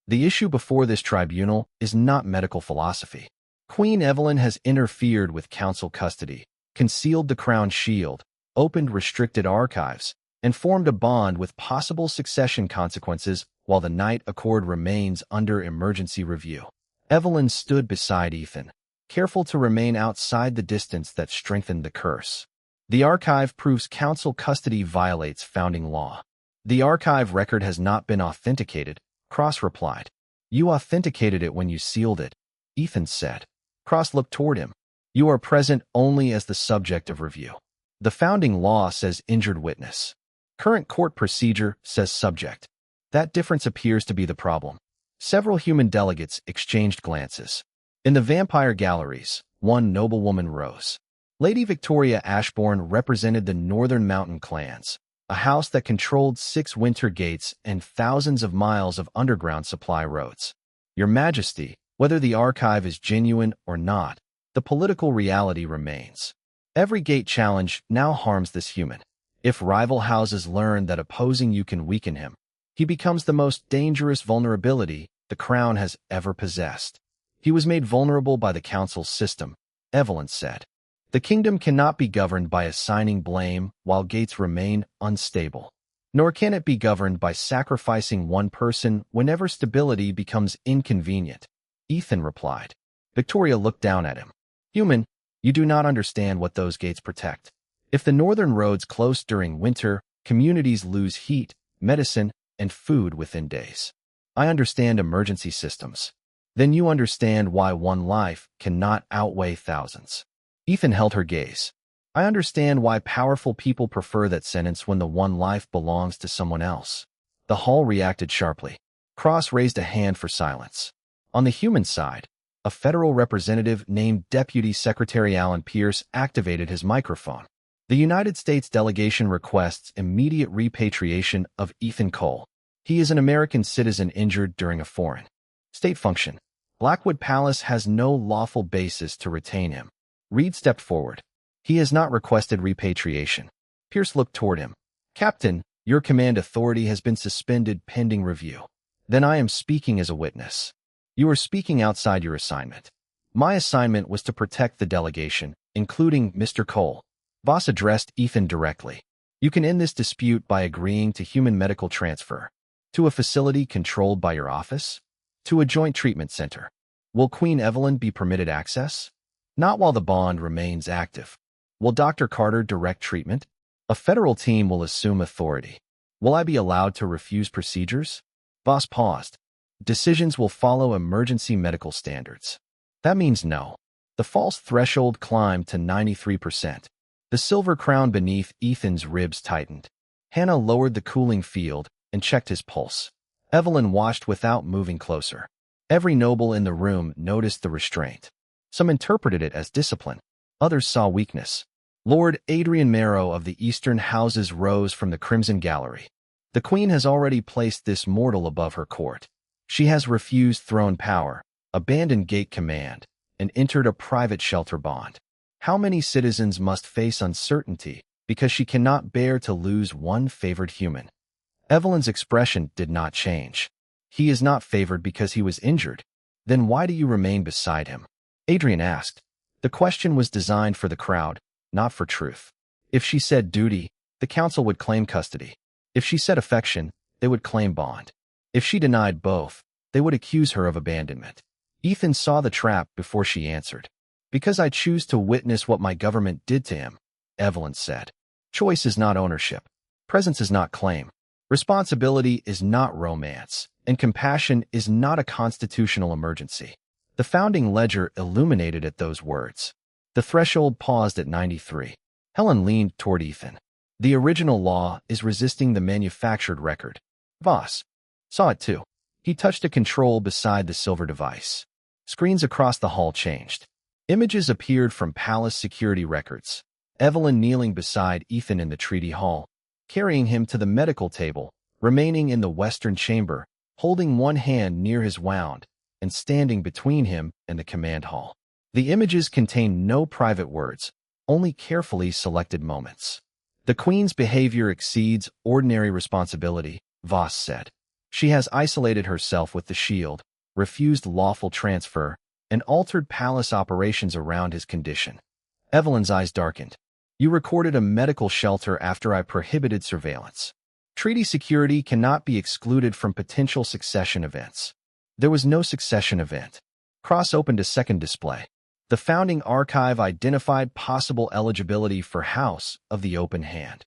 The issue before this tribunal is not medical philosophy. Queen Evelyn has interfered with council custody, concealed the crown shield, opened restricted archives, and formed a bond with possible succession consequences while the Night Accord remains under emergency review. Evelyn stood beside Ethan, careful to remain outside the distance that strengthened the curse. The archive proves council custody violates founding law. The archive record has not been authenticated, Cross replied. You authenticated it when you sealed it, Ethan said. Cross looked toward him. You are present only as the subject of review. The founding law says injured witness. Current court procedure says subject. That difference appears to be the problem. Several human delegates exchanged glances. In the vampire galleries, one noblewoman rose. Lady Victoria Ashbourne represented the Northern Mountain clans, a house that controlled 6 winter gates and thousands of miles of underground supply roads. Your Majesty, whether the archive is genuine or not, the political reality remains. Every gate challenge now harms this human. If rival houses learn that opposing you can weaken him, he becomes the most dangerous vulnerability the crown has ever possessed. He was made vulnerable by the council's system, Evelyn said. The kingdom cannot be governed by assigning blame while gates remain unstable. Nor can it be governed by sacrificing one person whenever stability becomes inconvenient, Ethan replied. Victoria looked down at him. Human, you do not understand what those gates protect. If the northern roads close during winter, communities lose heat, medicine, and food within days. I understand emergency systems. Then you understand why one life cannot outweigh thousands. Ethan held her gaze. I understand why powerful people prefer that sentence when the one life belongs to someone else. The hall reacted sharply. Cross raised a hand for silence. On the human side, a federal representative named Deputy Secretary Alan Pierce activated his microphone. The United States delegation requests immediate repatriation of Ethan Cole. He is an American citizen injured during a foreign state function. Blackwood Palace has no lawful basis to retain him. Reed stepped forward. He has not requested repatriation. Pierce looked toward him. Captain, your command authority has been suspended pending review. Then I am speaking as a witness. You are speaking outside your assignment. My assignment was to protect the delegation, including Mr. Cole. Voss addressed Ethan directly. You can end this dispute by agreeing to human medical transfer. To a facility controlled by your office? To a joint treatment center. Will Queen Evelyn be permitted access? Not while the bond remains active. Will Dr. Carter direct treatment? A federal team will assume authority. Will I be allowed to refuse procedures? Voss paused. Decisions will follow emergency medical standards. That means no. The false threshold climbed to 93%. The silver crown beneath Ethan's ribs tightened. Hannah lowered the cooling field and checked his pulse. Evelyn watched without moving closer. Every noble in the room noticed the restraint. Some interpreted it as discipline. Others saw weakness. Lord Adrian Marrow of the Eastern Houses rose from the Crimson Gallery. The Queen has already placed this mortal above her court. She has refused throne power, abandoned gate command, and entered a private shelter bond. How many citizens must face uncertainty because she cannot bear to lose one favored human? Evelyn's expression did not change. He is not favored because he was injured. Then why do you remain beside him? Adrian asked. The question was designed for the crowd, not for truth. If she said duty, the council would claim custody. If she said affection, they would claim bond. If she denied both, they would accuse her of abandonment. Ethan saw the trap before she answered. Because I choose to witness what my government did to him, Evelyn said. Choice is not ownership. Presence is not claim. Responsibility is not romance, and compassion is not a constitutional emergency. The founding ledger illuminated at those words. The threshold paused at 93. Helen leaned toward Ethan. The original law is resisting the manufactured record. Voss saw it too. He touched a control beside the silver device. Screens across the hall changed. Images appeared from palace security records. Evelyn kneeling beside Ethan in the treaty hall. carrying him to the medical table, remaining in the western chamber, holding one hand near his wound, and standing between him and the command hall. The images contain no private words, only carefully selected moments. The Queen's behavior exceeds ordinary responsibility, Voss said. She has isolated herself with the shield, refused lawful transfer, and altered palace operations around his condition. Evelyn's eyes darkened. You recorded a medical shelter after I prohibited surveillance. Treaty security cannot be excluded from potential succession events. There was no succession event. Cross opened a second display. The founding archive identified possible eligibility for House of the Open Hand.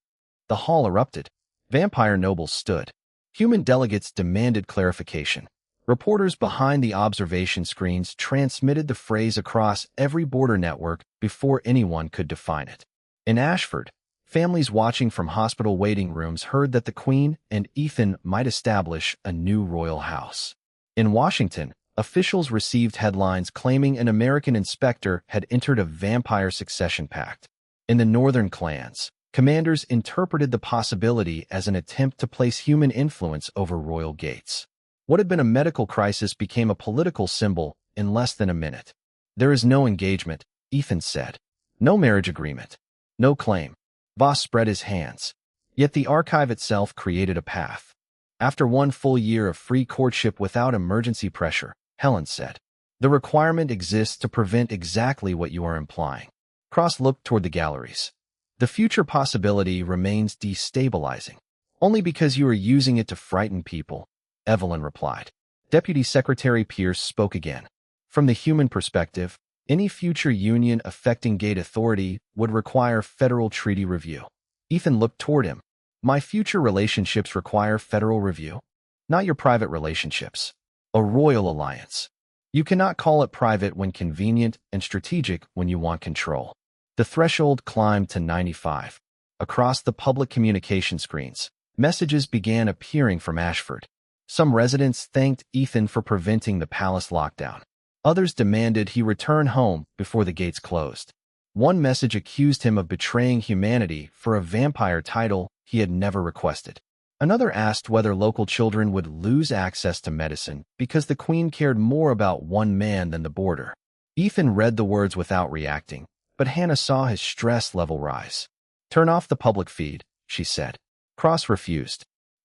The hall erupted. Vampire nobles stood. Human delegates demanded clarification. Reporters behind the observation screens transmitted the phrase across every border network before anyone could define it. In Ashford, families watching from hospital waiting rooms heard that the Queen and Ethan might establish a new royal house. In Washington, officials received headlines claiming an American inspector had entered a vampire succession pact. In the northern clans, commanders interpreted the possibility as an attempt to place human influence over royal gates. What had been a medical crisis became a political symbol in less than a minute. There is no engagement, Ethan said. No marriage agreement. No claim. Voss spread his hands. Yet the archive itself created a path. After one full year of free courtship without emergency pressure, Helen said, the requirement exists to prevent exactly what you are implying. Cross looked toward the galleries. The future possibility remains destabilizing. Only because you are using it to frighten people, Evelyn replied. Deputy Secretary Pierce spoke again. From the human perspective, any future union affecting gate authority would require federal treaty review. Ethan looked toward him. My future relationships require federal review? Not your private relationships. A royal alliance. You cannot call it private when convenient and strategic when you want control. The threshold climbed to 95. Across the public communication screens, messages began appearing from Ashford. Some residents thanked Ethan for preventing the palace lockdown. Others demanded he return home before the gates closed. One message accused him of betraying humanity for a vampire title he had never requested. Another asked whether local children would lose access to medicine because the Queen cared more about one man than the border. Ethan read the words without reacting, but Hannah saw his stress level rise. Turn off the public feed, she said. Cross refused.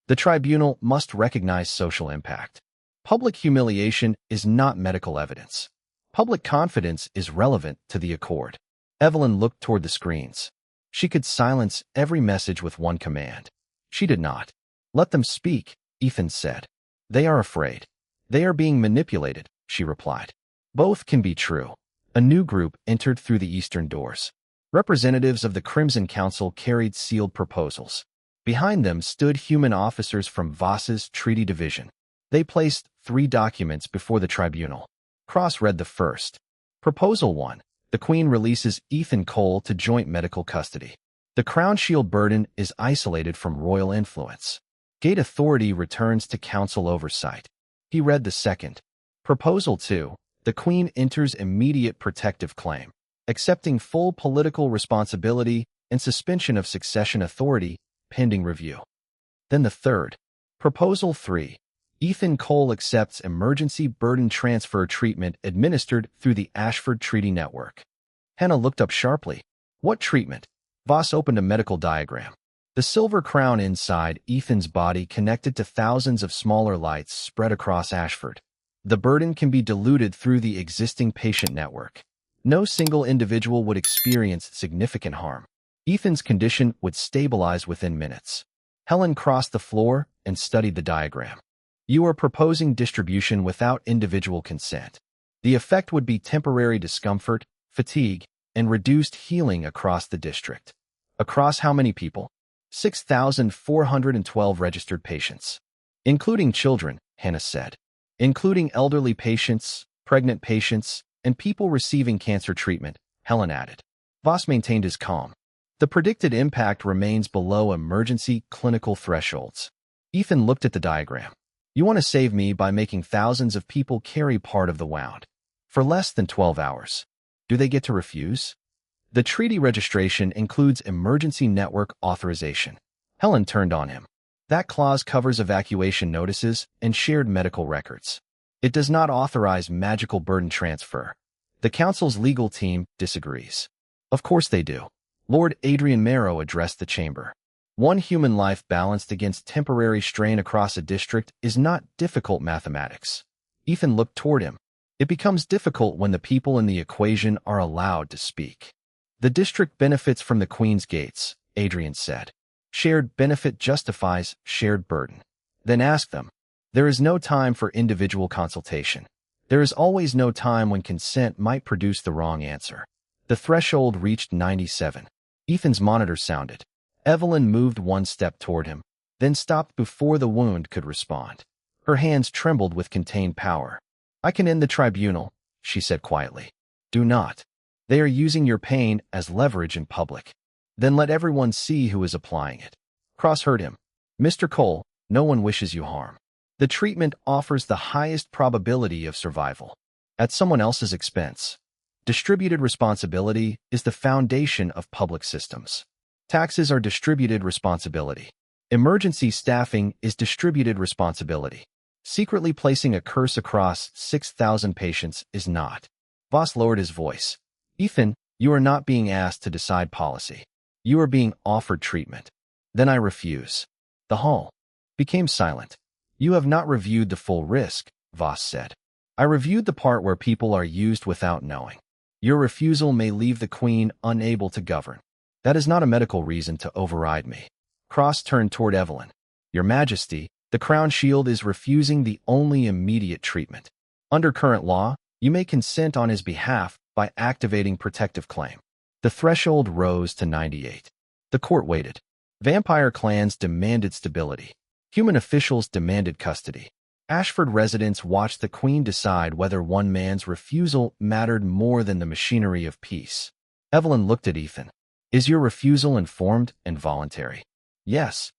The tribunal must recognize social impact. Public humiliation is not medical evidence. Public confidence is relevant to the accord. Evelyn looked toward the screens. She could silence every message with one command. She did not. Let them speak, Ethan said. They are afraid. They are being manipulated, she replied. Both can be true. A new group entered through the eastern doors. Representatives of the Crimson Council carried sealed proposals. Behind them stood human officers from Voss's treaty division. They placed 3 documents before the tribunal. Cross read the first. Proposal 1. The Queen releases Ethan Cole to joint medical custody. The Crown Shield burden is isolated from royal influence. Gate authority returns to council oversight. He read the second. Proposal 2. The Queen enters immediate protective claim, accepting full political responsibility and suspension of succession authority, pending review. Then the third. Proposal 3. Ethan Cole accepts emergency burden transfer treatment administered through the Ashford Treaty Network. Hannah looked up sharply. What treatment? Voss opened a medical diagram. The silver crown inside Ethan's body connected to thousands of smaller lights spread across Ashford. The burden can be diluted through the existing patient network. No single individual would experience significant harm. Ethan's condition would stabilize within minutes. Helen crossed the floor and studied the diagram. You are proposing distribution without individual consent. The effect would be temporary discomfort, fatigue, and reduced healing across the district. Across how many people? 6,412 registered patients. Including children, Hannah said. Including elderly patients, pregnant patients, and people receiving cancer treatment, Helen added. Voss maintained his calm. The predicted impact remains below emergency clinical thresholds. Ethan looked at the diagram. You want to save me by making thousands of people carry part of the wound. For less than 12 hours. Do they get to refuse? The treaty registration includes emergency network authorization. Helen turned on him. That clause covers evacuation notices and shared medical records. It does not authorize magical burden transfer. The council's legal team disagrees. Of course they do. Lord Adrian Marrow addressed the chamber. One human life balanced against temporary strain across a district is not difficult mathematics. Ethan looked toward him. It becomes difficult when the people in the equation are allowed to speak. The district benefits from the Queen's gates, Adrian said. Shared benefit justifies shared burden. Then ask them. There is no time for individual consultation. There is always no time when consent might produce the wrong answer. The threshold reached 97. Ethan's monitor sounded. Evelyn moved one step toward him, then stopped before the wound could respond. Her hands trembled with contained power. I can end the tribunal, she said quietly. Do not. They are using your pain as leverage in public. Then let everyone see who is applying it. Cross heard him. Mr. Cole, no one wishes you harm. The treatment offers the highest probability of survival. At someone else's expense. Distributed responsibility is the foundation of public systems. Taxes are distributed responsibility. Emergency staffing is distributed responsibility. Secretly placing a curse across 6,000 patients is not. Voss lowered his voice. Ethan, you are not being asked to decide policy. You are being offered treatment. Then I refuse. The hall became silent. You have not reviewed the full risk, Voss said. I reviewed the part where people are used without knowing. Your refusal may leave the Queen unable to govern. That is not a medical reason to override me. Cross turned toward Evelyn. Your Majesty, the Crown Shield is refusing the only immediate treatment. Under current law, you may consent on his behalf by activating protective claim. The threshold rose to 98. The court waited. Vampire clans demanded stability. Human officials demanded custody. Ashford residents watched the Queen decide whether one man's refusal mattered more than the machinery of peace. Evelyn looked at Ethan. Is your refusal informed and voluntary? Yes.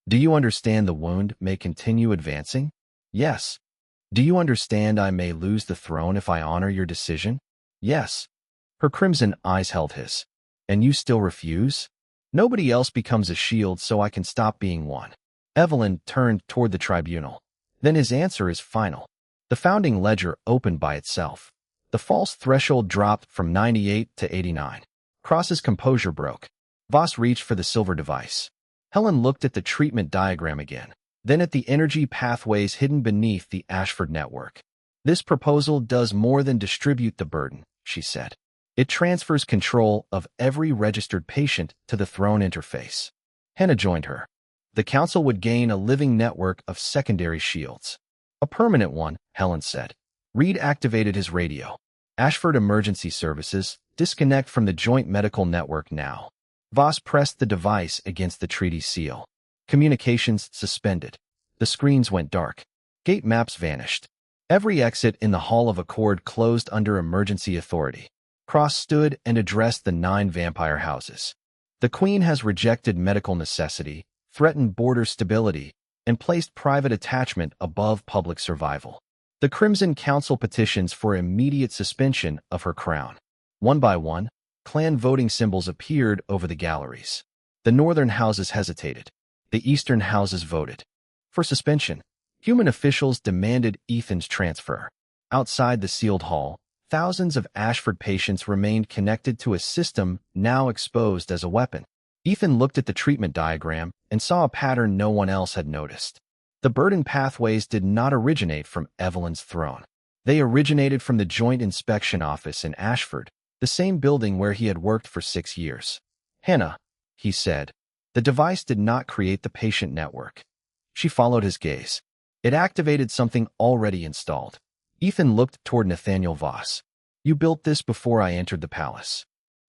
Do you understand the wound may continue advancing? Yes. Do you understand I may lose the throne if I honor your decision? Yes. Her crimson eyes held his. And you still refuse? Nobody else becomes a shield so I can stop being one. Evelyn turned toward the tribunal. Then his answer is final. The founding ledger opened by itself. The false threshold dropped from 98 to 89. Cross's composure broke. Voss reached for the silver device. Helen looked at the treatment diagram again, then at the energy pathways hidden beneath the Ashford network. This proposal does more than distribute the burden, she said. It transfers control of every registered patient to the throne interface. Henna joined her. The council would gain a living network of secondary shields. A permanent one, Helen said. Reed activated his radio. Ashford Emergency Services, disconnect from the joint medical network now. Voss pressed the device against the treaty seal. Communications suspended. The screens went dark. Gate maps vanished. Every exit in the Hall of Accord closed under emergency authority. Cross stood and addressed the 9 vampire houses. The Queen has rejected medical necessity, threatened border stability, and placed private attachment above public survival. The Crimson Council petitions for immediate suspension of her crown. One by one, clan voting symbols appeared over the galleries. The northern houses hesitated. The eastern houses voted. For suspension, human officials demanded Ethan's transfer. Outside the sealed hall, thousands of Ashford patients remained connected to a system now exposed as a weapon. Ethan looked at the treatment diagram and saw a pattern no one else had noticed. The burden pathways did not originate from Evelyn's throne. They originated from the Joint Inspection Office in Ashford, the same building where he had worked for 6 years. Henna, he said, the device did not create the patient network. She followed his gaze. It activated something already installed. Ethan looked toward Nathaniel Voss. You built this before I entered the palace.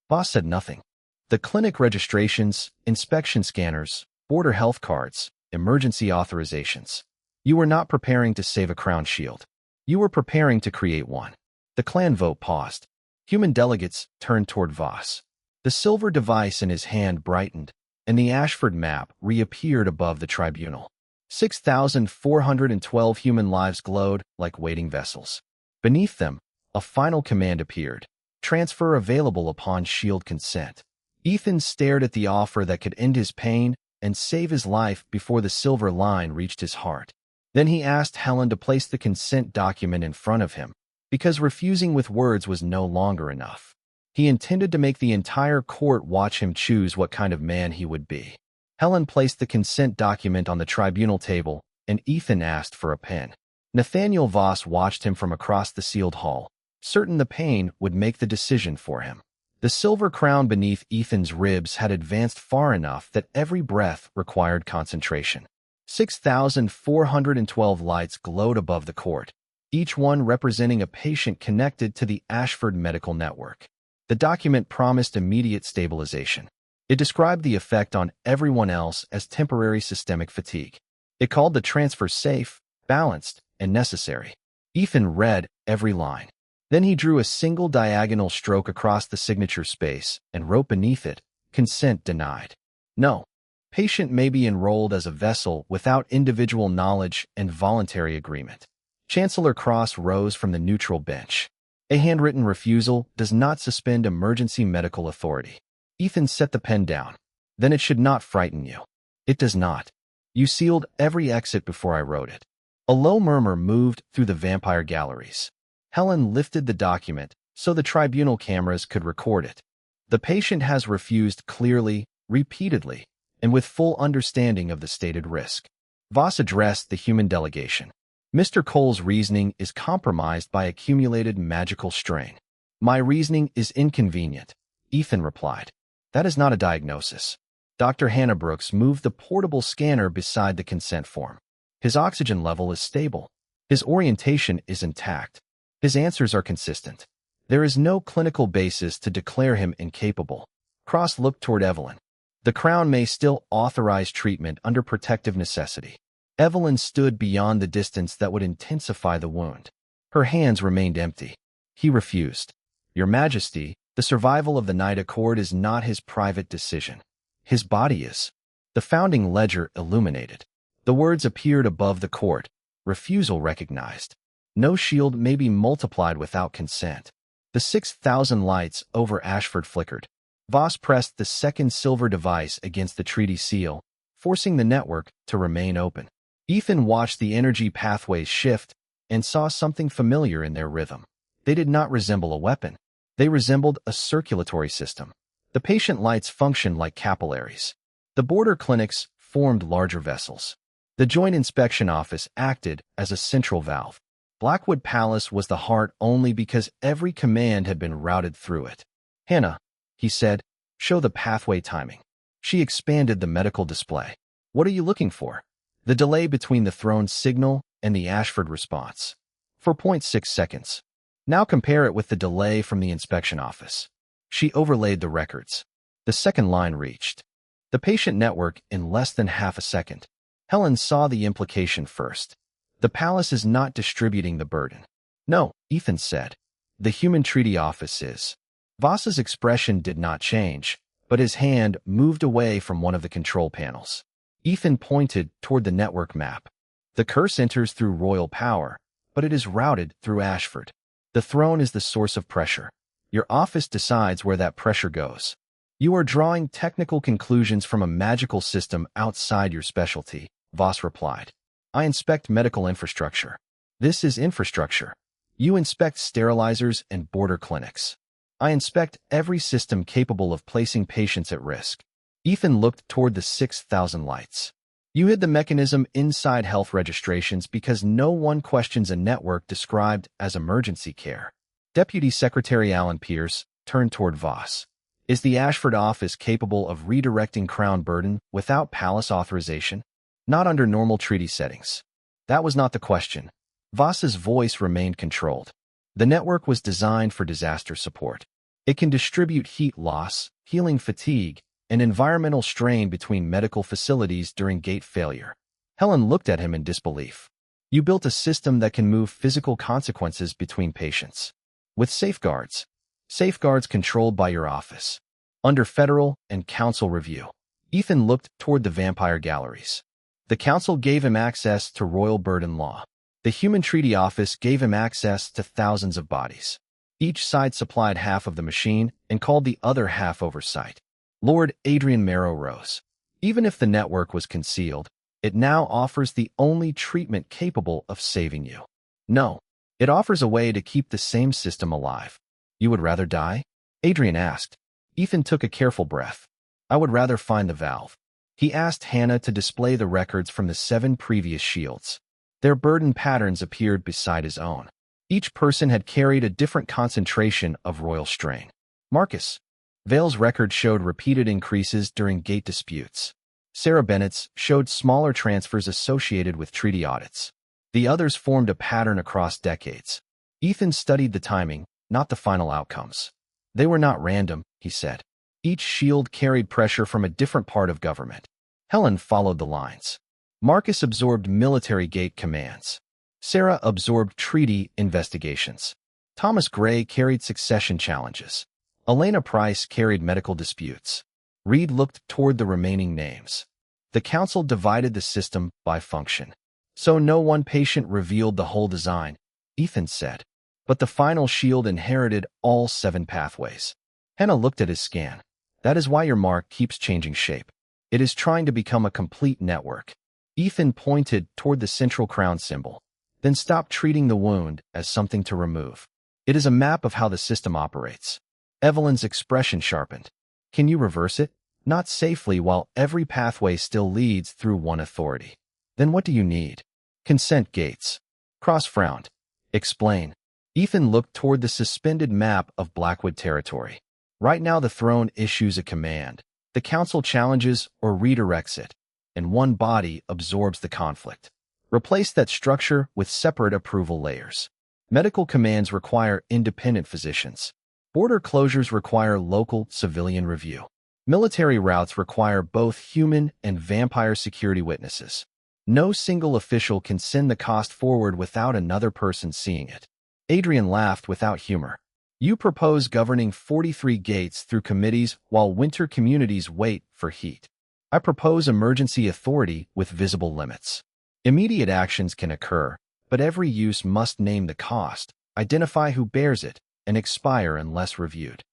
Voss said nothing. The clinic registrations, inspection scanners, border health cards, emergency authorizations. You were not preparing to save a crown shield. You were preparing to create one. The clan vote paused. Human delegates turned toward Voss. The silver device in his hand brightened, and the Ashford map reappeared above the tribunal. 6,412 human lives glowed like waiting vessels. Beneath them, a final command appeared. Transfer available upon shield consent. Ethan stared at the offer that could end his pain and save his life before the silver line reached his heart. Then he asked Helen to place the consent document in front of him, because refusing with words was no longer enough. He intended to make the entire court watch him choose what kind of man he would be. Helen placed the consent document on the tribunal table, and Ethan asked for a pen. Nathaniel Voss watched him from across the sealed hall, certain the pain would make the decision for him. The silver crown beneath Ethan's ribs had advanced far enough that every breath required concentration. 6,412 lights glowed above the court, each one representing a patient connected to the Ashford Medical Network. The document promised immediate stabilization. It described the effect on everyone else as temporary systemic fatigue. It called the transfer safe, balanced, and necessary. Ethan read every line. Then he drew a single diagonal stroke across the signature space and wrote beneath it, "Consent denied." No. Patient may be enrolled as a vessel without individual knowledge and voluntary agreement. Chancellor Cross rose from the neutral bench. A handwritten refusal does not suspend emergency medical authority. Ethan set the pen down. Then it should not frighten you. It does not. You sealed every exit before I wrote it. A low murmur moved through the vampire galleries. Helen lifted the document so the tribunal cameras could record it. The patient has refused clearly, repeatedly, and with full understanding of the stated risk. Voss addressed the human delegation. Mr. Cole's reasoning is compromised by accumulated magical strain. My reasoning is inconvenient, Ethan replied. That is not a diagnosis. Dr. Hannah Brooks moved the portable scanner beside the consent form. His oxygen level is stable. His orientation is intact. His answers are consistent. There is no clinical basis to declare him incapable. Cross looked toward Evelyn. The Crown may still authorize treatment under protective necessity. Evelyn stood beyond the distance that would intensify the wound. Her hands remained empty. He refused. Your Majesty, the survival of the Night Accord is not his private decision. His body is. The founding ledger illuminated. The words appeared above the court. Refusal recognized. No shield may be multiplied without consent. The 6,000 lights over Ashford flickered. Voss pressed the second silver device against the treaty seal, forcing the network to remain open. Ethan watched the energy pathways shift and saw something familiar in their rhythm. They did not resemble a weapon. They resembled a circulatory system. The patient lights functioned like capillaries. The border clinics formed larger vessels. The Joint Inspection Office acted as a central valve. Blackwood Palace was the heart only because every command had been routed through it. Hannah, he said, show the pathway timing. She expanded the medical display. What are you looking for? The delay between the throne's signal and the Ashford response. 4.6 seconds. Now compare it with the delay from the inspection office. She overlaid the records. The second line reached the patient network in less than half a second. Helen saw the implication first. The palace is not distributing the burden. No, Ethan said. The human treaty office is. Voss's expression did not change, but his hand moved away from one of the control panels. Ethan pointed toward the network map. The curse enters through royal power, but it is routed through Ashford. The throne is the source of pressure. Your office decides where that pressure goes. You are drawing technical conclusions from a magical system outside your specialty, Voss replied. I inspect medical infrastructure. This is infrastructure. You inspect sterilizers and border clinics. I inspect every system capable of placing patients at risk. Ethan looked toward the 6,000 lights. You hid the mechanism inside health registrations because no one questions a network described as emergency care. Deputy Secretary Alan Pierce turned toward Voss. Is the Ashford office capable of redirecting Crown burden without palace authorization? Not under normal treaty settings. That was not the question. Voss's voice remained controlled. The network was designed for disaster support. It can distribute heat loss, healing fatigue, and environmental strain between medical facilities during gate failure. Helen looked at him in disbelief. You built a system that can move physical consequences between patients. With safeguards. Safeguards controlled by your office. Under federal and council review. Ethan looked toward the vampire galleries. The council gave him access to royal burden law. The Human Treaty Office gave him access to thousands of bodies. Each side supplied half of the machine and called the other half oversight. Lord Adrian Marrow rose. Even if the network was concealed, it now offers the only treatment capable of saving you. No, it offers a way to keep the same system alive. You would rather die? Adrian asked. Ethan took a careful breath. I would rather find the valve. He asked Hannah to display the records from the 7 previous shields. Their burden patterns appeared beside his own. Each person had carried a different concentration of royal strain. Marcus. Vale's record showed repeated increases during gate disputes. Sarah Bennett's showed smaller transfers associated with treaty audits. The others formed a pattern across decades. Ethan studied the timing, not the final outcomes. They were not random, he said. Each shield carried pressure from a different part of government. Helen followed the lines. Marcus absorbed military gate commands. Sarah absorbed treaty investigations. Thomas Gray carried succession challenges. Elena Price carried medical disputes. Reed looked toward the remaining names. The council divided the system by function. So no one patient revealed the whole design, Ethan said. But the final shield inherited all 7 pathways. Hannah looked at his scan. That is why your mark keeps changing shape. It is trying to become a complete network. Ethan pointed toward the central crown symbol, then stopped treating the wound as something to remove. It is a map of how the system operates. Evelyn's expression sharpened. Can you reverse it? Not safely while every pathway still leads through one authority. Then what do you need? Consent gates. Cross frowned. Explain. Ethan looked toward the suspended map of Blackwood territory. Right now the throne issues a command. The council challenges or redirects it, and one body absorbs the conflict. Replace that structure with separate approval layers. Medical commands require independent physicians. Border closures require local civilian review. Military routes require both human and vampire security witnesses. No single official can send the cost forward without another person seeing it. Adrian laughed without humor. You propose governing 43 gates through committees while winter communities wait for heat. I propose emergency authority with visible limits. Immediate actions can occur, but every use must name the cost, identify who bears it, and expire unless reviewed.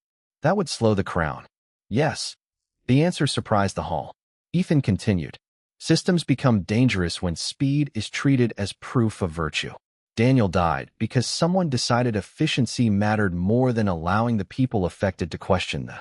That would slow the crown. Yes. The answer surprised the hall. Ethan continued. Systems become dangerous when speed is treated as proof of virtue. Daniel died because someone decided efficiency mattered more than allowing the people affected to question the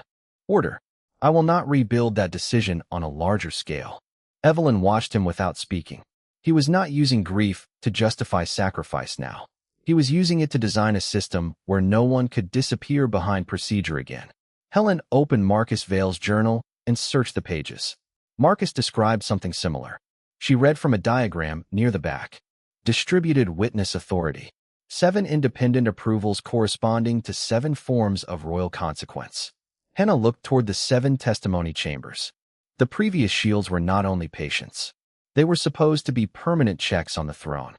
order. I will not rebuild that decision on a larger scale. Evelyn watched him without speaking. He was not using grief to justify sacrifice now. He was using it to design a system where no one could disappear behind procedure again. Helen opened Marcus Vale's journal and searched the pages. Marcus described something similar. She read from a diagram near the back. Distributed witness authority. 7 independent approvals corresponding to 7 forms of royal consequence. Hannah looked toward the 7 testimony chambers. The previous shields were not only patience. They were supposed to be permanent checks on the throne.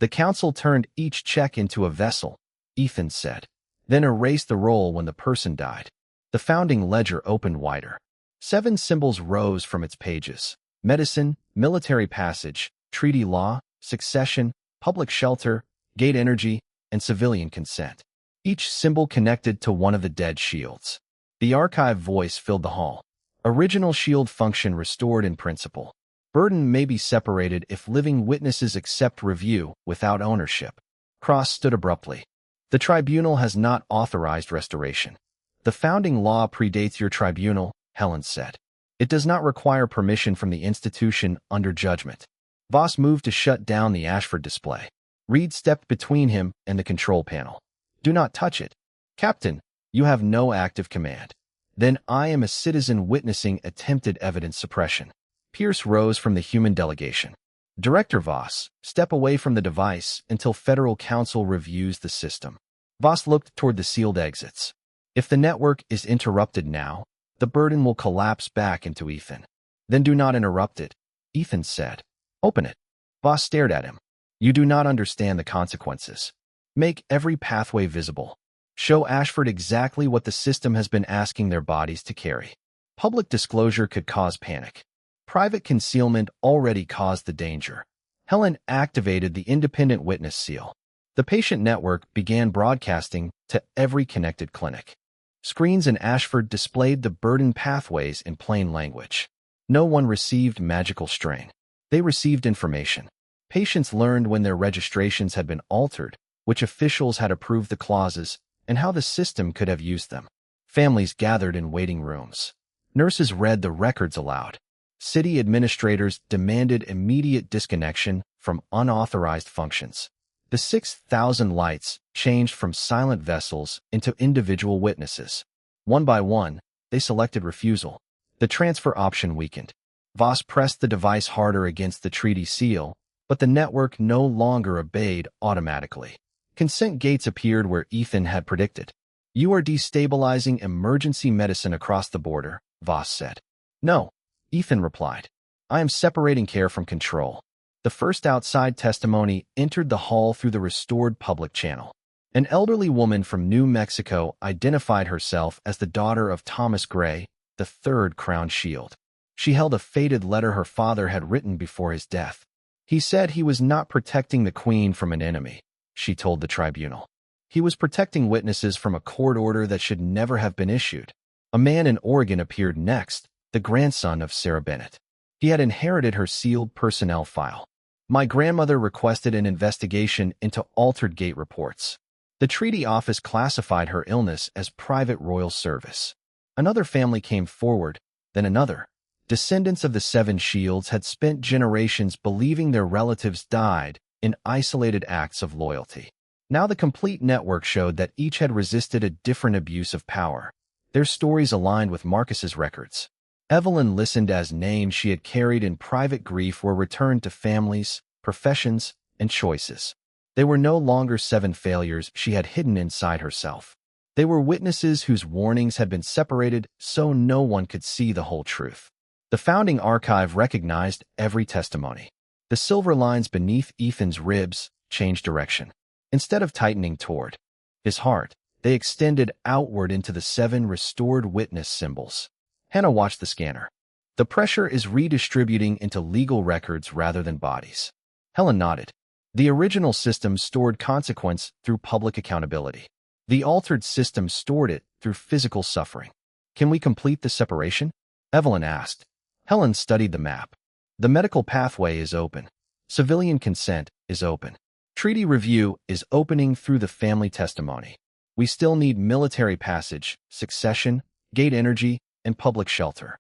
The council turned each check into a vessel, Ethan said, then erased the roll when the person died. The founding ledger opened wider. 7 symbols rose from its pages. Medicine, military passage, treaty law, succession, public shelter, gate energy, and civilian consent. Each symbol connected to one of the dead shields. The archive voice filled the hall. Original shield function restored in principle. Burden may be separated if living witnesses accept review without ownership. Cross stood abruptly. The tribunal has not authorized restoration. The founding law predates your tribunal, Helen said. It does not require permission from the institution under judgment. Voss moved to shut down the Ashford display. Reed stepped between him and the control panel. Do not touch it. Captain, you have no active command. Then I am a citizen witnessing attempted evidence suppression. Pierce rose from the human delegation. Director Voss, step away from the device until Federal Council reviews the system. Voss looked toward the sealed exits. If the network is interrupted now, the burden will collapse back into Ethan. Then do not interrupt it, Ethan said. Open it. Voss stared at him. You do not understand the consequences. Make every pathway visible. Show Ashford exactly what the system has been asking their bodies to carry. Public disclosure could cause panic. Private concealment already caused the danger. Helen activated the independent witness seal. The patient network began broadcasting to every connected clinic. Screens in Ashford displayed the burden pathways in plain language. No one received magical strain. They received information. Patients learned when their registrations had been altered, which officials had approved the clauses, and how the system could have used them. Families gathered in waiting rooms. Nurses read the records aloud. City administrators demanded immediate disconnection from unauthorized functions. The 6,000 lights changed from silent vessels into individual witnesses. One by one, they selected refusal. The transfer option weakened. Voss pressed the device harder against the treaty seal, but the network no longer obeyed automatically. Consent gates appeared where Ethan had predicted. "You are destabilizing emergency medicine across the border," Voss said. "No," Ethan replied. "I am separating care from control." The first outside testimony entered the hall through the restored public channel. An elderly woman from New Mexico identified herself as the daughter of Thomas Gray, the third Crown Shield. She held a faded letter her father had written before his death. He said he was not protecting the Queen from an enemy, she told the tribunal. He was protecting witnesses from a court order that should never have been issued. A man in Oregon appeared next, the grandson of Sarah Bennett. He had inherited her sealed personnel file. "My grandmother requested an investigation into altered gate reports. The treaty office classified her illness as private royal service." Another family came forward, then another. Descendants of the Seven Shields had spent generations believing their relatives died in isolated acts of loyalty. Now the complete network showed that each had resisted a different abuse of power. Their stories aligned with Marcus's records. Evelyn listened as names she had carried in private grief were returned to families, professions, and choices. They were no longer 7 failures she had hidden inside herself. They were witnesses whose warnings had been separated so no one could see the whole truth. The founding archive recognized every testimony. The silver lines beneath Ethan's ribs changed direction. Instead of tightening toward his heart, they extended outward into the 7 restored witness symbols. Hannah watched the scanner. "The pressure is redistributing into legal records rather than bodies." Helen nodded. The original system stored consequence through public accountability. The altered system stored it through physical suffering. "Can we complete the separation?" Evelyn asked. Helen studied the map. "The medical pathway is open. Civilian consent is open. Treaty review is opening through the family testimony. We still need military passage, succession, gate energy, and public shelter."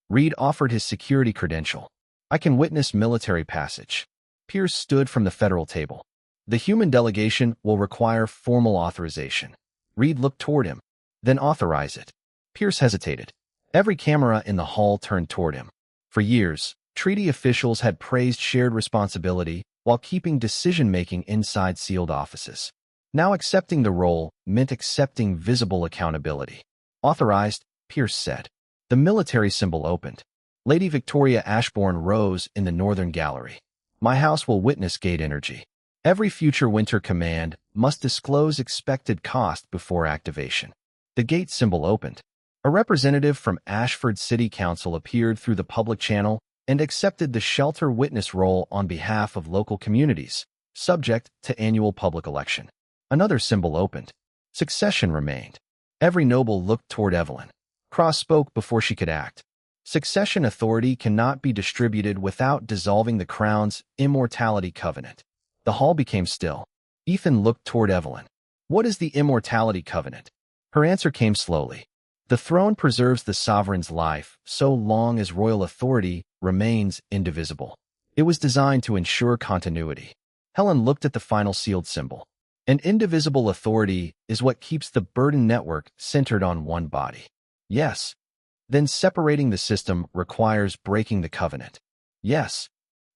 Reed offered his security credential. "I can witness military passage." Pierce stood from the federal table. "The human delegation will require formal authorization." Reed looked toward him. "Then authorize it." Pierce hesitated. Every camera in the hall turned toward him. For years, treaty officials had praised shared responsibility while keeping decision-making inside sealed offices. Now accepting the role meant accepting visible accountability. "Authorized," Pierce said. The military symbol opened. Lady Victoria Ashbourne rose in the northern gallery. "My house will witness gate energy. Every future winter command must disclose expected cost before activation." The gate symbol opened. A representative from Ashford City Council appeared through the public channel and accepted the shelter witness role on behalf of local communities, subject to annual public election. Another symbol opened. Succession remained. Every noble looked toward Evelyn. Cross spoke before she could act. "Succession authority cannot be distributed without dissolving the Crown's immortality covenant." The hall became still. Ethan looked toward Evelyn. "What is the immortality covenant?" Her answer came slowly. "The throne preserves the sovereign's life so long as royal authority remains indivisible. It was designed to ensure continuity." Helen looked at the final sealed symbol. "An indivisible authority is what keeps the burden network centered on one body." "Yes." "Then separating the system requires breaking the covenant." "Yes."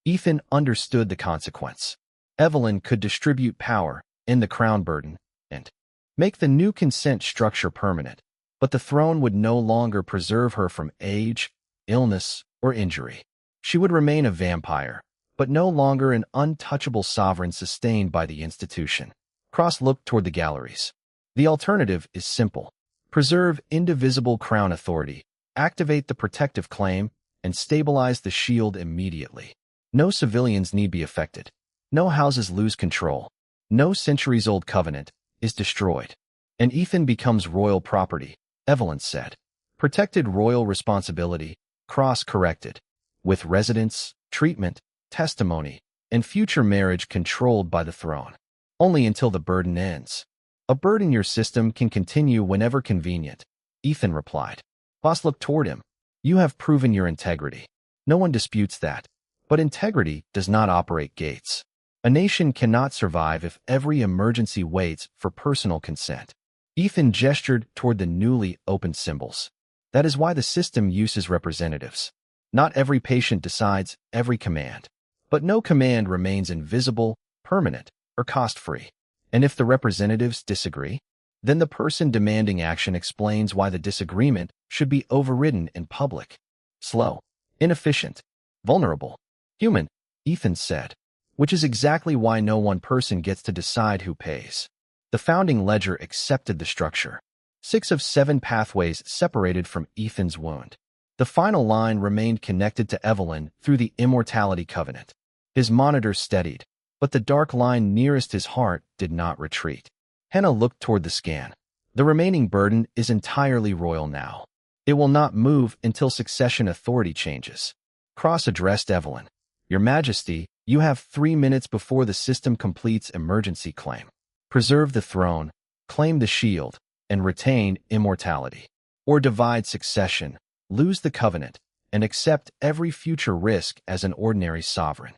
Ethan understood the consequence. Evelyn could distribute power, end the crown burden, and make the new consent structure permanent, but the throne would no longer preserve her from age, illness, or injury. She would remain a vampire, but no longer an untouchable sovereign sustained by the institution. Cross looked toward the galleries. "The alternative is simple. Preserve indivisible crown authority, activate the protective claim, and stabilize the shield immediately. No civilians need be affected. No houses lose control. No centuries-old covenant is destroyed. And Ethan becomes royal property," Evelyn said. "Protected royal responsibility, Cross corrected, with residence, treatment, testimony, and future marriage controlled by the throne. Only until the burden ends. A bird in your system can continue whenever convenient, Ethan replied. Boss looked toward him. You have proven your integrity. No one disputes that. But integrity does not operate gates. A nation cannot survive if every emergency waits for personal consent. Ethan gestured toward the newly opened symbols. That is why the system uses representatives. Not every patient decides every command. But no command remains invisible, permanent, or cost-free. And if the representatives disagree, then the person demanding action explains why the disagreement should be overridden in public. Slow, inefficient, vulnerable, human, Ethan said, which is exactly why no one person gets to decide who pays. The founding ledger accepted the structure. 6 of 7 pathways separated from Ethan's wound. The final line remained connected to Evelyn through the Immortality Covenant. His monitor steadied, but the dark line nearest his heart did not retreat. Henna looked toward the scan. The remaining burden is entirely royal now. It will not move until succession authority changes. Cross addressed Evelyn. Your Majesty, you have 3 minutes before the system completes emergency claim. Preserve the throne, claim the shield, and retain immortality. Or divide succession, lose the covenant, and accept every future risk as an ordinary sovereign.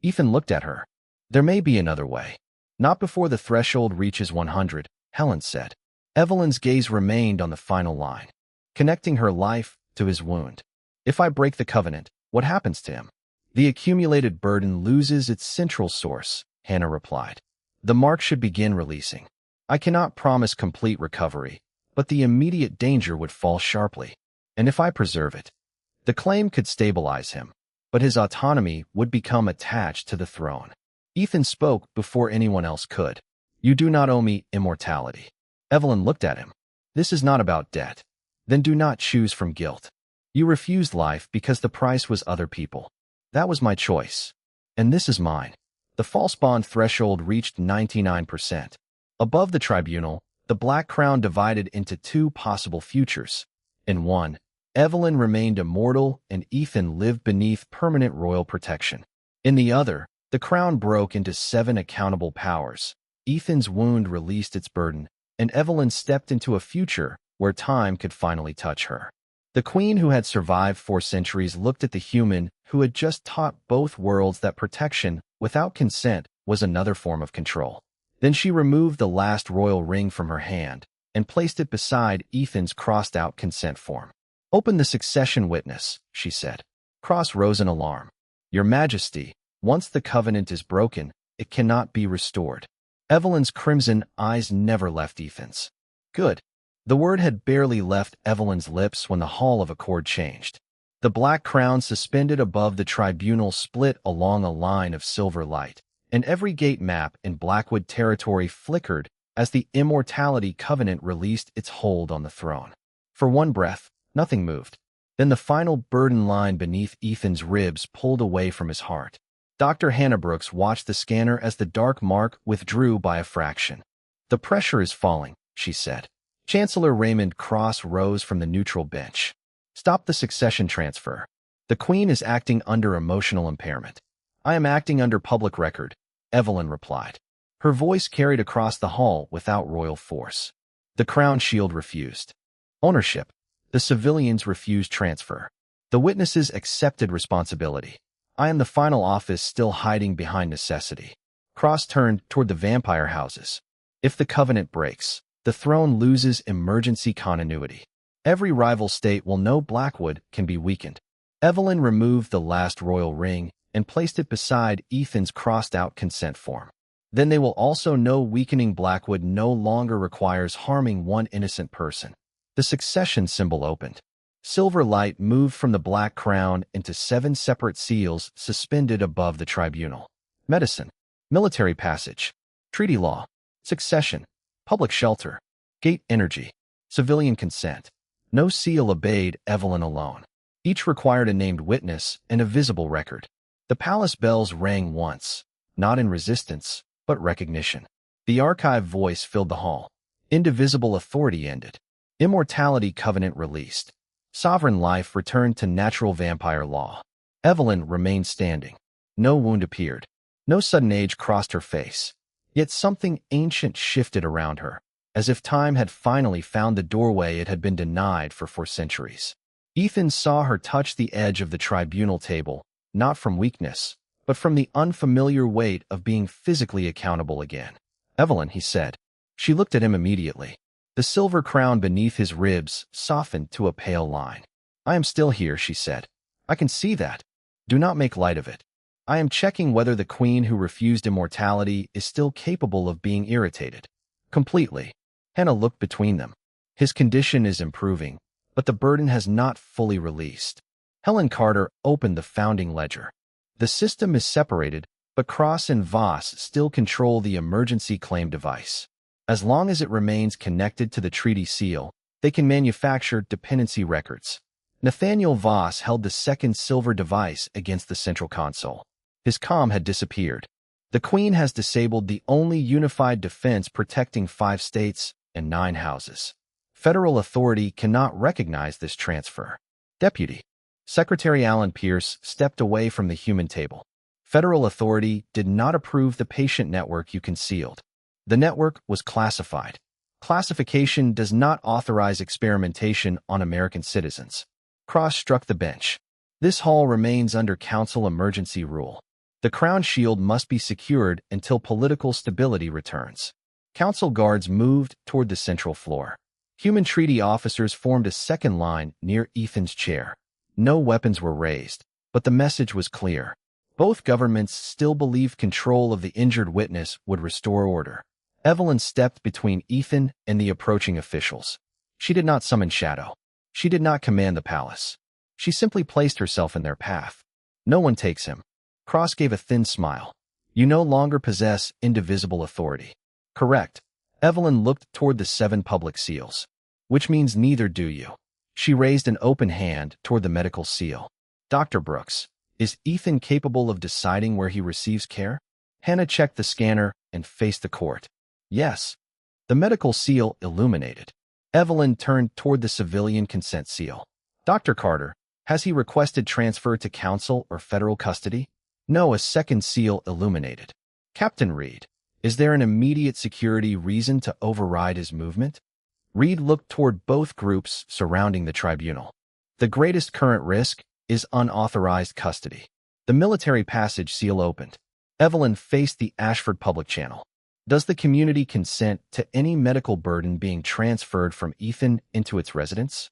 Ethan looked at her. There may be another way. Not before the threshold reaches 100, Helen said. Evelyn's gaze remained on the final line, connecting her life to his wound. If I break the covenant, what happens to him? The accumulated burden loses its central source, Hannah replied. The mark should begin releasing. I cannot promise complete recovery, but the immediate danger would fall sharply. And if I preserve it, the claim could stabilize him, but his autonomy would become attached to the throne. Ethan spoke before anyone else could. You do not owe me immortality. Evelyn looked at him. This is not about debt. Then do not choose from guilt. You refused life because the price was other people. That was my choice. And this is mine. The false bond threshold reached 99%. Above the tribunal, the Black Crown divided into 2 possible futures. In one, Evelyn remained immortal and Ethan lived beneath permanent royal protection. In the other, the crown broke into 7 accountable powers. Ethan's wound released its burden, and Evelyn stepped into a future where time could finally touch her. The queen who had survived 4 centuries looked at the human who had just taught both worlds that protection, without consent, was another form of control. Then she removed the last royal ring from her hand and placed it beside Ethan's crossed-out consent form. Open the succession witness, she said. Cross rose in alarm. Your Majesty, once the covenant is broken, it cannot be restored. Evelyn's crimson eyes never left Ethan's. Good. The word had barely left Evelyn's lips when the hall of accord changed. The black crown suspended above the tribunal split along a line of silver light, and every gate map in Blackwood territory flickered as the Immortality Covenant released its hold on the throne. For one breath, nothing moved. Then the final burden line beneath Ethan's ribs pulled away from his heart. Dr. Hannah Brooks watched the scanner as the dark mark withdrew by a fraction. The pressure is falling, she said. Chancellor Raymond Cross rose from the neutral bench. Stop the succession transfer. The Queen is acting under emotional impairment. I am acting under public record, Evelyn replied. Her voice carried across the hall without royal force. The crown shield refused ownership. The civilians refused transfer. The witnesses accepted responsibility. I am the final office still hiding behind necessity. Cross turned toward the vampire houses. If the covenant breaks, the throne loses emergency continuity. Every rival state will know Blackwood can be weakened. Evelyn removed the last royal ring and placed it beside Ethan's crossed-out consent form. Then they will also know weakening Blackwood no longer requires harming one innocent person. The succession symbol opened. Silver light moved from the black crown into 7 separate seals suspended above the tribunal. Medicine, military passage, treaty law, succession, public shelter, gate energy, civilian consent. No seal obeyed Evelyn alone. Each required a named witness and a visible record. The palace bells rang once, not in resistance, but recognition. The archive voice filled the hall. Indivisible authority ended. Immortality Covenant released. Sovereign life returned to natural vampire law. Evelyn remained standing. No wound appeared. No sudden age crossed her face. Yet something ancient shifted around her, as if time had finally found the doorway it had been denied for centuries. Ethan saw her touch the edge of the tribunal table, not from weakness, but from the unfamiliar weight of being physically accountable again. "Evelyn," he said. She looked at him immediately. The silver crown beneath his ribs softened to a pale line. "I am still here," she said. "I can see that. Do not make light of it. I am checking whether the queen who refused immortality is still capable of being irritated." "Completely." Hannah looked between them. "His condition is improving, but the burden has not fully released." Helen Carter opened the founding ledger. "The system is separated, but Cross and Voss still control the emergency claim device. As long as it remains connected to the treaty seal, they can manufacture dependency records." Nathaniel Voss held the second silver device against the central console. His comm had disappeared. "The Queen has disabled the only unified defense protecting 5 states and 9 houses. Federal authority cannot recognize this transfer." Deputy Secretary Alan Pierce stepped away from the human table. "Federal authority did not approve the patient network you concealed. The network was classified. Classification does not authorize experimentation on American citizens." Cross struck the bench. "This hall remains under council emergency rule. The crown shield must be secured until political stability returns." Council guards moved toward the central floor. Human treaty officers formed a second line near Ethan's chair. No weapons were raised, but the message was clear. Both governments still believed control of the injured witness would restore order. Evelyn stepped between Ethan and the approaching officials. She did not summon Shadow. She did not command the palace. She simply placed herself in their path. "No one takes him." Cross gave a thin smile. "You no longer possess indivisible authority." "Correct." Evelyn looked toward the 7 public seals. "Which means neither do you." She raised an open hand toward the medical seal. "Dr. Brooks, is Ethan capable of deciding where he receives care?" Hannah checked the scanner and faced the court. "Yes." The medical seal illuminated. Evelyn turned toward the civilian consent seal. "Dr. Carter, has he requested transfer to council or federal custody?" "No." A second seal illuminated. "Captain Reed, is there an immediate security reason to override his movement?" Reed looked toward both groups surrounding the tribunal. "The greatest current risk is unauthorized custody." The military passage seal opened. Evelyn faced the Ashford public channel. "Does the community consent to any medical burden being transferred from Ethan into its residence?"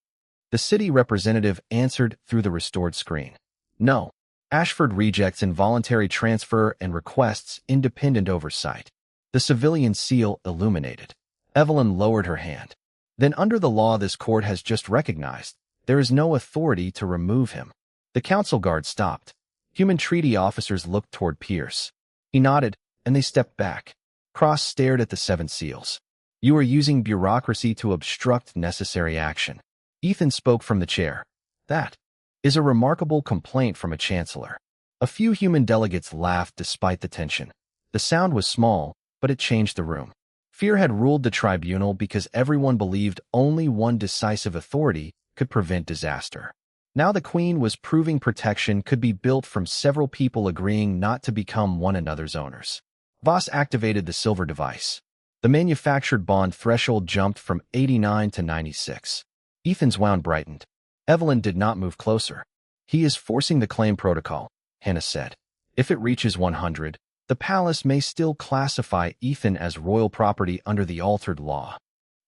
The city representative answered through the restored screen. "No." Ashford rejects involuntary transfer and requests independent oversight. The civilian seal illuminated. Evelyn lowered her hand. "Then under the law this court has just recognized, there is no authority to remove him." The council guard stopped. Human treaty officers looked toward Pierce. He nodded, and they stepped back. Cross stared at the 7 seals. "You are using bureaucracy to obstruct necessary action." Ethan spoke from the chair. "That is a remarkable complaint from a chancellor." A few human delegates laughed despite the tension. The sound was small, but it changed the room. Fear had ruled the tribunal because everyone believed only one decisive authority could prevent disaster. Now the Queen was proving protection could be built from several people agreeing not to become one another's owners. Voss activated the silver device. The manufactured bond threshold jumped from 89 to 96. Ethan's wound brightened. Evelyn did not move closer. "He is forcing the claim protocol," Hannah said. "If it reaches 100, the palace may still classify Ethan as royal property under the altered law."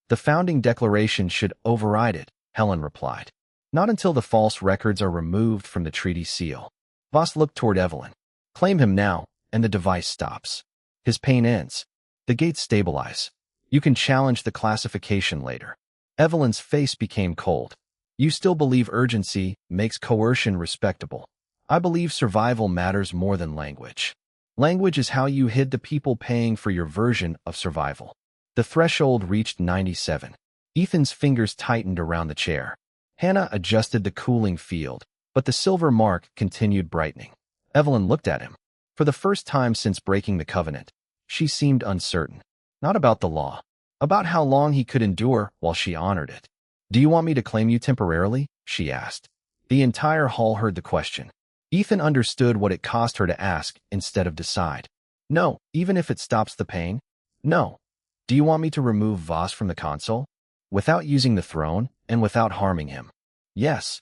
"The founding declaration should override it," Helen replied. "Not until the false records are removed from the treaty seal." Voss looked toward Evelyn. "Claim him now, and the device stops. His pain ends. The gates stabilize. You can challenge the classification later." Evelyn's face became cold. "You still believe urgency makes coercion respectable." "I believe survival matters more than language. Language is how you hid the people paying for your version of survival." The threshold reached 97. Ethan's fingers tightened around the chair. Hannah adjusted the cooling field, but the silver mark continued brightening. Evelyn looked at him. For the first time since breaking the covenant, she seemed uncertain. Not about the law, about how long he could endure while she honored it. "Do you want me to claim you temporarily?" she asked. The entire hall heard the question. Ethan understood what it cost her to ask instead of decide. No, even if it stops the pain? No. Do you want me to remove Voss from the console? Without using the throne and without harming him? Yes.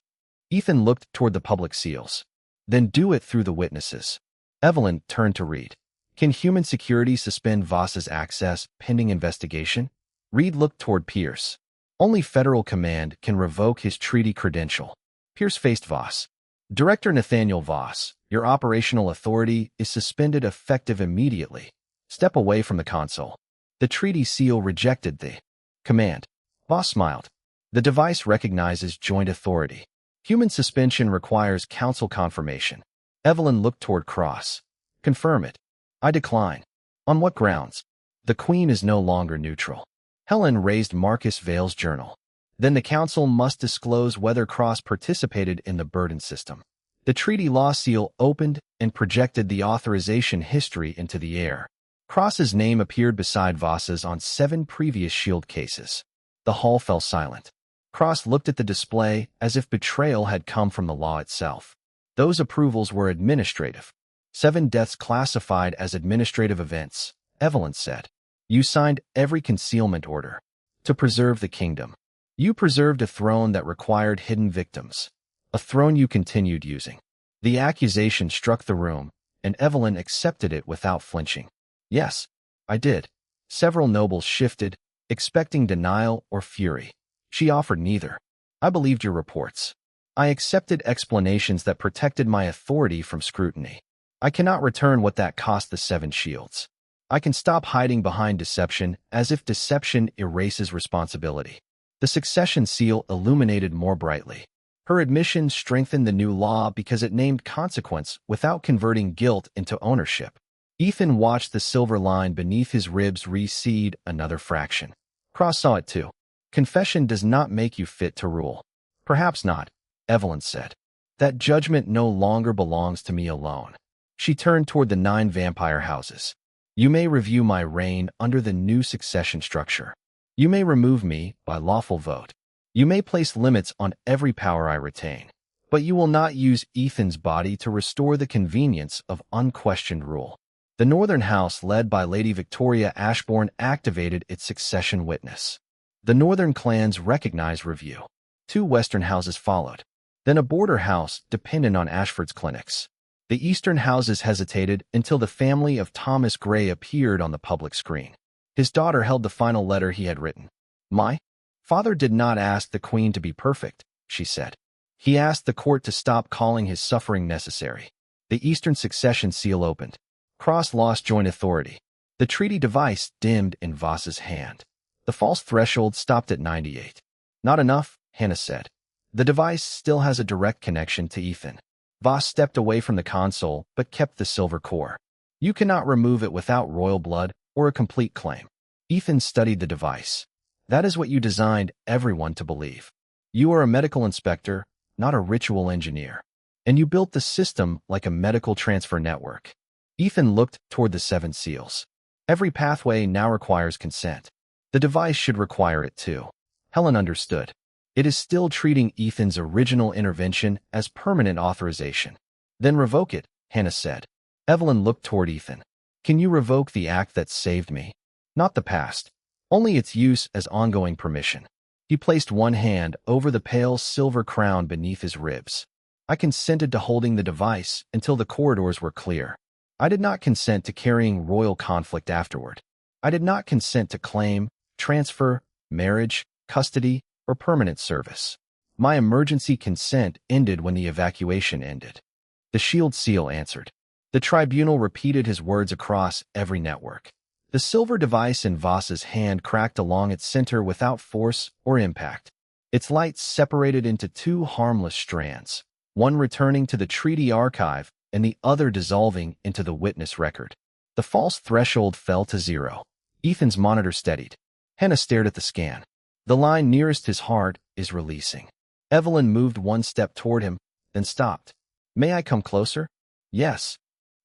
Ethan looked toward the public seals. Then do it through the witnesses. Evelyn turned to Reed. Can human security suspend Voss's access pending investigation? Reed looked toward Pierce. Only federal command can revoke his treaty credential. Pierce faced Voss. Director Nathaniel Voss, your operational authority is suspended effective immediately. Step away from the console. The treaty seal rejected the command. Voss smiled. The device recognizes joint authority. Human suspension requires council confirmation. Evelyn looked toward Cross. Confirm it. I decline. On what grounds? The Queen is no longer neutral. Helen raised Marcus Vale's journal. Then the council must disclose whether Cross participated in the burden system. The treaty law seal opened and projected the authorization history into the air. Cross's name appeared beside Voss's on 7 previous shield cases. The hall fell silent. Cross looked at the display as if betrayal had come from the law itself. Those approvals were administrative. 7 deaths classified as administrative events, Evelyn said. You signed every concealment order to preserve the kingdom. You preserved a throne that required hidden victims, a throne you continued using. The accusation struck the room, and Evelyn accepted it without flinching. Yes, I did. Several nobles shifted, expecting denial or fury. She offered neither. I believed your reports. I accepted explanations that protected my authority from scrutiny. I cannot return what that cost the 7 shields. I can stop hiding behind deception as if deception erases responsibility. The succession seal illuminated more brightly. Her admission strengthened the new law because it named consequence without converting guilt into ownership. Ethan watched the silver line beneath his ribs recede another fraction. Cross saw it too. Confession does not make you fit to rule. Perhaps not, Evelyn said. That judgment no longer belongs to me alone. She turned toward the 9 vampire houses. You may review my reign under the new succession structure. You may remove me by lawful vote. You may place limits on every power I retain. But you will not use Ethan's body to restore the convenience of unquestioned rule. The Northern House, led by Lady Victoria Ashbourne, activated its succession witness. The Northern clans recognized review. 2 Western houses followed. Then a border house dependent on Ashford's clinics. The Eastern houses hesitated until the family of Thomas Gray appeared on the public screen. His daughter held the final letter he had written. My father did not ask the Queen to be perfect, she said. He asked the court to stop calling his suffering necessary. The Eastern succession seal opened. Cross lost joint authority. The treaty device dimmed in Voss's hand. The false threshold stopped at 98. Not enough, Hannah said. The device still has a direct connection to Ethan. Voss stepped away from the console but kept the silver core. You cannot remove it without royal blood or a complete claim. Ethan studied the device. That is what you designed everyone to believe. You are a medical inspector, not a ritual engineer. And you built the system like a medical transfer network. Ethan looked toward the 7 seals. Every pathway now requires consent. The device should require it too. Helen understood. It is still treating Ethan's original intervention as permanent authorization. Then revoke it, Hannah said. Evelyn looked toward Ethan. Can you revoke the act that saved me? Not the past. Only its use as ongoing permission. He placed one hand over the pale silver crown beneath his ribs. I consented to holding the device until the corridors were clear. I did not consent to carrying royal conflict afterward. I did not consent to claim, transfer, marriage, custody, or permanent service. My emergency consent ended when the evacuation ended. The shield seal answered. The tribunal repeated his words across every network. The silver device in Voss's hand cracked along its center without force or impact. Its light separated into 2 harmless strands, one returning to the treaty archive and the other dissolving into the witness record. The false threshold fell to 0. Ethan's monitor steadied. Hannah stared at the scan. The line nearest his heart is releasing. Evelyn moved 1 step toward him, then stopped. May I come closer? Yes.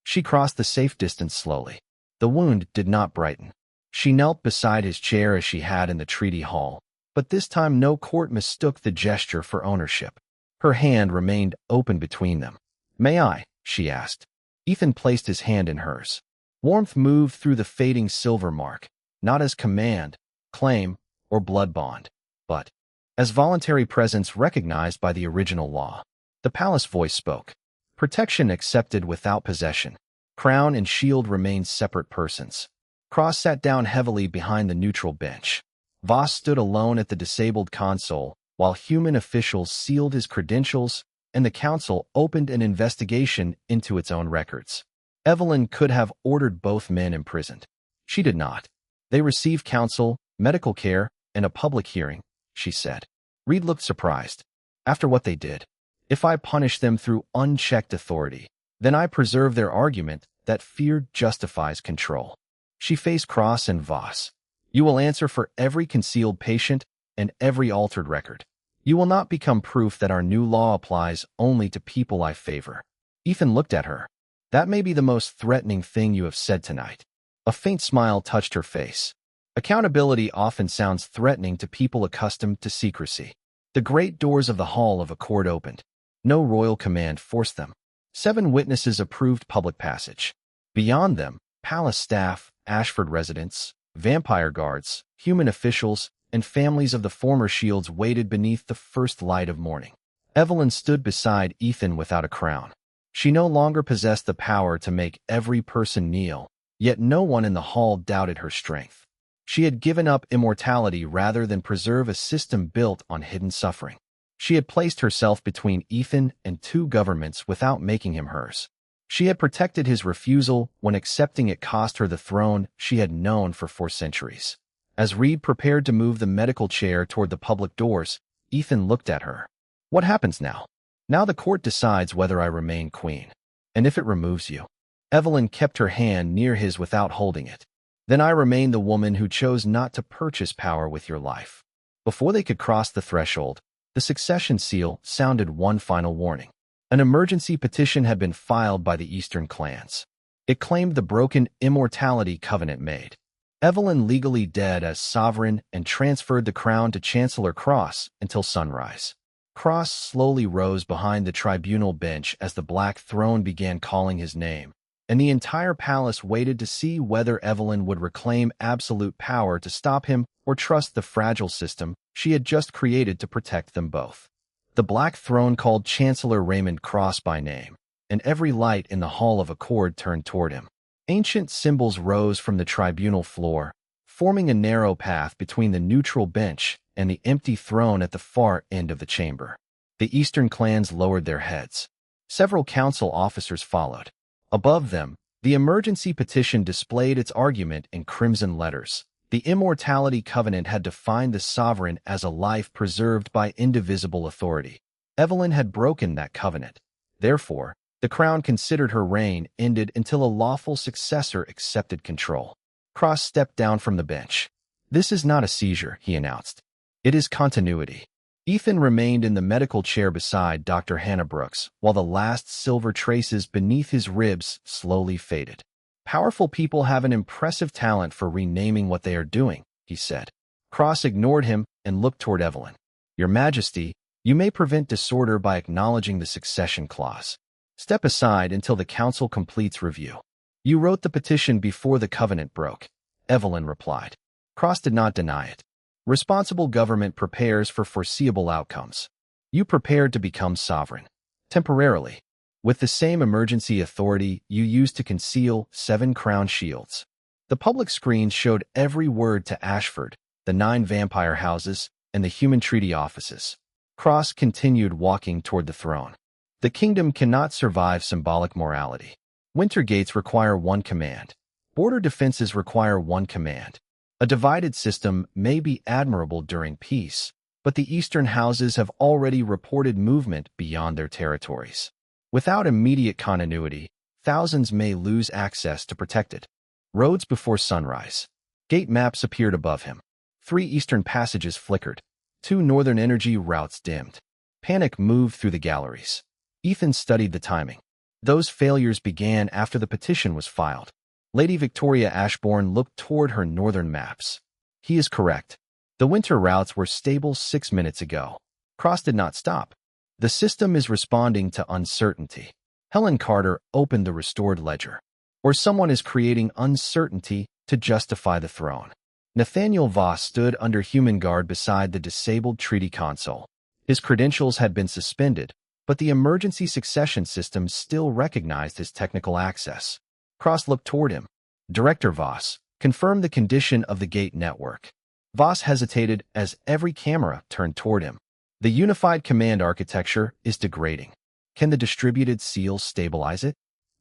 She crossed the safe distance slowly. The wound did not brighten. She knelt beside his chair as she had in the treaty hall, but this time no court mistook the gesture for ownership. Her hand remained open between them. "May I?" she asked. Ethan placed his hand in hers. Warmth moved through the fading silver mark, not as command, claim, or blood bond, but as voluntary presence recognized by the original law. The palace voice spoke. Protection accepted without possession. Crown and shield remained separate persons. Cross sat down heavily behind the neutral bench. Voss stood alone at the disabled console, while human officials sealed his credentials and the council opened an investigation into its own records. Evelyn could have ordered both men imprisoned. She did not. They received counsel, medical care, and a public hearing, she said. Reed looked surprised. After what they did, if I punish them through unchecked authority, then I preserve their argument that fear justifies control. She faced Cross and Voss. You will answer for every concealed patient and every altered record. You will not become proof that our new law applies only to people I favor. Ethan looked at her. That may be the most threatening thing you have said tonight. A faint smile touched her face. Accountability often sounds threatening to people accustomed to secrecy. The great doors of the Hall of Accord opened. No royal command forced them. 7 witnesses approved public passage. Beyond them, palace staff, Ashford residents, vampire guards, human officials, and families of the former shields waited beneath the first light of morning. Evelyn stood beside Ethan without a crown. She no longer possessed the power to make every person kneel, yet no one in the hall doubted her strength. She had given up immortality rather than preserve a system built on hidden suffering. She had placed herself between Ethan and 2 governments without making him hers. She had protected his refusal when accepting it cost her the throne she had known for 4 centuries. As Reed prepared to move the medical chair toward the public doors, Ethan looked at her. What happens now? Now the court decides whether I remain queen. And if it removes you. Evelyn kept her hand near his without holding it. Then I remain the woman who chose not to purchase power with your life. Before they could cross the threshold, the succession seal sounded one final warning. An emergency petition had been filed by the Eastern clans. It claimed the broken immortality covenant made Evelyn legally dead as sovereign and transferred the crown to Chancellor Cross until sunrise. Cross slowly rose behind the tribunal bench as the black throne began calling his name, and the entire palace waited to see whether Evelyn would reclaim absolute power to stop him or trust the fragile system she had just created to protect them both. The black throne called Chancellor Raymond Cross by name, and every light in the Hall of Accord turned toward him. Ancient symbols rose from the tribunal floor, forming a narrow path between the neutral bench and the empty throne at the far end of the chamber. The Eastern clans lowered their heads. Several council officers followed. Above them, the emergency petition displayed its argument in crimson letters. The immortality covenant had defined the sovereign as a life preserved by indivisible authority. Evelyn had broken that covenant. Therefore, the crown considered her reign ended until a lawful successor accepted control. Cross stepped down from the bench. This is not a seizure, he announced. It is continuity. Ethan remained in the medical chair beside Dr. Hannah Brooks, while the last silver traces beneath his ribs slowly faded. Powerful people have an impressive talent for renaming what they are doing, he said. Cross ignored him and looked toward Evelyn. Your Majesty, you may prevent disorder by acknowledging the succession clause. Step aside until the council completes review. You wrote the petition before the covenant broke, Evelyn replied. Cross did not deny it. Responsible government prepares for foreseeable outcomes. You prepared to become sovereign. Temporarily. With the same emergency authority you used to conceal 7 crown shields. The public screens showed every word to Ashford, the 9 vampire houses, and the human treaty offices. Cross continued walking toward the throne. The kingdom cannot survive symbolic morality. Winter gates require one command. Border defenses require one command. A divided system may be admirable during peace, but the eastern houses have already reported movement beyond their territories. Without immediate continuity, thousands may lose access to protected roads before sunrise. Gate maps appeared above him. 3 eastern passages flickered. 2 northern energy routes dimmed. Panic moved through the galleries. Ethan studied the timing. Those failures began after the petition was filed. Lady Victoria Ashbourne looked toward her northern maps. He is correct. The winter routes were stable 6 minutes ago. Cross did not stop. The system is responding to uncertainty. Helen Carter opened the restored ledger. Or someone is creating uncertainty to justify the throne. Nathaniel Voss stood under human guard beside the disabled treaty console. His credentials had been suspended, but the emergency succession system still recognized his technical access. Cross looked toward him. Director Voss, confirm the condition of the gate network. Voss hesitated as every camera turned toward him. The unified command architecture is degrading. Can the distributed seals stabilize it?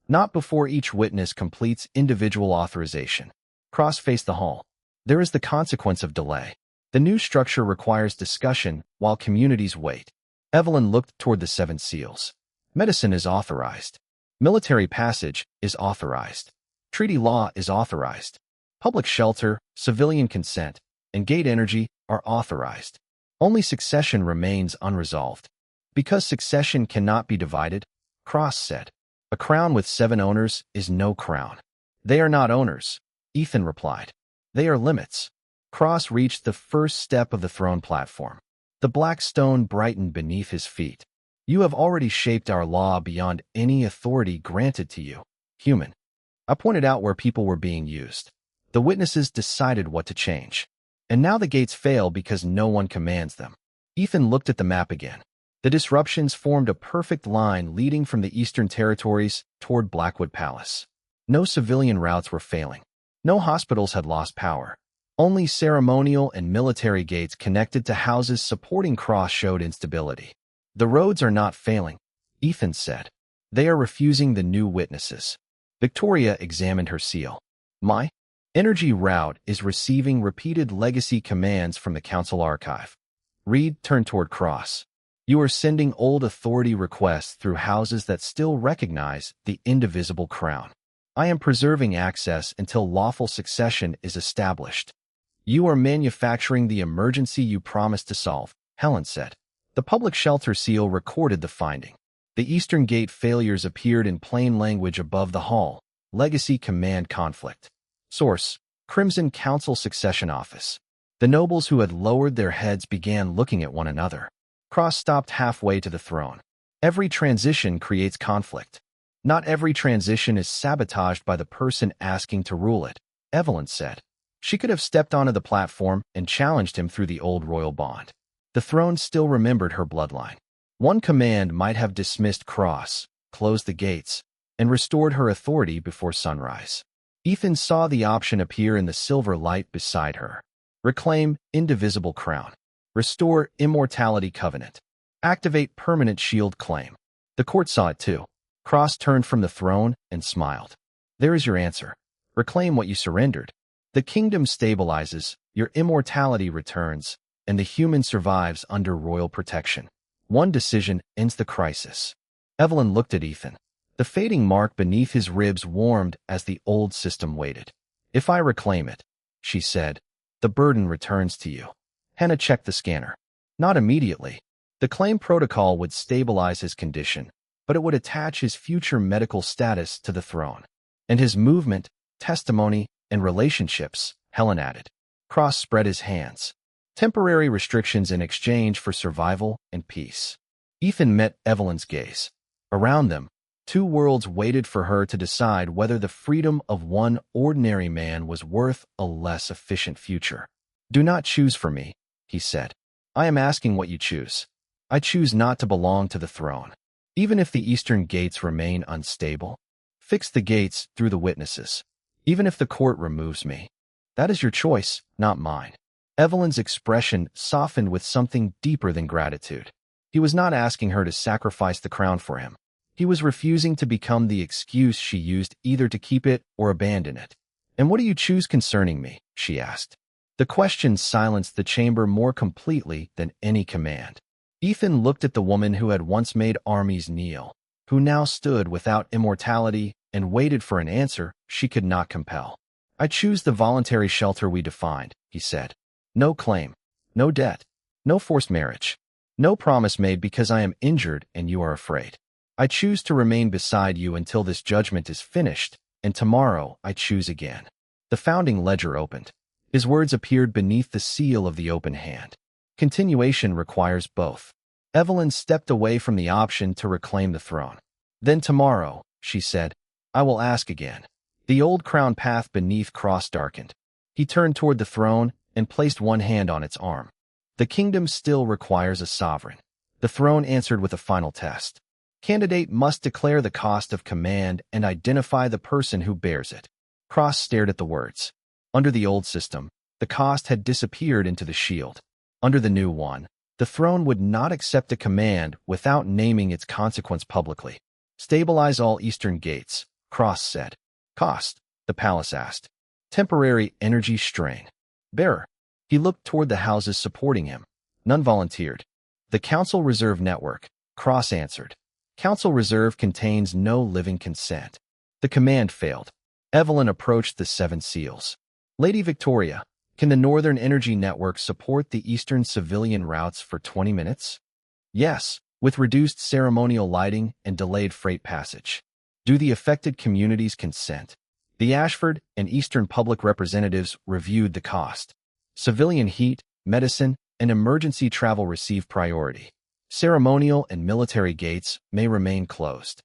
Not before each witness completes individual authorization. Cross faced the hall. There is the consequence of delay. The new structure requires discussion while communities wait. Evelyn looked toward the 7 seals. Medicine is authorized. Military passage is authorized. Treaty law is authorized. Public shelter, civilian consent, and gate energy are authorized. Only succession remains unresolved. Because succession cannot be divided, Cross said, a crown with 7 owners is no crown. They are not owners, Ethan replied. They are limits. Cross reached the first step of the throne platform. The black stone brightened beneath his feet. You have already shaped our law beyond any authority granted to you, human. I pointed out where people were being used. The witnesses decided what to change. And now the gates fail because no one commands them. Ethan looked at the map again. The disruptions formed a perfect line leading from the Eastern Territories toward Blackwood Palace. No civilian routes were failing. No hospitals had lost power. Only ceremonial and military gates connected to houses supporting Cross showed instability. The roads are not failing, Ethan said. They are refusing the new witnesses. Victoria examined her seal. My energy route is receiving repeated legacy commands from the council archive. Reed turned toward Cross. You are sending old authority requests through houses that still recognize the indivisible crown. I am preserving access until lawful succession is established. You are manufacturing the emergency you promised to solve, Helen said. The public shelter seal recorded the finding. The Eastern Gate failures appeared in plain language above the hall. Legacy command conflict. Source: Crimson Council Succession Office. The nobles who had lowered their heads began looking at one another. Cross stopped halfway to the throne. Every transition creates conflict. Not every transition is sabotaged by the person asking to rule it, Evelyn said. She could have stepped onto the platform and challenged him through the old royal bond. The throne still remembered her bloodline. One command might have dismissed Cross, closed the gates, and restored her authority before sunrise. Ethan saw the option appear in the silver light beside her. Reclaim indivisible crown. Restore immortality covenant. Activate permanent shield claim. The court saw it too. Cross turned from the throne and smiled. There is your answer. Reclaim what you surrendered. The kingdom stabilizes, your immortality returns, and the human survives under royal protection. One decision ends the crisis. Evelyn looked at Ethan. The fading mark beneath his ribs warmed as the old system waited. If I reclaim it, she said, the burden returns to you. Hannah checked the scanner. Not immediately. The claim protocol would stabilize his condition, but it would attach his future medical status to the throne. And his movement, testimony, and relationships, Helen added. Cross spread his hands. Temporary restrictions in exchange for survival and peace. Ethan met Evelyn's gaze. Around them, 2 worlds waited for her to decide whether the freedom of one ordinary man was worth a less efficient future. Do not choose for me, he said. I am asking what you choose. I choose not to belong to the throne. Even if the eastern gates remain unstable, fix the gates through the witnesses. Even if the court removes me. That is your choice, not mine. Evelyn's expression softened with something deeper than gratitude. He was not asking her to sacrifice the crown for him. He was refusing to become the excuse she used either to keep it or abandon it. And what do you choose concerning me? She asked. The question silenced the chamber more completely than any command. Ethan looked at the woman who had once made armies kneel, who now stood without immortality and waited for an answer she could not compel. I choose the voluntary shelter we defined, he said. No claim, no debt, no forced marriage, no promise made because I am injured and you are afraid. I choose to remain beside you until this judgment is finished, and tomorrow I choose again. The founding ledger opened. His words appeared beneath the seal of the open hand. Continuation requires both. Evelyn stepped away from the option to reclaim the throne. Then tomorrow, she said, I will ask again. The old crown path beneath Cross darkened. He turned toward the throne and placed one hand on its arm. The kingdom still requires a sovereign. The throne answered with a final test. Candidate must declare the cost of command and identify the person who bears it. Cross stared at the words. Under the old system, the cost had disappeared into the shield. Under the new one, the throne would not accept a command without naming its consequence publicly. Stabilize all eastern gates, Cross said. Cost, the palace asked. Temporary energy strain. Bearer. He looked toward the houses supporting him. None volunteered. The Council Reserve Network, Cross answered. Council Reserve contains no living consent. The command failed. Evelyn approached the 7 seals. Lady Victoria, can the Northern Energy Network support the Eastern civilian routes for 20 minutes? Yes, with reduced ceremonial lighting and delayed freight passage. Do the affected communities consent? The Ashford and Eastern public representatives reviewed the cost. Civilian heat, medicine, and emergency travel receive priority. Ceremonial and military gates may remain closed.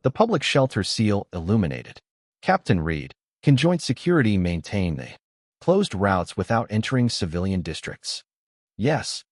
The public shelter seal illuminated. Captain Reed, can joint security maintain the closed routes without entering civilian districts? Yes.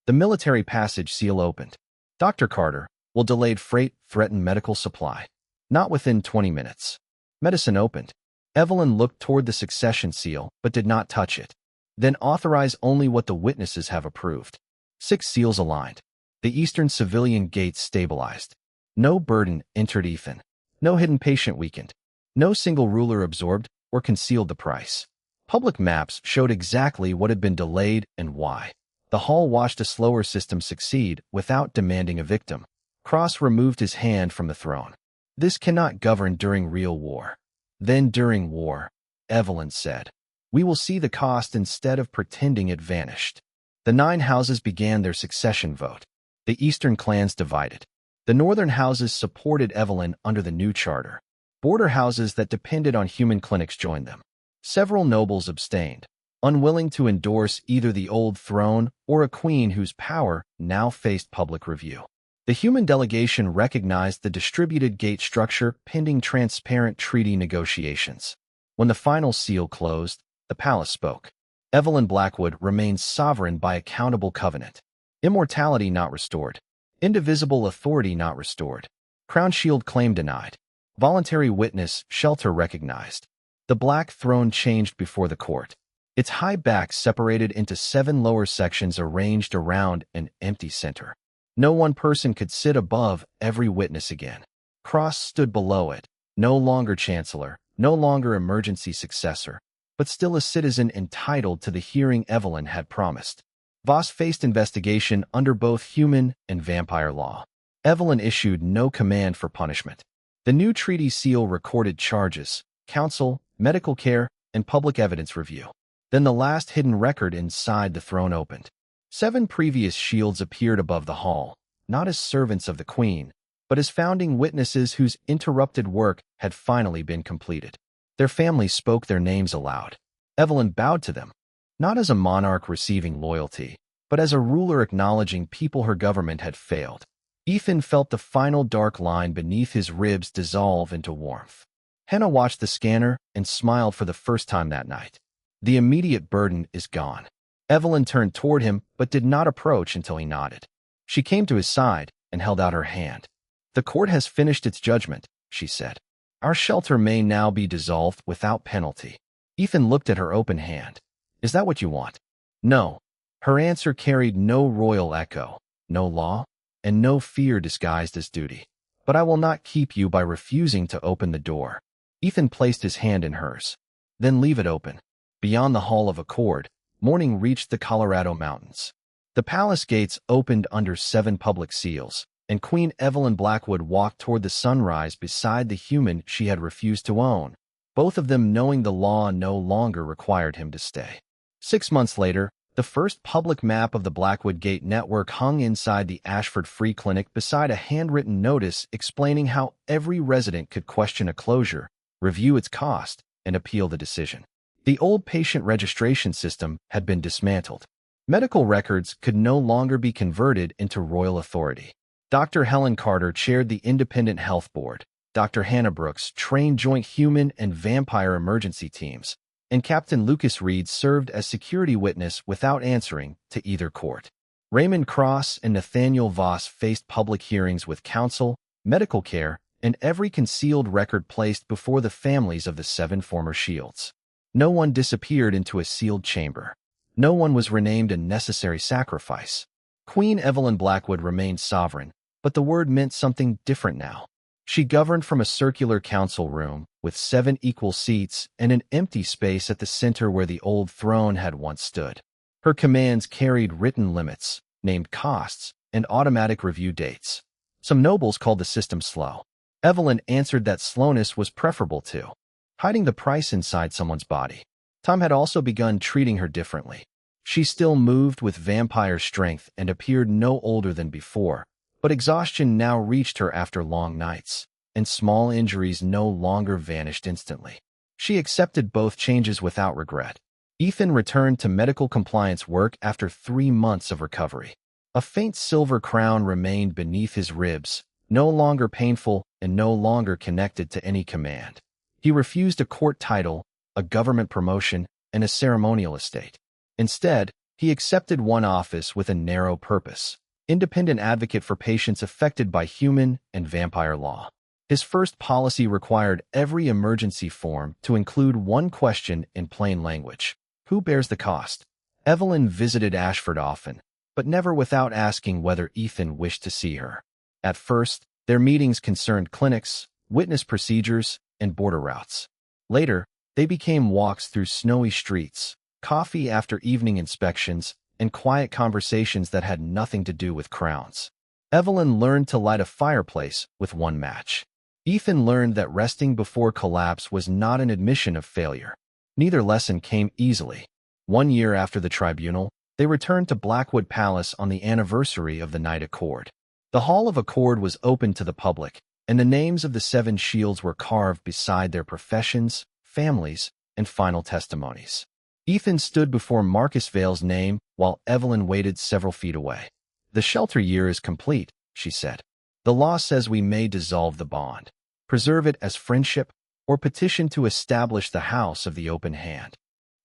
The military passage seal opened. Dr. Carter, will delayed freight threaten medical supply? Not within 20 minutes. Medicine opened. Evelyn looked toward the succession seal but did not touch it. Then authorize only what the witnesses have approved. 6 seals aligned. The eastern civilian gates stabilized. No burden entered Ethan. No hidden patient weakened. No single ruler absorbed or concealed the price. Public maps showed exactly what had been delayed and why. The hall watched a slower system succeed without demanding a victim. Cross removed his hand from the throne. This cannot govern during real war. Then during war, Evelyn said, we will see the cost instead of pretending it vanished. The 9 houses began their succession vote. The eastern clans divided. The northern houses supported Evelyn under the new charter. Border houses that depended on human clinics joined them. Several nobles abstained, unwilling to endorse either the old throne or a queen whose power now faced public review. The human delegation recognized the distributed gate structure pending transparent treaty negotiations. When the final seal closed, the palace spoke. Evelyn Blackwood remains sovereign by accountable covenant. Immortality not restored. Indivisible authority not restored. Crown shield claim denied. Voluntary witness shelter recognized. The black throne changed before the court. Its high back separated into 7 lower sections arranged around an empty center. No one person could sit above every witness again. Cross stood below it, no longer chancellor, no longer emergency successor, but still a citizen entitled to the hearing Evelyn had promised. Voss faced investigation under both human and vampire law. Evelyn issued no command for punishment. The new treaty seal recorded charges, counsel, medical care, and public evidence review. Then the last hidden record inside the throne opened. 7 previous shields appeared above the hall, not as servants of the queen, but as founding witnesses whose interrupted work had finally been completed. Their families spoke their names aloud. Evelyn bowed to them, not as a monarch receiving loyalty, but as a ruler acknowledging people her government had failed. Ethan felt the final dark line beneath his ribs dissolve into warmth. Hannah watched the scanner and smiled for the first time that night. The immediate burden is gone. Evelyn turned toward him but did not approach until he nodded. She came to his side and held out her hand. The court has finished its judgment, she said. Our shelter may now be dissolved without penalty. Ethan looked at her open hand. Is that what you want? No. Her answer carried no royal echo, no law, and no fear disguised as duty. But I will not keep you by refusing to open the door. Ethan placed his hand in hers. Then leave it open. Beyond the Hall of Accord, morning reached the Colorado Mountains. The palace gates opened under 7 public seals, and Queen Evelyn Blackwood walked toward the sunrise beside the human she had refused to own, both of them knowing the law no longer required him to stay. 6 months later, the first public map of the Blackwood Gate network hung inside the Ashford Free Clinic beside a handwritten notice explaining how every resident could question a closure, review its cost, and appeal the decision. The old patient registration system had been dismantled. Medical records could no longer be converted into royal authority. Dr. Helen Carter chaired the Independent Health Board. Dr. Hannah Brooks trained joint human and vampire emergency teams, and Captain Lucas Reed served as security witness without answering to either court. Raymond Cross and Nathaniel Voss faced public hearings with counsel, medical care, and every concealed record placed before the families of the 7 former Shields. No one disappeared into a sealed chamber. No one was renamed a necessary sacrifice. Queen Evelyn Blackwood remained sovereign, but the word meant something different now. She governed from a circular council room with 7 equal seats and an empty space at the center where the old throne had once stood. Her commands carried written limits, named costs, and automatic review dates. Some nobles called the system slow. Evelyn answered that slowness was preferable to hiding the price inside someone's body. Time had also begun treating her differently. She still moved with vampire strength and appeared no older than before, but exhaustion now reached her after long nights, and small injuries no longer vanished instantly. She accepted both changes without regret. Ethan returned to medical compliance work after 3 months of recovery. A faint silver crown remained beneath his ribs, no longer painful and no longer connected to any command. He refused a court title, a government promotion, and a ceremonial estate. Instead, he accepted one office with a narrow purpose: independent advocate for patients affected by human and vampire law. His first policy required every emergency form to include one question in plain language: who bears the cost? Evelyn visited Ashford often, but never without asking whether Ethan wished to see her. At first, their meetings concerned clinics, witness procedures, and border routes. Later, they became walks through snowy streets, coffee after evening inspections, and quiet conversations that had nothing to do with crowns. Evelyn learned to light a fireplace with one match. Ethan learned that resting before collapse was not an admission of failure. Neither lesson came easily. 1 year after the tribunal, they returned to Blackwood Palace on the anniversary of the Night Accord. The Hall of Accord was open to the public, and the names of the 7 Shields were carved beside their professions, families, and final testimonies. Ethan stood before Marcus Vale's name while Evelyn waited several feet away. "The shelter year is complete," she said. "The law says we may dissolve the bond, preserve it as friendship, or petition to establish the House of the Open Hand."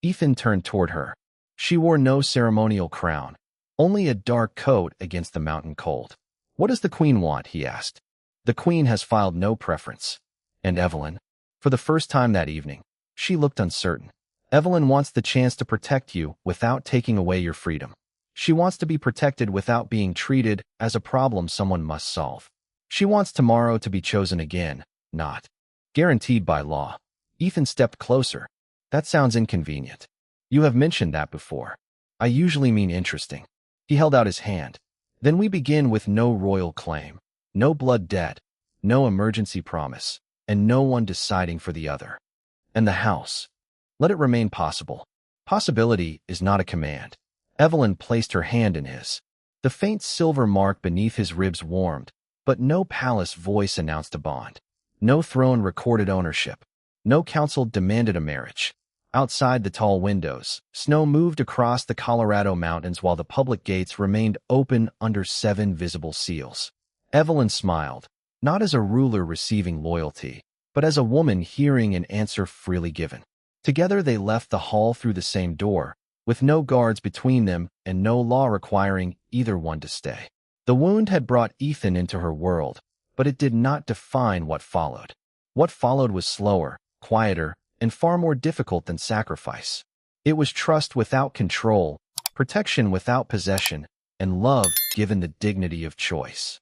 Ethan turned toward her. She wore no ceremonial crown, only a dark coat against the mountain cold. "What does the Queen want?" he asked. "The Queen has filed no preference." And Evelyn? For the first time that evening, she looked uncertain. Evelyn wants the chance to protect you without taking away your freedom. She wants to be protected without being treated as a problem someone must solve. She wants tomorrow to be chosen again, not guaranteed by law. Ethan stepped closer. "That sounds inconvenient. You have mentioned that before." "I usually mean interesting." He held out his hand. "Then we begin with no royal claim, no blood debt, no emergency promise, and no one deciding for the other. And the House. Let it remain possible. Possibility is not a command." Evelyn placed her hand in his. The faint silver mark beneath his ribs warmed, but no palace voice announced a bond. No throne recorded ownership. No council demanded a marriage. Outside the tall windows, snow moved across the Colorado mountains while the public gates remained open under 7 visible seals. Evelyn smiled, not as a ruler receiving loyalty, but as a woman hearing an answer freely given. Together they left the hall through the same door, with no guards between them and no law requiring either one to stay. The wound had brought Ethan into her world, but it did not define what followed. What followed was slower, quieter, and far more difficult than sacrifice. It was trust without control, protection without possession, and love given the dignity of choice.